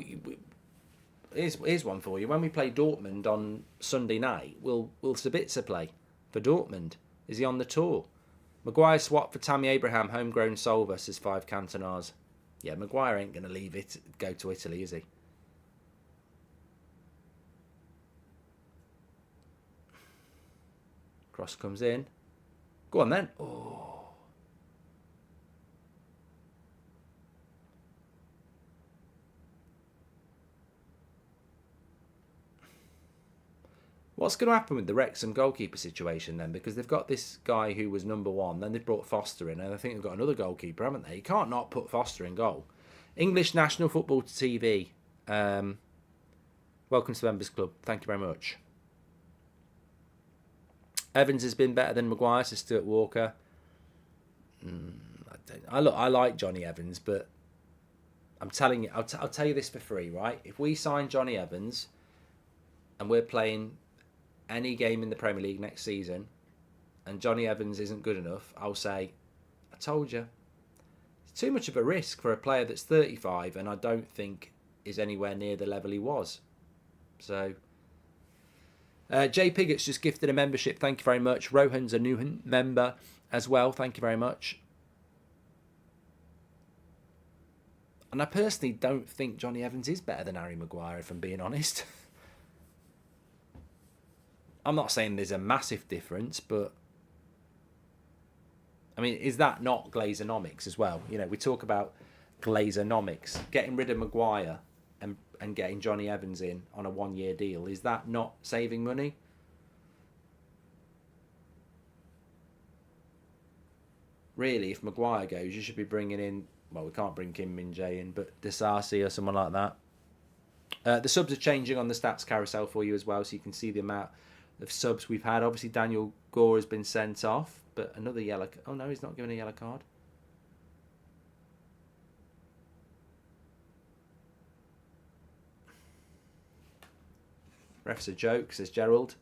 Speaker 1: here's one for you. When we play Dortmund on Sunday night, will Sabitzer play for Dortmund? Is he on the tour? Maguire swap for Tammy Abraham, homegrown solver, says 5 Cantonars. Yeah, Maguire ain't going to leave it, go to Italy, is he? Cross comes in. Go on then. Oh. What's going to happen with the Wrexham goalkeeper situation then? Because they've got this guy who was number 1. Then they've brought Foster in. And I think they've got another goalkeeper, haven't they? You can't not put Foster in goal. English National Football TV. Welcome to the Members Club. Thank you very much. Evans has been better than Maguire, says Stuart Walker. I like Johnny Evans, but I'm telling you, I'll tell you this for free, right? If we sign Johnny Evans and we're playing any game in the Premier League next season and Johnny Evans isn't good enough, I'll say, I told you. It's too much of a risk for a player that's 35 and I don't think is anywhere near the level he was. So... Jay Piggott's just gifted a membership. Thank you very much. Rohan's a new member as well. Thank you very much. And I personally don't think Johnny Evans is better than Harry Maguire, if I'm being honest. I'm not saying there's a massive difference, but... I mean, is that not Glazonomics as well? You know, we talk about Glazonomics. Getting rid of Maguire... and getting Johnny Evans in on a 1-year deal. Is that not saving money? Really, if Maguire goes, you should be bringing in... Well, we can't bring Kim Min-jae in, but Disasi or someone like that. The subs are changing on the stats carousel for you as well, so you can see the amount of subs we've had. Obviously, Daniel Gore has been sent off, but another yellow... Oh, no, he's not given a yellow card. Ref's a joke, says Gerald.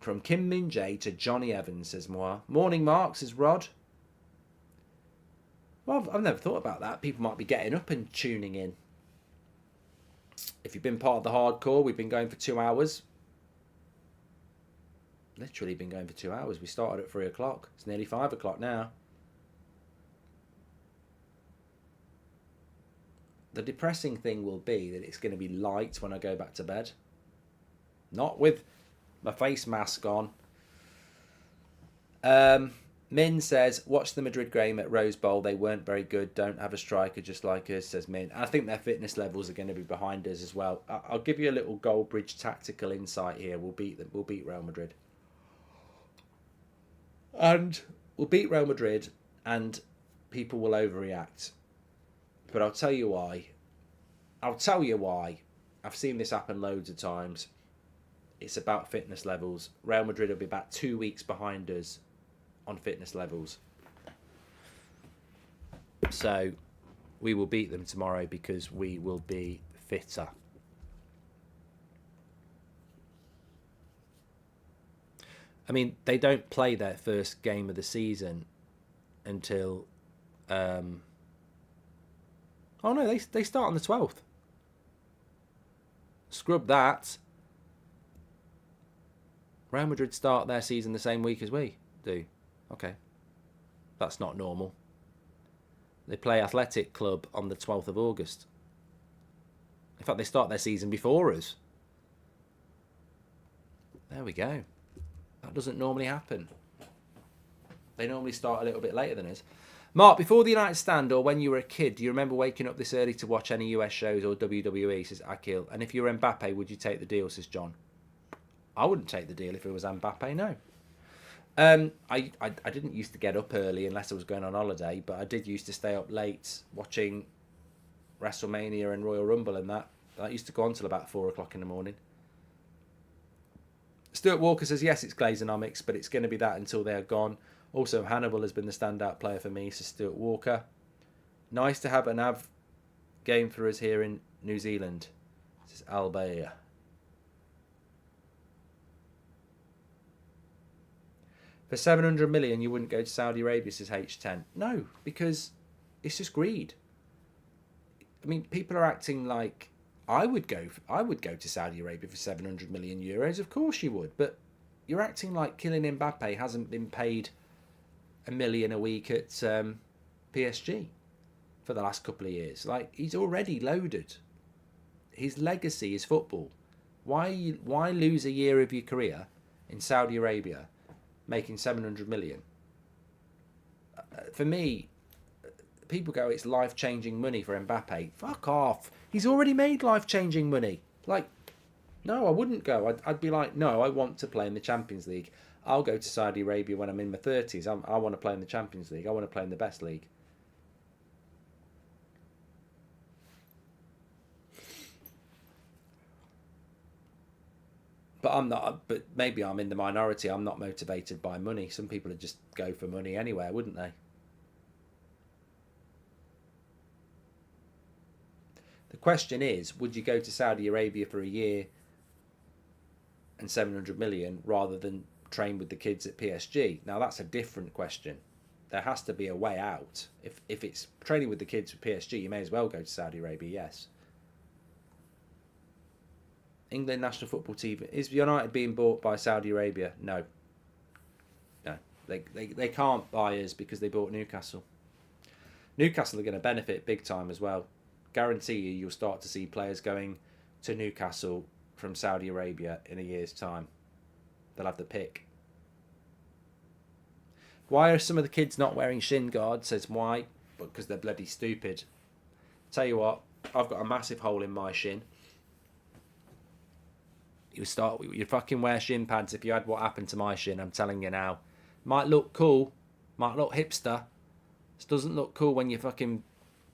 Speaker 1: From Kim Min-jae to Johnny Evans, says Moa. Morning, Mark, says Rod. Well, I've never thought about that. People might be getting up and tuning in. If you've been part of the hardcore, we've been going for 2 hours. Literally been going for 2 hours. We started at 3 o'clock. It's nearly 5 o'clock now. The depressing thing will be that it's going to be light when I go back to bed. Not with my face mask on. Min says, watch the Madrid game at Rose Bowl. They weren't very good. Don't have a striker just like us, says Min. I think their fitness levels are going to be behind us as well. I'll give you a little GOLDBRIDGE tactical insight here. We'll beat them. We'll beat Real Madrid. And we'll beat Real Madrid and people will overreact. But I'll tell you why. I'll tell you why. I've seen this happen loads of times. It's about fitness levels. Real Madrid will be about 2 weeks behind us on fitness levels. So we will beat them tomorrow because we will be fitter. I mean, they don't play their first game of the season until... oh no, they start on the 12th. Scrub that. Real Madrid start their season the same week as we do. Okay. That's not normal. They play Athletic Club on the 12th of August. In fact, they start their season before us. There we go. That doesn't normally happen. They normally start a little bit later than us. Mark, before the United stand or when you were a kid, do you remember waking up this early to watch any US shows or WWE, says Akil? And if you were Mbappe, would you take the deal, says John? I wouldn't take the deal if it was Mbappe, no. I didn't used to get up early unless I was going on holiday, but I did used to stay up late watching WrestleMania and Royal Rumble and that. That used to go on till about 4 o'clock in the morning. Stuart Walker says, yes, it's Glazonomics, but it's going to be that until they're gone. Also, Hannibal has been the standout player for me, says Stuart Walker. Nice to have an Av game for us here in New Zealand, says Albea. For 700 million, you wouldn't go to Saudi Arabia, says H10. No, because it's just greed. I mean, people are acting like I would go to Saudi Arabia for 700 million euros. Of course you would, but you're acting like Kylian Mbappe hasn't been paid $1 million a week at PSG for the last couple of years. Like, he's already loaded. His legacy is football. Why lose a year of your career in Saudi Arabia making 700 million? For me, people go, it's life-changing money for Mbappe. Fuck off. He's already made life-changing money. Like, no, I wouldn't go. I'd be like, no, I want to play in the Champions League. I'll go to Saudi Arabia when I'm in my 30s. I want to play in the Champions League. I want to play in the best league. But I'm not. But maybe I'm in the minority. I'm not motivated by money. Some people would just go for money anywhere, wouldn't they? The question is, would you go to Saudi Arabia for a year and 700 million rather than train with the kids at PSG? Now, that's a different question. There has to be a way out. If it's training with the kids at PSG, you may as well go to Saudi Arabia, yes. England National Football Team. Is United being bought by Saudi Arabia? No. No. They can't buy us because they bought Newcastle. Newcastle are going to benefit big time as well. Guarantee you'll start to see players going to Newcastle from Saudi Arabia in a year's time. They'll have the pick. Why are some of the kids not wearing shin guards? Says why? Because they're bloody stupid. Tell you what, I've got a massive hole in my shin. You'd fucking wear shin pads if you had what happened to my shin, I'm telling you now. Might look cool, might look hipster. This doesn't look cool when you fucking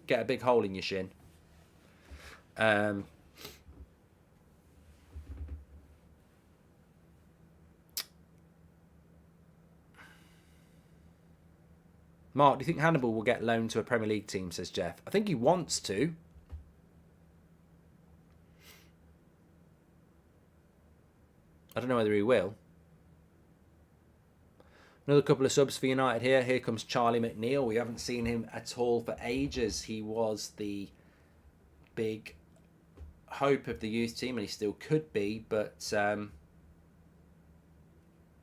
Speaker 1: get a big hole in your shin. Mark, do you think Hannibal will get loaned to a Premier League team, says Jeff? I think he wants to. I don't know whether he will. Another couple of subs for United here. Here comes Charlie McNeil. We haven't seen him at all for ages. He was the big hope of the youth team, and he still could be, but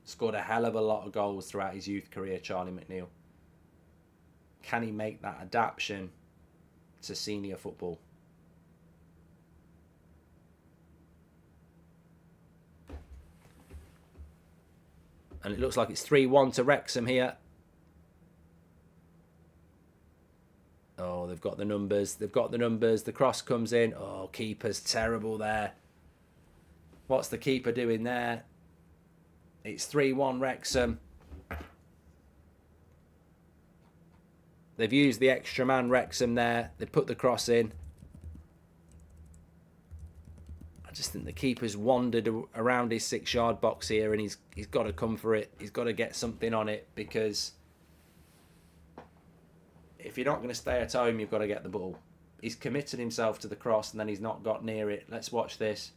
Speaker 1: scored a hell of a lot of goals throughout his youth career, Charlie McNeil. Can he make that adaptation to senior football? And it looks like it's 3-1 to Wrexham here Oh, they've got the numbers. They've got the numbers. The cross comes in. Oh, keeper's terrible there. What's the keeper doing there? It's 3-1 Wrexham. They've used the extra man Wrexham there. They put the cross in. I just think the keeper's wandered around his 6-yard box here, and he's got to come for it. He's got to get something on it, because if you're not going to stay at home, you've got to get the ball. He's committed himself to the cross, and then he's not got near it. Let's watch this.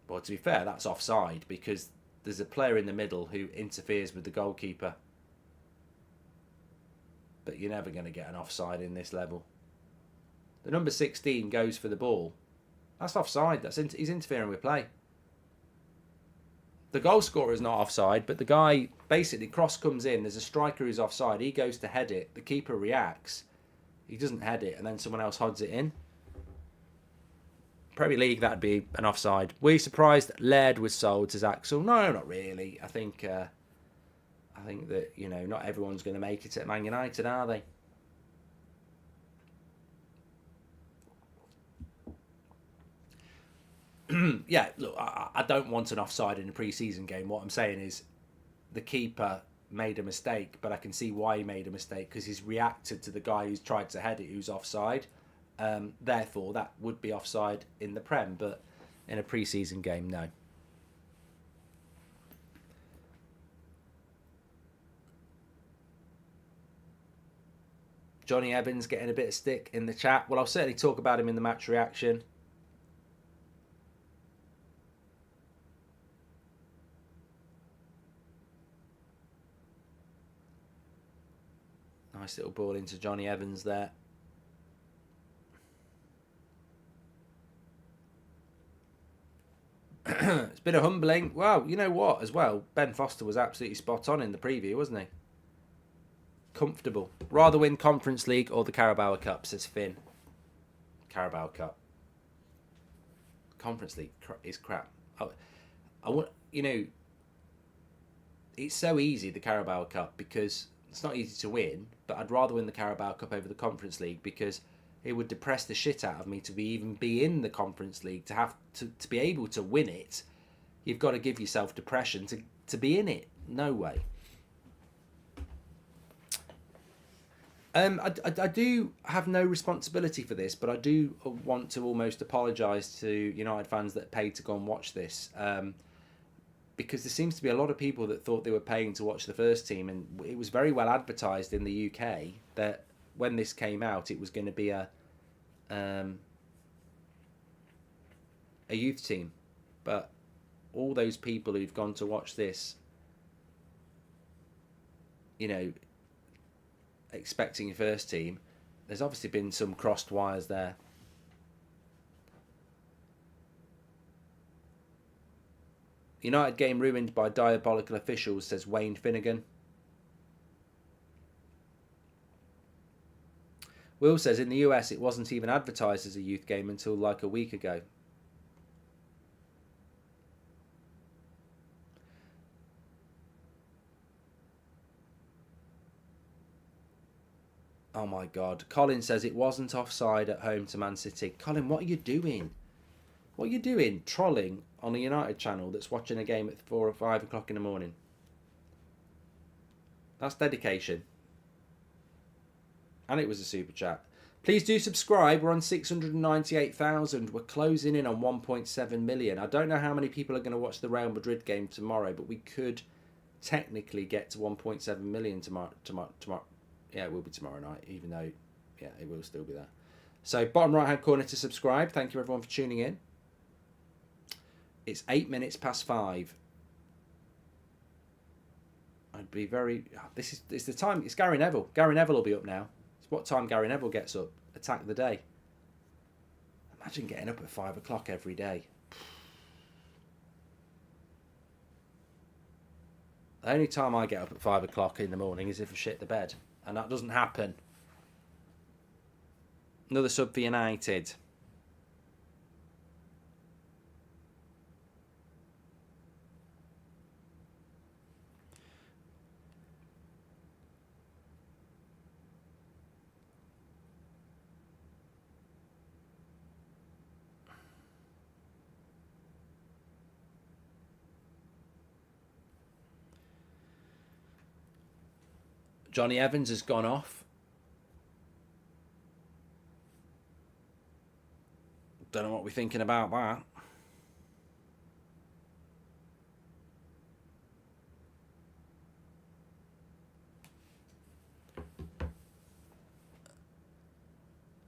Speaker 1: Well, to be fair, that's offside, because there's a player in the middle who interferes with the goalkeeper. But you're never going to get an offside in this level. The number 16 goes for the ball. That's offside. He's interfering with play. The goal scorer is not offside, but the guy, basically, cross comes in. There's a striker who's offside. He goes to head it. The keeper reacts. He doesn't head it, and then someone else hods it in. Premier League, that'd be an offside. Were you surprised that Laird was sold to Axel? No, not really. I think that, you know, not everyone's going to make it at Man United, are they? Yeah, look, I don't want an offside in a pre-season game. What I'm saying is the keeper made a mistake, but I can see why he made a mistake, because he's reacted to the guy who's tried to head it, who's offside. Therefore, that would be offside in the Prem, but in a pre-season game, no. Johnny Evans getting a bit of stick in the chat. Well, I'll certainly talk about him in the match reaction. Nice little ball into Johnny Evans there. It's been a humbling. Well, you know what, as well, Ben Foster was absolutely spot on in the preview, wasn't he? Comfortable. Rather win Conference League or the Carabao Cup, says Finn. Carabao Cup. Conference League is crap. I want, you know, it's so easy, the Carabao Cup, because it's not easy to win, but I'd rather win the Carabao Cup over the Conference League, because it would depress the shit out of me to even be in the Conference League. To have to be able to win it, you've got to give yourself depression to be in it. No way. I do have no responsibility for this, but I do want to almost apologise to United fans that paid to go and watch this, because there seems to be a lot of people that thought they were paying to watch the first team, and it was very well advertised in the UK that when this came out, it was going to be a youth team. But all those people who've gone to watch this, you know, expecting a first team, there's obviously been some crossed wires there. United game ruined by diabolical officials, says Wayne Finnegan. Will says in the US it wasn't even advertised as a youth game until like a week ago. Oh my God. Colin says it wasn't offside at home to Man City. Colin, what are you doing? What are you doing? Trolling on a United channel that's watching a game at 4 or 5 o'clock in the morning. That's dedication. And it was a super chat. Please do subscribe. We're on 698,000. We're closing in on 1.7 million. I don't know how many people are going to watch the Real Madrid game tomorrow, but we could technically get to 1.7 million tomorrow. Yeah, it will be tomorrow night, even though, yeah, it will still be there. So, bottom right-hand corner to subscribe. Thank you, everyone, for tuning in. It's 8 minutes past 5. I'd be very... It's the time... It's Gary Neville. Gary Neville will be up now. It's what time Gary Neville gets up. Attack of the day. Imagine getting up at 5 o'clock every day. The only time I get up at 5 o'clock in the morning is if I shit the bed. And that doesn't happen. Another sub for United. Johnny Evans has gone off. Don't know what we're thinking about that.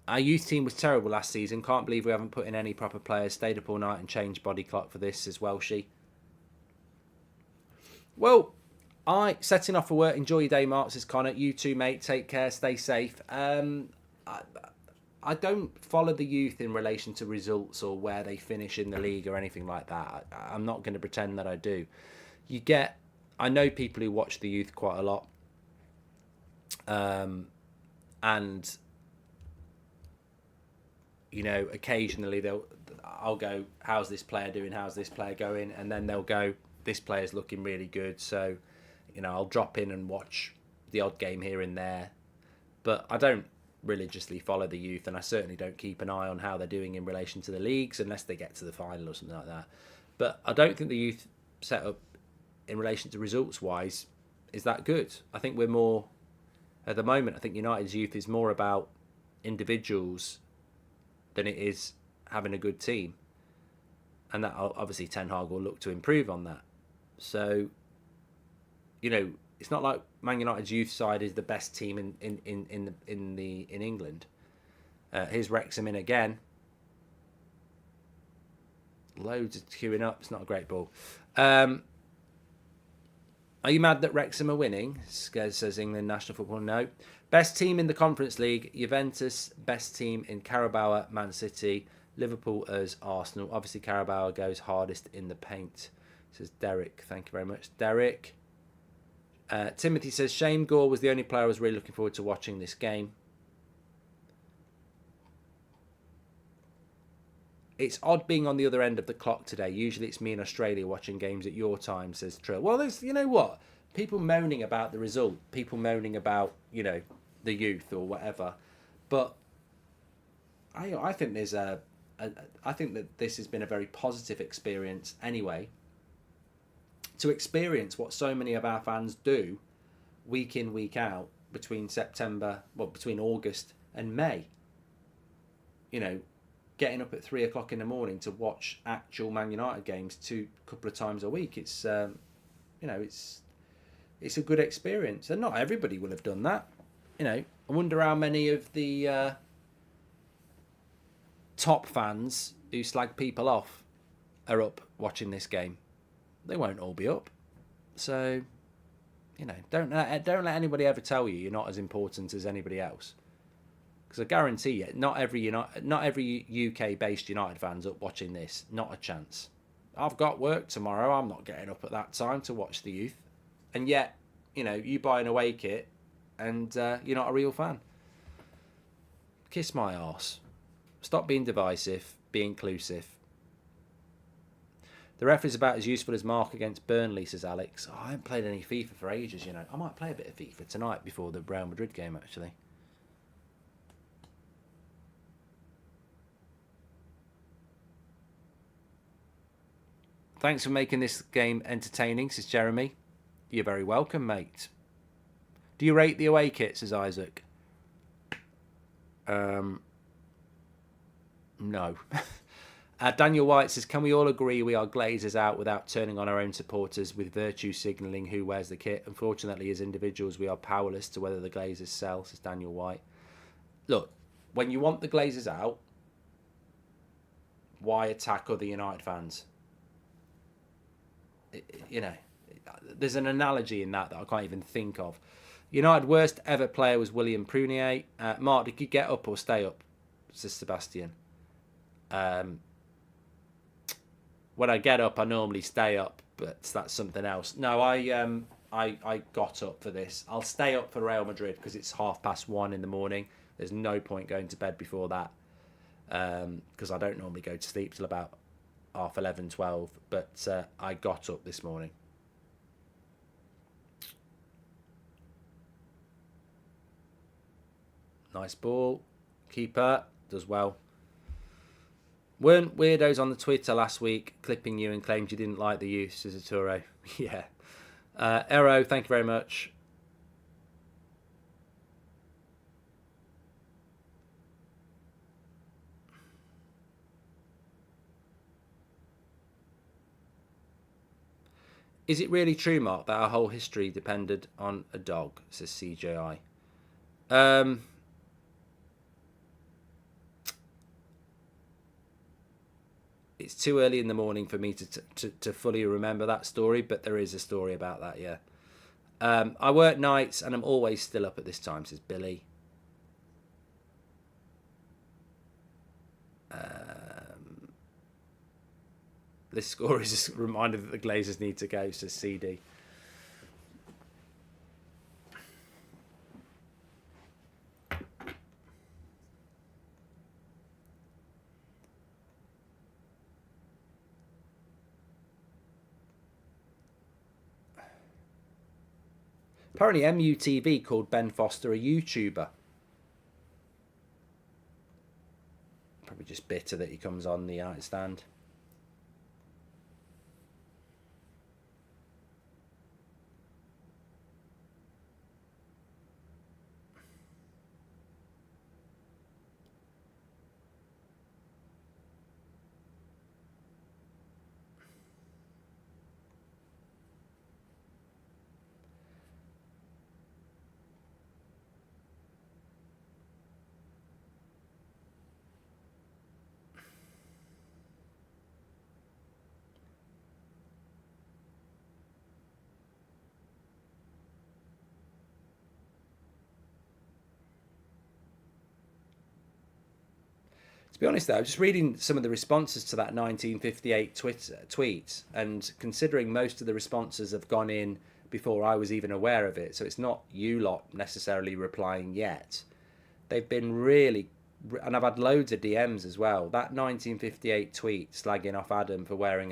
Speaker 1: Our youth team was terrible last season. Can't believe we haven't put in any proper players. Stayed up all night and changed body clock for this, says Welshie. Well, setting off for work. Enjoy your day, Mark, says Connor. You too, mate. Take care. Stay safe. I don't follow the youth in relation to results or where they finish in the league or anything like that. I'm not going to pretend that I do. I know people who watch the youth quite a lot. And you know, occasionally I'll go, how's this player doing? How's this player going? And then they'll go, this player's looking really good. So, you know, I'll drop in and watch the odd game here and there. But I don't religiously follow the youth, and I certainly don't keep an eye on how they're doing in relation to the leagues unless they get to the final or something like that. But I don't think the youth setup in relation to results-wise is that good. I think we're more, at the moment, I think United's youth is more about individuals than it is having a good team. And that obviously Ten Hag will look to improve on that. So, you know, it's not like Man United's youth side is the best team in England. Here's Wrexham in again. Loads of queuing up. It's not a great ball. Are you mad that Wrexham are winning? Says England National Football. No. Best team in the Conference League, Juventus. Best team in Carabao, Man City. Liverpool as Arsenal. Obviously, Carabao goes hardest in the paint, says Derek. Thank you very much, Derek. Timothy says, Shane Gore was the only player I was really looking forward to watching this game. It's odd being on the other end of the clock today. Usually it's me in Australia watching games at your time, says Trill. Well, there's, you know what? People moaning about the result. People moaning about, you know, the youth or whatever. But I think there's I think that this has been a very positive experience anyway. To experience what so many of our fans do week in, week out between August and May. You know, getting up at 3 o'clock in the morning to watch actual Man United games a couple of times a week. It's, you know, it's a good experience. And not everybody will have done that. You know, I wonder how many of the top fans who slag people off are up watching this game. They won't all be up. So, you know, don't let anybody ever tell you you're not as important as anybody else. Because I guarantee you, not every UK-based United fan's up watching this. Not a chance. I've got work tomorrow. I'm not getting up at that time to watch the youth. And yet, you know, you buy an away kit and you're not a real fan. Kiss my arse. Stop being divisive. Be inclusive. The ref is about as useful as Mark against Burnley, says Alex. Oh, I haven't played any FIFA for ages, you know. I might play a bit of FIFA tonight before the Real Madrid game, actually. Thanks for making this game entertaining, says Jeremy. You're very welcome, mate. Do you rate the away kit, says Isaac? No. Daniel White says, can we all agree we are Glazers out without turning on our own supporters with virtue signalling who wears the kit? Unfortunately, as individuals, we are powerless to whether the Glazers sell, says Daniel White. Look, when you want the Glazers out, why attack other United fans? You know, there's an analogy in that I can't even think of. United worst ever player was William Prunier. Mark, did you get up or stay up? Says Sebastian. When I get up, I normally stay up, but that's something else. No, I got up for this. I'll stay up for Real Madrid because it's 1:30 in the morning. There's no point going to bed before that because I don't normally go to sleep till about 11:30, 12. But I got up this morning. Nice ball. Keeper does well. Weren't weirdos on the Twitter last week clipping you and claimed you didn't like the youth, says Arturo. Yeah. Ero, thank you very much. Is it really true, Mark, that our whole history depended on a dog, says CJI? It's too early in the morning for me to fully remember that story, but there is a story about that, yeah. I work nights and I'm always still up at this time, says Billy. This score is a reminder that the Glazers need to go, says CD. Apparently MUTV called Ben Foster a YouTuber. Probably just bitter that he comes on the United stand. To be honest, though, just reading some of the responses to that 1958 tweet, and considering most of the responses have gone in before I was even aware of it, so it's not you lot necessarily replying yet. They've been really, and I've had loads of DMs as well. That 1958 tweet slagging off Adam for wearing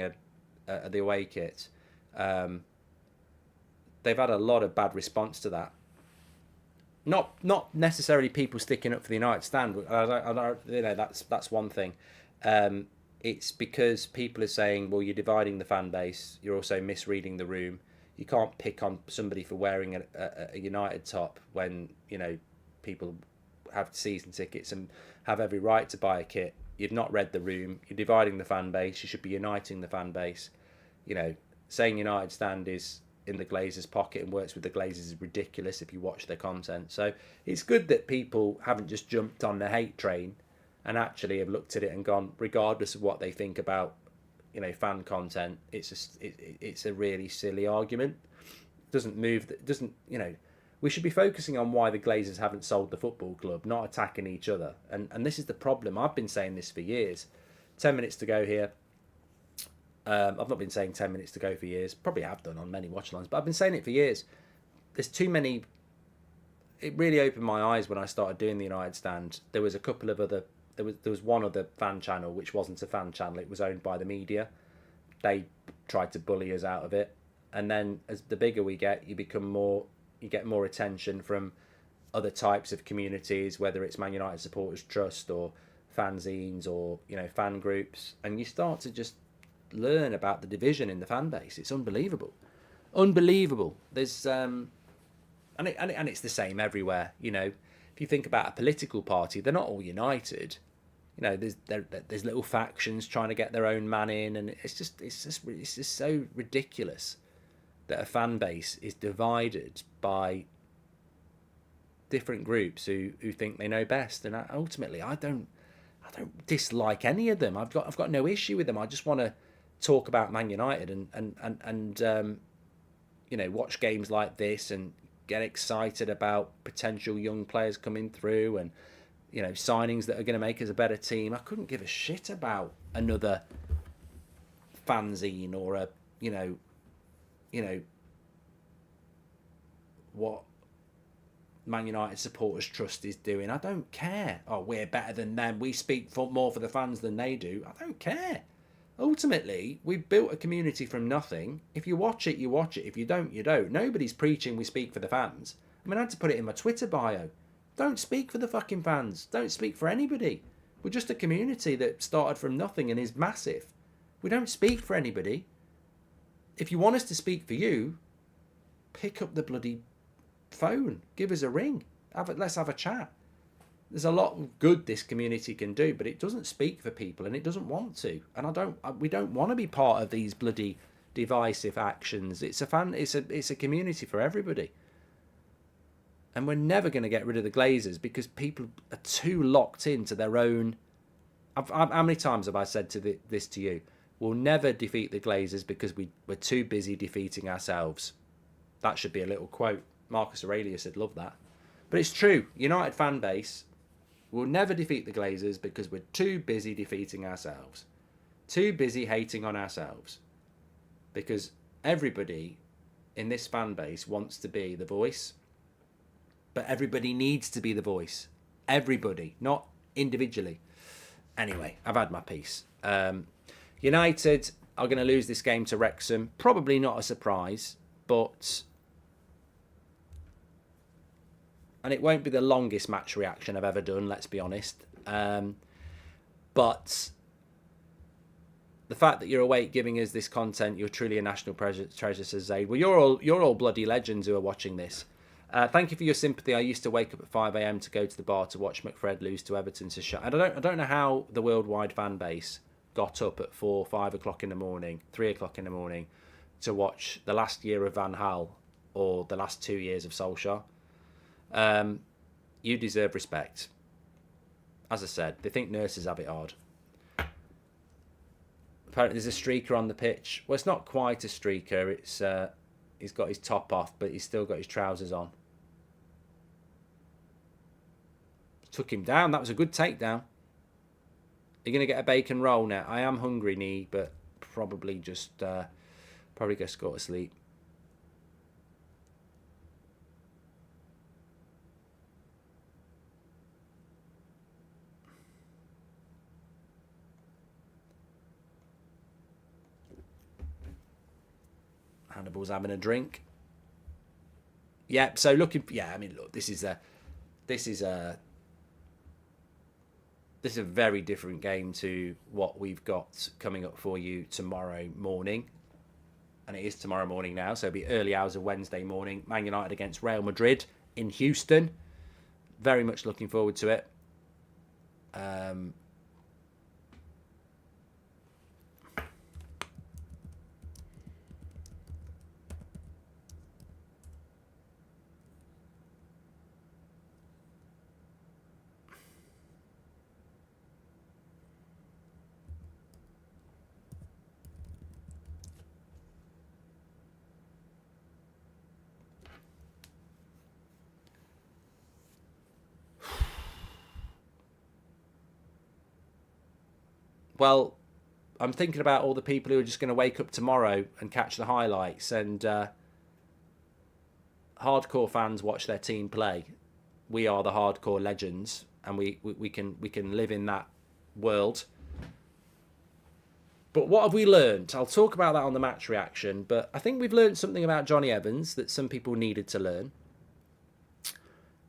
Speaker 1: the away kit, they've had a lot of bad response to that. Not necessarily people sticking up for the United stand. That's one thing. It's because people are saying, well, you're dividing the fan base. You're also misreading the room. You can't pick on somebody for wearing a United top when people have season tickets and have every right to buy a kit. You've not read the room. You're dividing the fan base. You should be uniting the fan base. Saying United stand is in the Glazers' pocket and works with the Glazers is ridiculous if you watch their content. So it's good that people haven't just jumped on the hate train and actually have looked at it and gone, regardless of what they think about fan content, it's a really silly argument. We should be focusing on why the Glazers haven't sold the football club, not attacking each other. And this is the problem. I've been saying this for years. 10 minutes to go here. I've not been saying 10 minutes to go for years. Probably have done on many watch-alongs, but I've been saying it for years. There's too many. It really opened my eyes when I started doing the United stand. There was a couple of other. There was one other fan channel which wasn't a fan channel. It was owned by the media. They tried to bully us out of it, and then as the bigger we get, you get more attention from other types of communities, whether it's Man United Supporters Trust or fanzines or fan groups, and you start to just learn about the division in the fan base. It's unbelievable. There's and it's the same everywhere. If you think about a political party, they're not all united. There's little factions trying to get their own man in, and it's just so ridiculous that a fan base is divided by different groups who think they know best. And ultimately, I don't dislike any of them. I've got no issue with them. I just want to talk about Man United and watch games like this and get excited about potential young players coming through and signings that are going to make us a better team. I couldn't give a shit about another fanzine or a what Man United Supporters Trust is doing. I don't care. Oh, we're better than them. We speak more for the fans than they do. I don't care. Ultimately, we've built a community from nothing. If you watch it, you watch it. If you don't, you don't. Nobody's preaching we speak for the fans. I had to put it in my Twitter bio. Don't speak for the fucking fans. Don't speak for anybody. We're just a community that started from nothing and is massive. We don't speak for anybody. If you want us to speak for you, pick up the bloody phone. Give us a ring. Let's have a chat. There's a lot of good this community can do, but it doesn't speak for people and it doesn't want to. And we don't want to be part of these bloody divisive actions. It's a community for everybody. And we're never going to get rid of the Glazers because people are too locked into their own. How many times have I said this to you? We'll never defeat the Glazers because we're too busy defeating ourselves. That should be a little quote. Marcus Aurelius would love that. But it's true. United fan base will never defeat the Glazers because we're too busy defeating ourselves. Too busy hating on ourselves. Because everybody in this fan base wants to be the voice. But everybody needs to be the voice. Everybody, not individually. Anyway, I've had my piece. United are going to lose this game to Wrexham. Probably not a surprise, but... And it won't be the longest match reaction I've ever done, let's be honest. But the fact that you're awake giving us this content, you're truly a national treasure, says Zaid. Well, you're all bloody legends who are watching this. Thank you for your sympathy. I used to wake up at 5 a.m. to go to the bar to watch McFred lose to Everton to shut. I don't know how the worldwide fan base got up at 4, 5 o'clock in the morning, 3 o'clock in the morning to watch the last year of Van Gaal or the last 2 years of Solskjaer. You deserve respect. As I said, they think nurses have it hard. Apparently there's a streaker on the pitch. Well, it's not quite a streaker. It's he's got his top off, but he's still got his trousers on. Took him down. That was a good takedown. You're going to get a bacon roll now. I am hungry, Nee, but probably just go to sleep. Hannibal's having a drink. Yeah, so looking. Yeah, I mean, look, this is a very different game to what we've got coming up for you tomorrow morning, and it is tomorrow morning now. So it'll be early hours of Wednesday morning. Man United against Real Madrid in Houston. Very much looking forward to it. Well, I'm thinking about all the people who are just going to wake up tomorrow and catch the highlights, and hardcore fans watch their team play. We are the hardcore legends, and we can live in that world. But what have we learned? I'll talk about that on the match reaction, but I think we've learned something about Johnny Evans that some people needed to learn.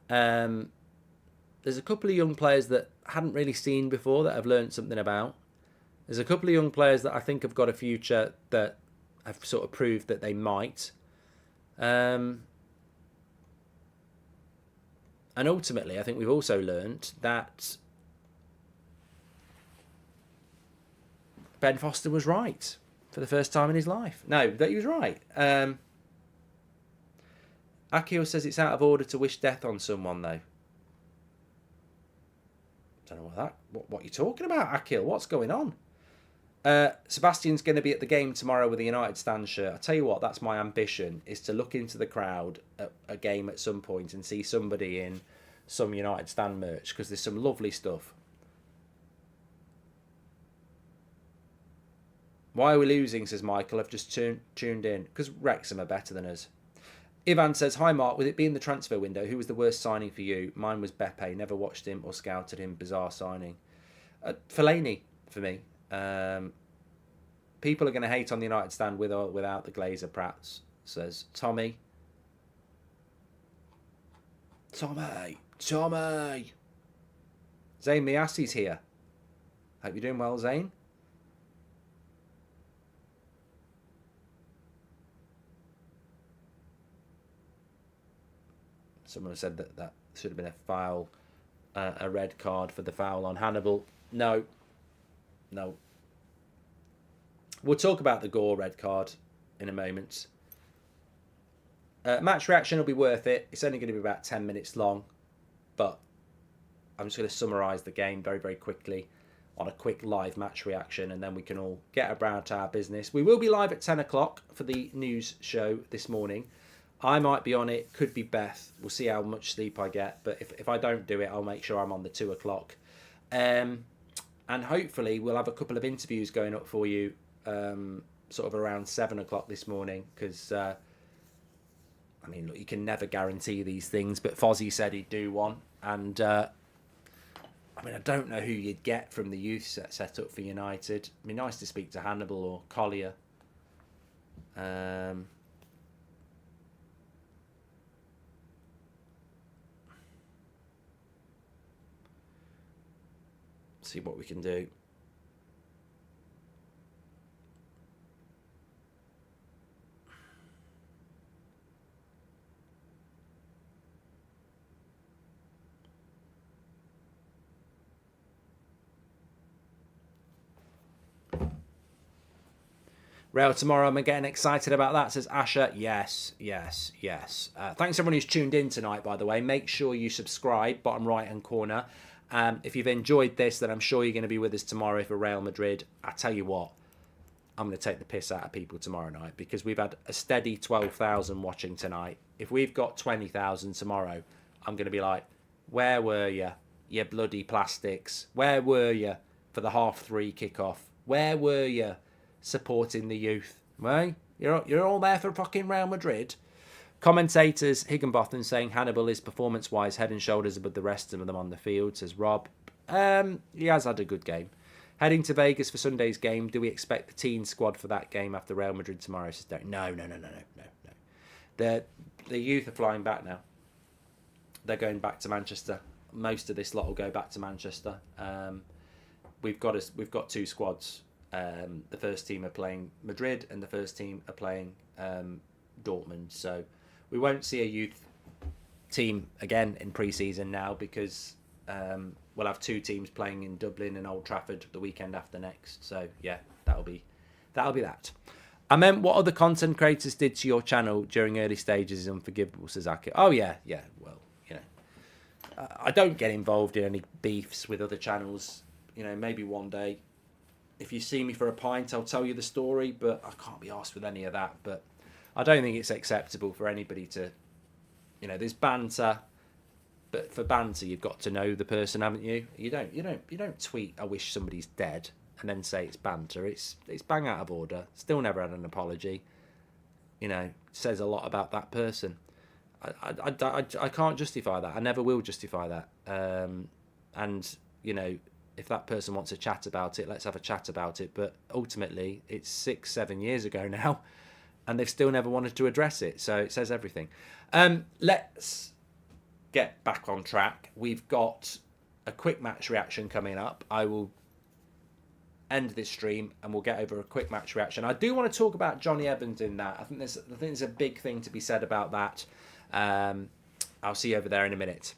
Speaker 1: There's a couple of young players that hadn't really seen before that I've learned something about. There's a couple of young players that I think have got a future that have sort of proved that they might. And ultimately, I think we've also learned that Ben Foster was right for the first time in his life. No, that he was right. Akio says it's out of order to wish death on someone, though. Don't know what you're talking about, Akil. What's going on? Sebastian's going to be at the game tomorrow with the United Stand shirt. I tell you what, that's my ambition, is to look into the crowd at a game at some point and see somebody in some United Stand merch, because there's some lovely stuff. Why are we losing, says Michael. I've just tuned in. Because Wrexham are better than us. Ivan says, hi Mark, with it being the transfer window, who was the worst signing for you? Mine was Beppe. Never watched him or scouted him. Bizarre signing. Fellaini for me. People are going to hate on the United Stand with or without the Glazer Prats, says Tommy. Tommy! Zayn Miasi's here. Hope you're doing well, Zayn. Someone said that should have been a foul, a red card for the foul on Hannibal. No. We'll talk about the Gore red card in a moment. Match reaction will be worth it. It's only going to be about 10 minutes long, but I'm just going to summarise the game very, very quickly on a quick live match reaction, and then we can all get about our business. We will be live at 10 o'clock for the news show this morning. I might be on it, could be Beth. We'll see how much sleep I get, but if I don't do it, I'll make sure I'm on the 2 o'clock. And hopefully we'll have a couple of interviews going up for you sort of around 7 o'clock this morning, because I mean, look, you can never guarantee these things, but Fozzie said he'd do one, and I mean, I don't know who you'd get from the youth set up for United. It'd be nice to speak to Hannibal or Collier. See what we can do. Rail tomorrow, am I getting excited about that, says Asher. Yes. Thanks everyone who's tuned in tonight, by the way. Make sure you subscribe, bottom right hand corner. If you've enjoyed this, then I'm sure you're going to be with us tomorrow for Real Madrid. I tell you what, I'm going to take the piss out of people tomorrow night, because we've had a steady 12,000 watching tonight. If we've got 20,000 tomorrow, I'm going to be like, where were you, you bloody plastics? Where were you for the 3:30 kickoff? Where were you supporting the youth? Right? You're all there for fucking Real Madrid. Commentators, Higginbotham saying Hannibal is performance-wise head and shoulders above the rest of them on the field, says Rob. He has had a good game. Heading to Vegas for Sunday's game. Do we expect the teen squad for that game after Real Madrid tomorrow? Says no. The youth are flying back now. They're going back to Manchester. Most of this lot will go back to Manchester. We've got two squads. The first team are playing Madrid, and the first team are playing Dortmund. So we won't see a youth team again in pre-season now, because we'll have two teams playing in Dublin and Old Trafford the weekend after next. So yeah, that'll be that. I meant what other content creators did to your channel during early stages is unforgivable, says Aki. Oh yeah. Well, you know, I don't get involved in any beefs with other channels. You know, maybe one day, if you see me for a pint, I'll tell you the story, but I can't be arsed with any of that. But I don't think it's acceptable for anybody to, you know, there's banter, but for banter you've got to know the person, haven't you? You don't tweet "I wish somebody's dead" and then say it's banter. It's bang out of order. Still never had an apology. You know, says a lot about that person. I can't justify that. I never will justify that. And you know, if that person wants to chat about it, let's have a chat about it. But ultimately, it's 6-7 years ago now, and they've still never wanted to address it. So it says everything. Let's get back on track. We've got a quick match reaction coming up. I will end this stream and we'll get over a quick match reaction. I do want to talk about Johnny Evans in that. I think there's a big thing to be said about that. I'll see you over there in a minute.